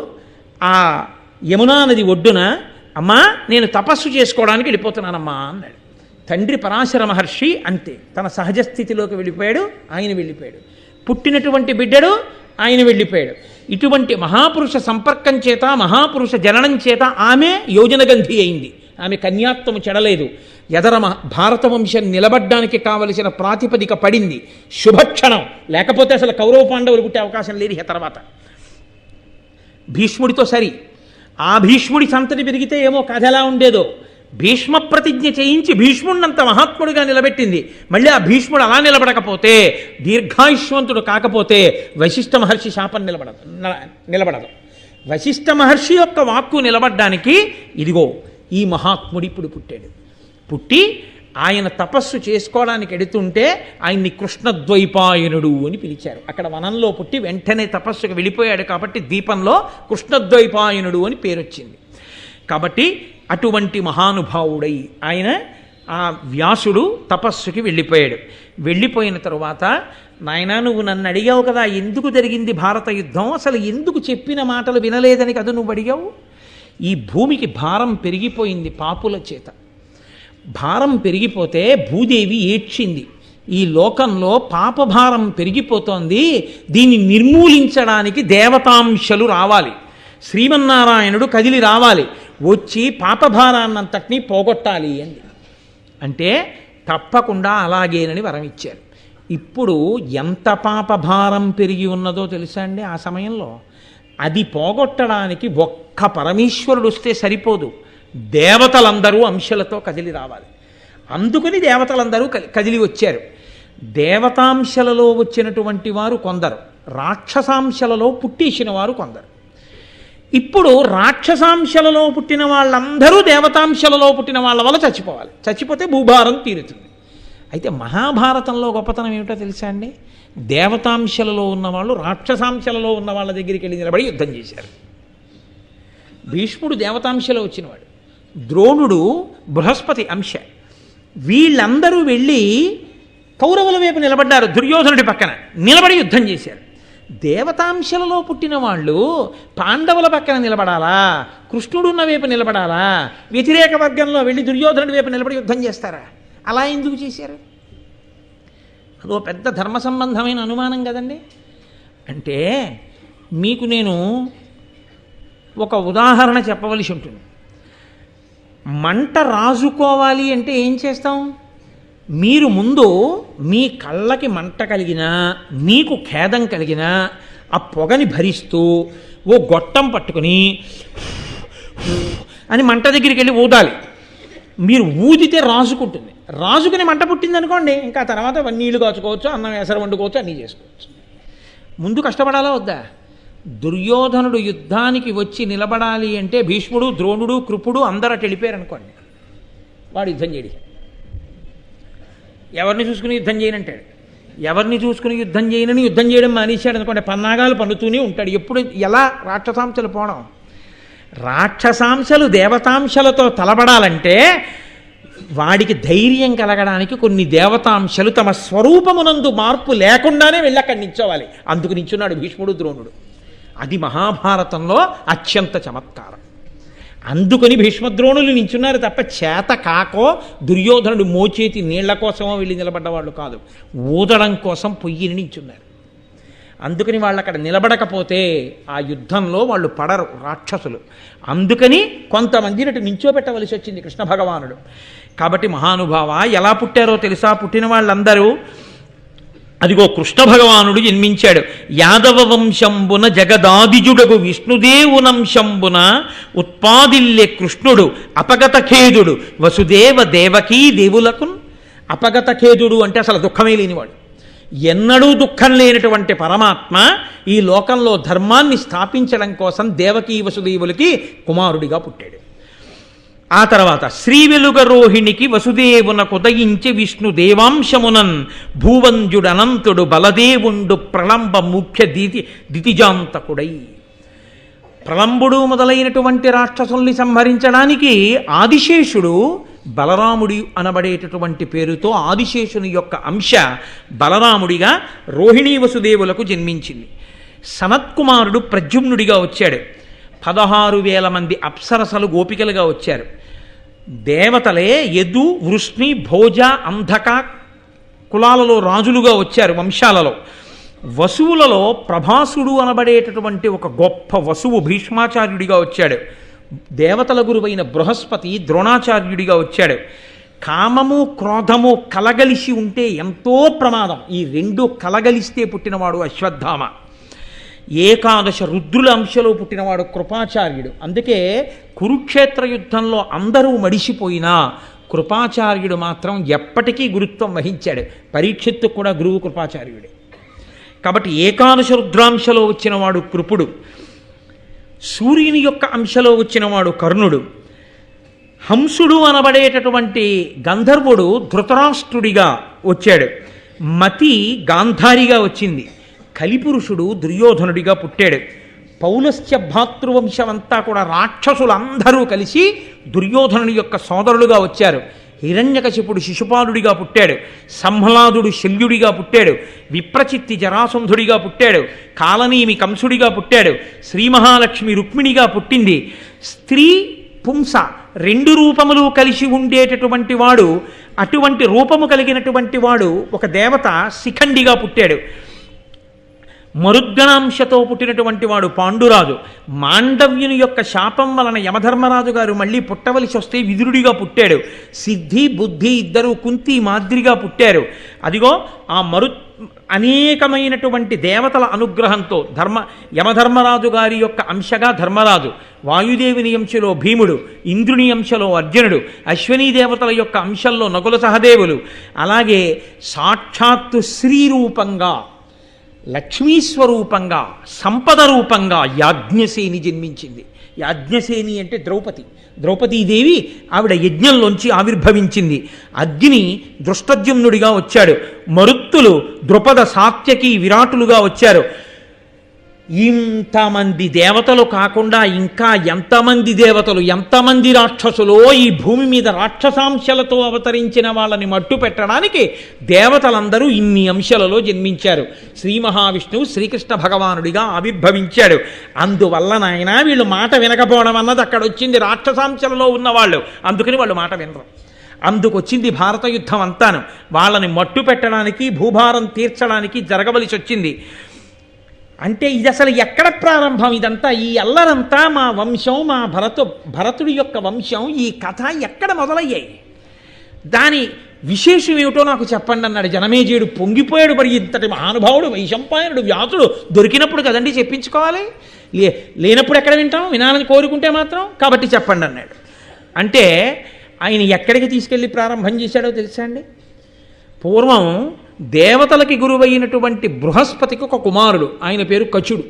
ఆ యమునా నది ఒడ్డున, అమ్మా నేను తపస్సు చేసుకోవడానికి వెళ్ళిపోతున్నానమ్మా అన్నాడు. తండ్రి పరాశర మహర్షి అంతే, తన సహజ స్థితిలోకి వెళ్ళిపోయాడు, ఆయన వెళ్ళిపోయాడు. పుట్టినటువంటి బిడ్డడు ఆయన వెళ్ళిపోయాడు. ఇటువంటి మహాపురుష సంపర్కం చేత, మహాపురుష జననం చేత ఆమె యోజనగంధి అయింది. ఆమె కన్యాత్వము చెడలేదు. ఎదర భారత వంశం నిలబడ్డానికి కావలసిన ప్రాతిపదిక పడింది. శుభక్షణం. లేకపోతే అసలు కౌరవ పాండవులు పుట్టే అవకాశం లేదు. ఇక తర్వాత భీష్ముడితో సరి. ఆ భీష్ముడి సంతతి పెరిగితే ఏమో కథ ఎలా ఉండేదో. భీష్మ ప్రతిజ్ఞ చేయించి భీష్ముడినంత మహాత్ముడిగా నిలబెట్టింది. మళ్ళీ ఆ భీష్ముడు అలా నిలబడకపోతే, దీర్ఘాయుష్వంతుడు కాకపోతే వశిష్ఠ మహర్షి శాపం నిలబడదు. వశిష్ఠ మహర్షి యొక్క వాక్కు నిలబడ్డానికి ఇదిగో ఈ మహాత్ముడు ఇప్పుడు పుట్టాడు. పుట్టి ఆయన తపస్సు చేసుకోవడానికి ఎడుతుంటే ఆయన్ని కృష్ణద్వైపాయనుడు అని పిలిచారు. అక్కడ వనంలో పుట్టి వెంటనే తపస్సుకు వెళ్ళిపోయాడు కాబట్టి దీపంలో కృష్ణద్వైపాయనుడు అని పేరు వచ్చింది. కాబట్టి అటువంటి మహానుభావుడై ఆయన ఆ వ్యాసుడు తపస్సుకి వెళ్ళిపోయాడు. వెళ్ళిపోయిన తరువాత, నాయనా నువ్వు నన్ను అడిగావు కదా ఎందుకు జరిగింది భారత యుద్ధం, అసలు ఎందుకు చెప్పిన మాటలు వినలేదని కదా నువ్వు అడిగావు. ఈ భూమికి భారం పెరిగిపోయింది పాపుల చేత. భారం పెరిగిపోతే భూదేవి ఏడ్చింది. ఈ లోకంలో పాపభారం పెరిగిపోతోంది, దీన్ని నిర్మూలించడానికి దేవతాంశలు రావాలి, శ్రీమన్నారాయణుడు కదిలి రావాలి, వచ్చి పాపభారాన్నంతటినీ పోగొట్టాలి అంది. అంటే తప్పకుండా అలాగేనని వరం ఇచ్చారు. ఇప్పుడు ఎంత పాపభారం పెరిగి ఉన్నదో తెలుసా అండి ఆ సమయంలో. అది పోగొట్టడానికి ఒక్క పరమేశ్వరుడు వస్తే సరిపోదు, దేవతలందరూ అంశలతో కదిలి రావాలి. అందుకని దేవతలందరూ కదిలి వచ్చారు. దేవతాంశలలో వచ్చినటువంటి వారు కొందరు, రాక్షసాంశలలో పుట్టేసిన వారు కొందరు. ఇప్పుడు రాక్షసాంశలలో పుట్టిన వాళ్ళందరూ దేవతాంశలలో పుట్టిన వాళ్ళ వల్ల చచ్చిపోవాలి. చచ్చిపోతే భూభారం తీరుతుంది. అయితే మహాభారతంలో గొప్పతనం ఏమిటో తెలుసా అండి, దేవతాంశలలో ఉన్నవాళ్ళు రాక్షసాంశలలో ఉన్న వాళ్ళ దగ్గరికి వెళ్ళి నిలబడి యుద్ధం చేశారు. భీష్ముడు దేవతాంశలో వచ్చినవాడు, ద్రోణుడు బృహస్పతి అంశ. వీళ్ళందరూ వెళ్ళి కౌరవుల వైపు నిలబడ్డారు, దుర్యోధనుడి పక్కన నిలబడి యుద్ధం చేశారు. దేవతాంశలలో పుట్టిన వాళ్ళు పాండవుల పక్కన నిలబడాలా, కృష్ణుడున్న వైపు నిలబడాలా, వ్యతిరేక వర్గంలో వెళ్ళి దుర్యోధనుడి వైపు నిలబడి యుద్ధం చేస్తారా? అలా ఎందుకు చేశారు? అదో పెద్ద ధర్మ సంబంధమైన అనుమానం కదండి. అంటే మీకు నేను ఒక ఉదాహరణ చెప్పవలసి ఉంటుంది. మంట రాజుకోవాలి అంటే ఏం చేస్తాం? మీరు ముందు మీ కళ్ళకి మంట కలిగినా, మీకు ఖేదం కలిగినా ఆ పొగని భరిస్తూ ఓ గొట్టం పట్టుకుని అని మంట దగ్గరికి వెళ్ళి ఊదాలి. మీరు ఊదితే రాజుకుంటుంది. రాజుకుని మంట పుట్టింది అనుకోండి, ఇంకా తర్వాత నీళ్లు కాచుకోవచ్చు, అన్నం ఎసరు వండుకోవచ్చు, అన్నీ చేసుకోవచ్చు. ముందు కష్టపడాలా వద్దా? దుర్యోధనుడు యుద్ధానికి వచ్చి నిలబడాలి అంటే భీష్ముడు, ద్రోణుడు, కృపుడు అందరూ అటు వెళ్ళిపోయారు అనుకోండి, వాడు యుద్ధం చేయడు. ఎవరిని చూసుకుని యుద్ధం చేయనంటాడు. ఎవరిని చూసుకుని యుద్ధం చేయనని యుద్ధం చేయడం మానేశాడు అనుకోండి, పన్నాగాలు పన్నుతూనే ఉంటాడు. ఎప్పుడు ఎలా రాక్షసాంశలు పోవడం? రాక్షసాంశలు దేవతాంశలతో తలబడాలంటే వాడికి ధైర్యం కలగడానికి కొన్ని దేవతాంశలు తమ స్వరూపమునందు మార్పు లేకుండానే వెళ్ళి అక్కడి నించోవాలి. అందుకు నించున్నాడు భీష్ముడు, ద్రోణుడు. అది మహాభారతంలో అత్యంత చమత్కారం. అందుకని భీష్మద్రోణులు నించున్నారు తప్ప చేత కాకో దుర్యోధనుడు మోచేతి నీళ్ల కోసమో వెళ్ళి నిలబడ్డవాళ్ళు కాదు, ఊదడం కోసం పొయ్యిని నించున్నారు. అందుకని వాళ్ళు అక్కడ నిలబడకపోతే ఆ యుద్ధంలో వాళ్ళు పడరు రాక్షసులు. అందుకని కొంతమందిని అటు నించోబెట్టవలసి వచ్చింది కృష్ణ భగవానుడు. కాబట్టి మహానుభావ ఎలా పుట్టారో తెలుసా? పుట్టిన వాళ్ళందరూ అదిగో కృష్ణ భగవానుడు జన్మించాడు. యాదవ వంశంబున జగదాదిజుడగు విష్ణుదేవునంశంబున ఉత్పాదిల్లే కృష్ణుడు అపగతఖేదుడు వసుదేవ దేవకీ దేవులకున్. అపగతఖేదుడు అంటే అసలు దుఃఖమే లేనివాడు, ఎన్నడూ దుఃఖం లేనటువంటి పరమాత్మ ఈ లోకంలో ధర్మాన్ని స్థాపించడం కోసం దేవకీ వసుదేవులకి కుమారుడిగా పుట్టాడు. ఆ తర్వాత శ్రీవెలుగరోహిణికి వసుదేవునకు ఉదయించి విష్ణు దేవాంశమునన్ భూవంజుడనంతుడు బలదేవుండు ప్రళంబ ముఖ్య దితిజాంతకుడై. ప్రళంబుడు మొదలైనటువంటి రాక్షసుల్ని సంహరించడానికి ఆదిశేషుడు బలరాముడి అనబడేటటువంటి పేరుతో ఆదిశేషుని యొక్క అంశ బలరాముడిగా రోహిణీ వసుదేవులకు జన్మించింది. సనత్కుమారుడు ప్రద్యుమ్నుడిగా వచ్చాడు. 16,000 మంది అప్సరసలు గోపికలుగా వచ్చారు. దేవతలే యదు, వృష్ణి, భోజ, అంధక కులాలలో రాజులుగా వచ్చారు వంశాలలో. వసువులలో ప్రభాసుడు అనబడేటటువంటి ఒక గొప్ప వసువు భీష్మాచార్యుడిగా వచ్చాడు. దేవతల గురువైన బృహస్పతి ద్రోణాచార్యుడిగా వచ్చాడు. కామము క్రోధము కలగలిసి ఉంటే ఎంతో ప్రమాదం. ఈ రెండు కలగలిస్తే పుట్టినవాడు అశ్వత్థామ. ఏకాదశ రుద్రుల అంశలో పుట్టినవాడు కృపాచార్యుడు. అందుకే కురుక్షేత్ర యుద్ధంలో అందరూ మడిసిపోయినా కృపాచార్యుడు మాత్రం ఎప్పటికీ గురుత్వం వహించాడు. పరీక్షిత్తు కూడా గురువు కృపాచార్యుడే. కాబట్టి ఏకాదశ రుద్రాంశలో వచ్చినవాడు కృపుడు. సూర్యుని యొక్క అంశలో వచ్చినవాడు కర్ణుడు. హంసుడు అనబడేటటువంటి గంధర్వుడు ధృతరాష్ట్రుడిగా వచ్చాడు. మతి గాంధారిగా వచ్చింది. కలిపురుషుడు దుర్యోధనుడిగా పుట్టాడు. పౌలస్త్య భాతృవంశమంతా కూడా రాక్షసులందరూ కలిసి దుర్యోధనుని యొక్క సోదరులుగా వచ్చారు. హిరణ్యకశిపుడు శిశుపాలుడిగా పుట్టాడు. సంహ్లాదుడు శల్యుడిగా పుట్టాడు. విప్రచిత్తి జరాసంధుడిగా పుట్టాడు. కాలనీమి కంసుడిగా పుట్టాడు. శ్రీ మహాలక్ష్మి రుక్మిణిగా పుట్టింది. స్త్రీ పుంస రెండు రూపములు కలిసి ఉండేటటువంటి వాడు, అటువంటి రూపము కలిగినటువంటి వాడు ఒక దేవత శిఖండిగా పుట్టాడు. మరుద్గణాంశతో పుట్టినటువంటి వాడు పాండురాజు. మాండవ్యుని యొక్క శాపం వలన యమధర్మరాజు గారు మళ్ళీ పుట్టవలసి వస్తే విదురుడిగా పుట్టాడు. సిద్ధి బుద్ధి ఇద్దరు కుంతి మాద్రిగా పుట్టారు. అదిగో ఆ అనేకమైనటువంటి దేవతల అనుగ్రహంతో యమధర్మరాజు గారి యొక్క అంశగా ధర్మరాజు, వాయుదేవిని అంశలో భీముడు, ఇంద్రుని అంశలో అర్జునుడు, అశ్వనీ దేవతల యొక్క అంశంలో నకుల సహదేవులు, అలాగే సాక్షాత్తు శ్రీరూపంగా లక్ష్మీస్వరూపంగా సంపద రూపంగా యాజ్ఞసేని జన్మించింది. యాజ్ఞసేని అంటే ద్రౌపదీదేవి ఆవిడ యజ్ఞంలోంచి ఆవిర్భవించింది. అగ్ని దృష్టద్యుమ్నుడిగా వచ్చాడు. మరుత్తులు ద్రుపద సాత్యకి విరాటులుగా వచ్చారు. ఇంతమంది దేవతలు కాకుండా ఇంకా ఎంతమంది దేవతలు, ఎంతమంది రాక్షసులో ఈ భూమి మీద రాక్షసాంశలతో అవతరించిన వాళ్ళని మట్టు పెట్టడానికి దేవతలందరూ ఇన్ని అంశాలలో జన్మించారు. శ్రీ మహావిష్ణువు శ్రీకృష్ణ భగవానుడిగా ఆవిర్భవించాడు. అందువల్ల నాయన వీళ్ళు మాట వినకపోవడం అన్నది అక్కడ వచ్చింది. రాక్షసాంశలలో ఉన్నవాళ్ళు, అందుకని వాళ్ళు మాట వినరు. అందుకొచ్చింది భారత యుద్ధం అంతాను. వాళ్ళని మట్టు పెట్టడానికి, భూభారం తీర్చడానికి జరగవలసి వచ్చింది. అంటే ఇది అసలు ఎక్కడ ప్రారంభం? ఇదంతా ఈ అల్లరంతా మా వంశం, మా భరతుడి యొక్క వంశం, ఈ కథ ఎక్కడ మొదలయ్యాయి? దాని విశేషం ఏమిటో నాకు చెప్పండి అన్నాడు జనమేజయుడు. పొంగిపోయాడు. మరి ఇంతటి మహానుభావుడు వైశంపాయనుడు వ్యాసుడు దొరికినప్పుడు కదండి చెప్పించుకోవాలి, లేనప్పుడు ఎక్కడ వింటాం? వినాలని కోరుకుంటే మాత్రం. కాబట్టి చెప్పండి అన్నాడు. అంటే ఆయన ఎక్కడికి తీసుకెళ్ళి ప్రారంభం చేశాడో తెలుసా అండి? పూర్వం దేవతలకి గురువైనటువంటి బృహస్పతికి ఒక కుమారుడు, ఆయన పేరు కచుడు.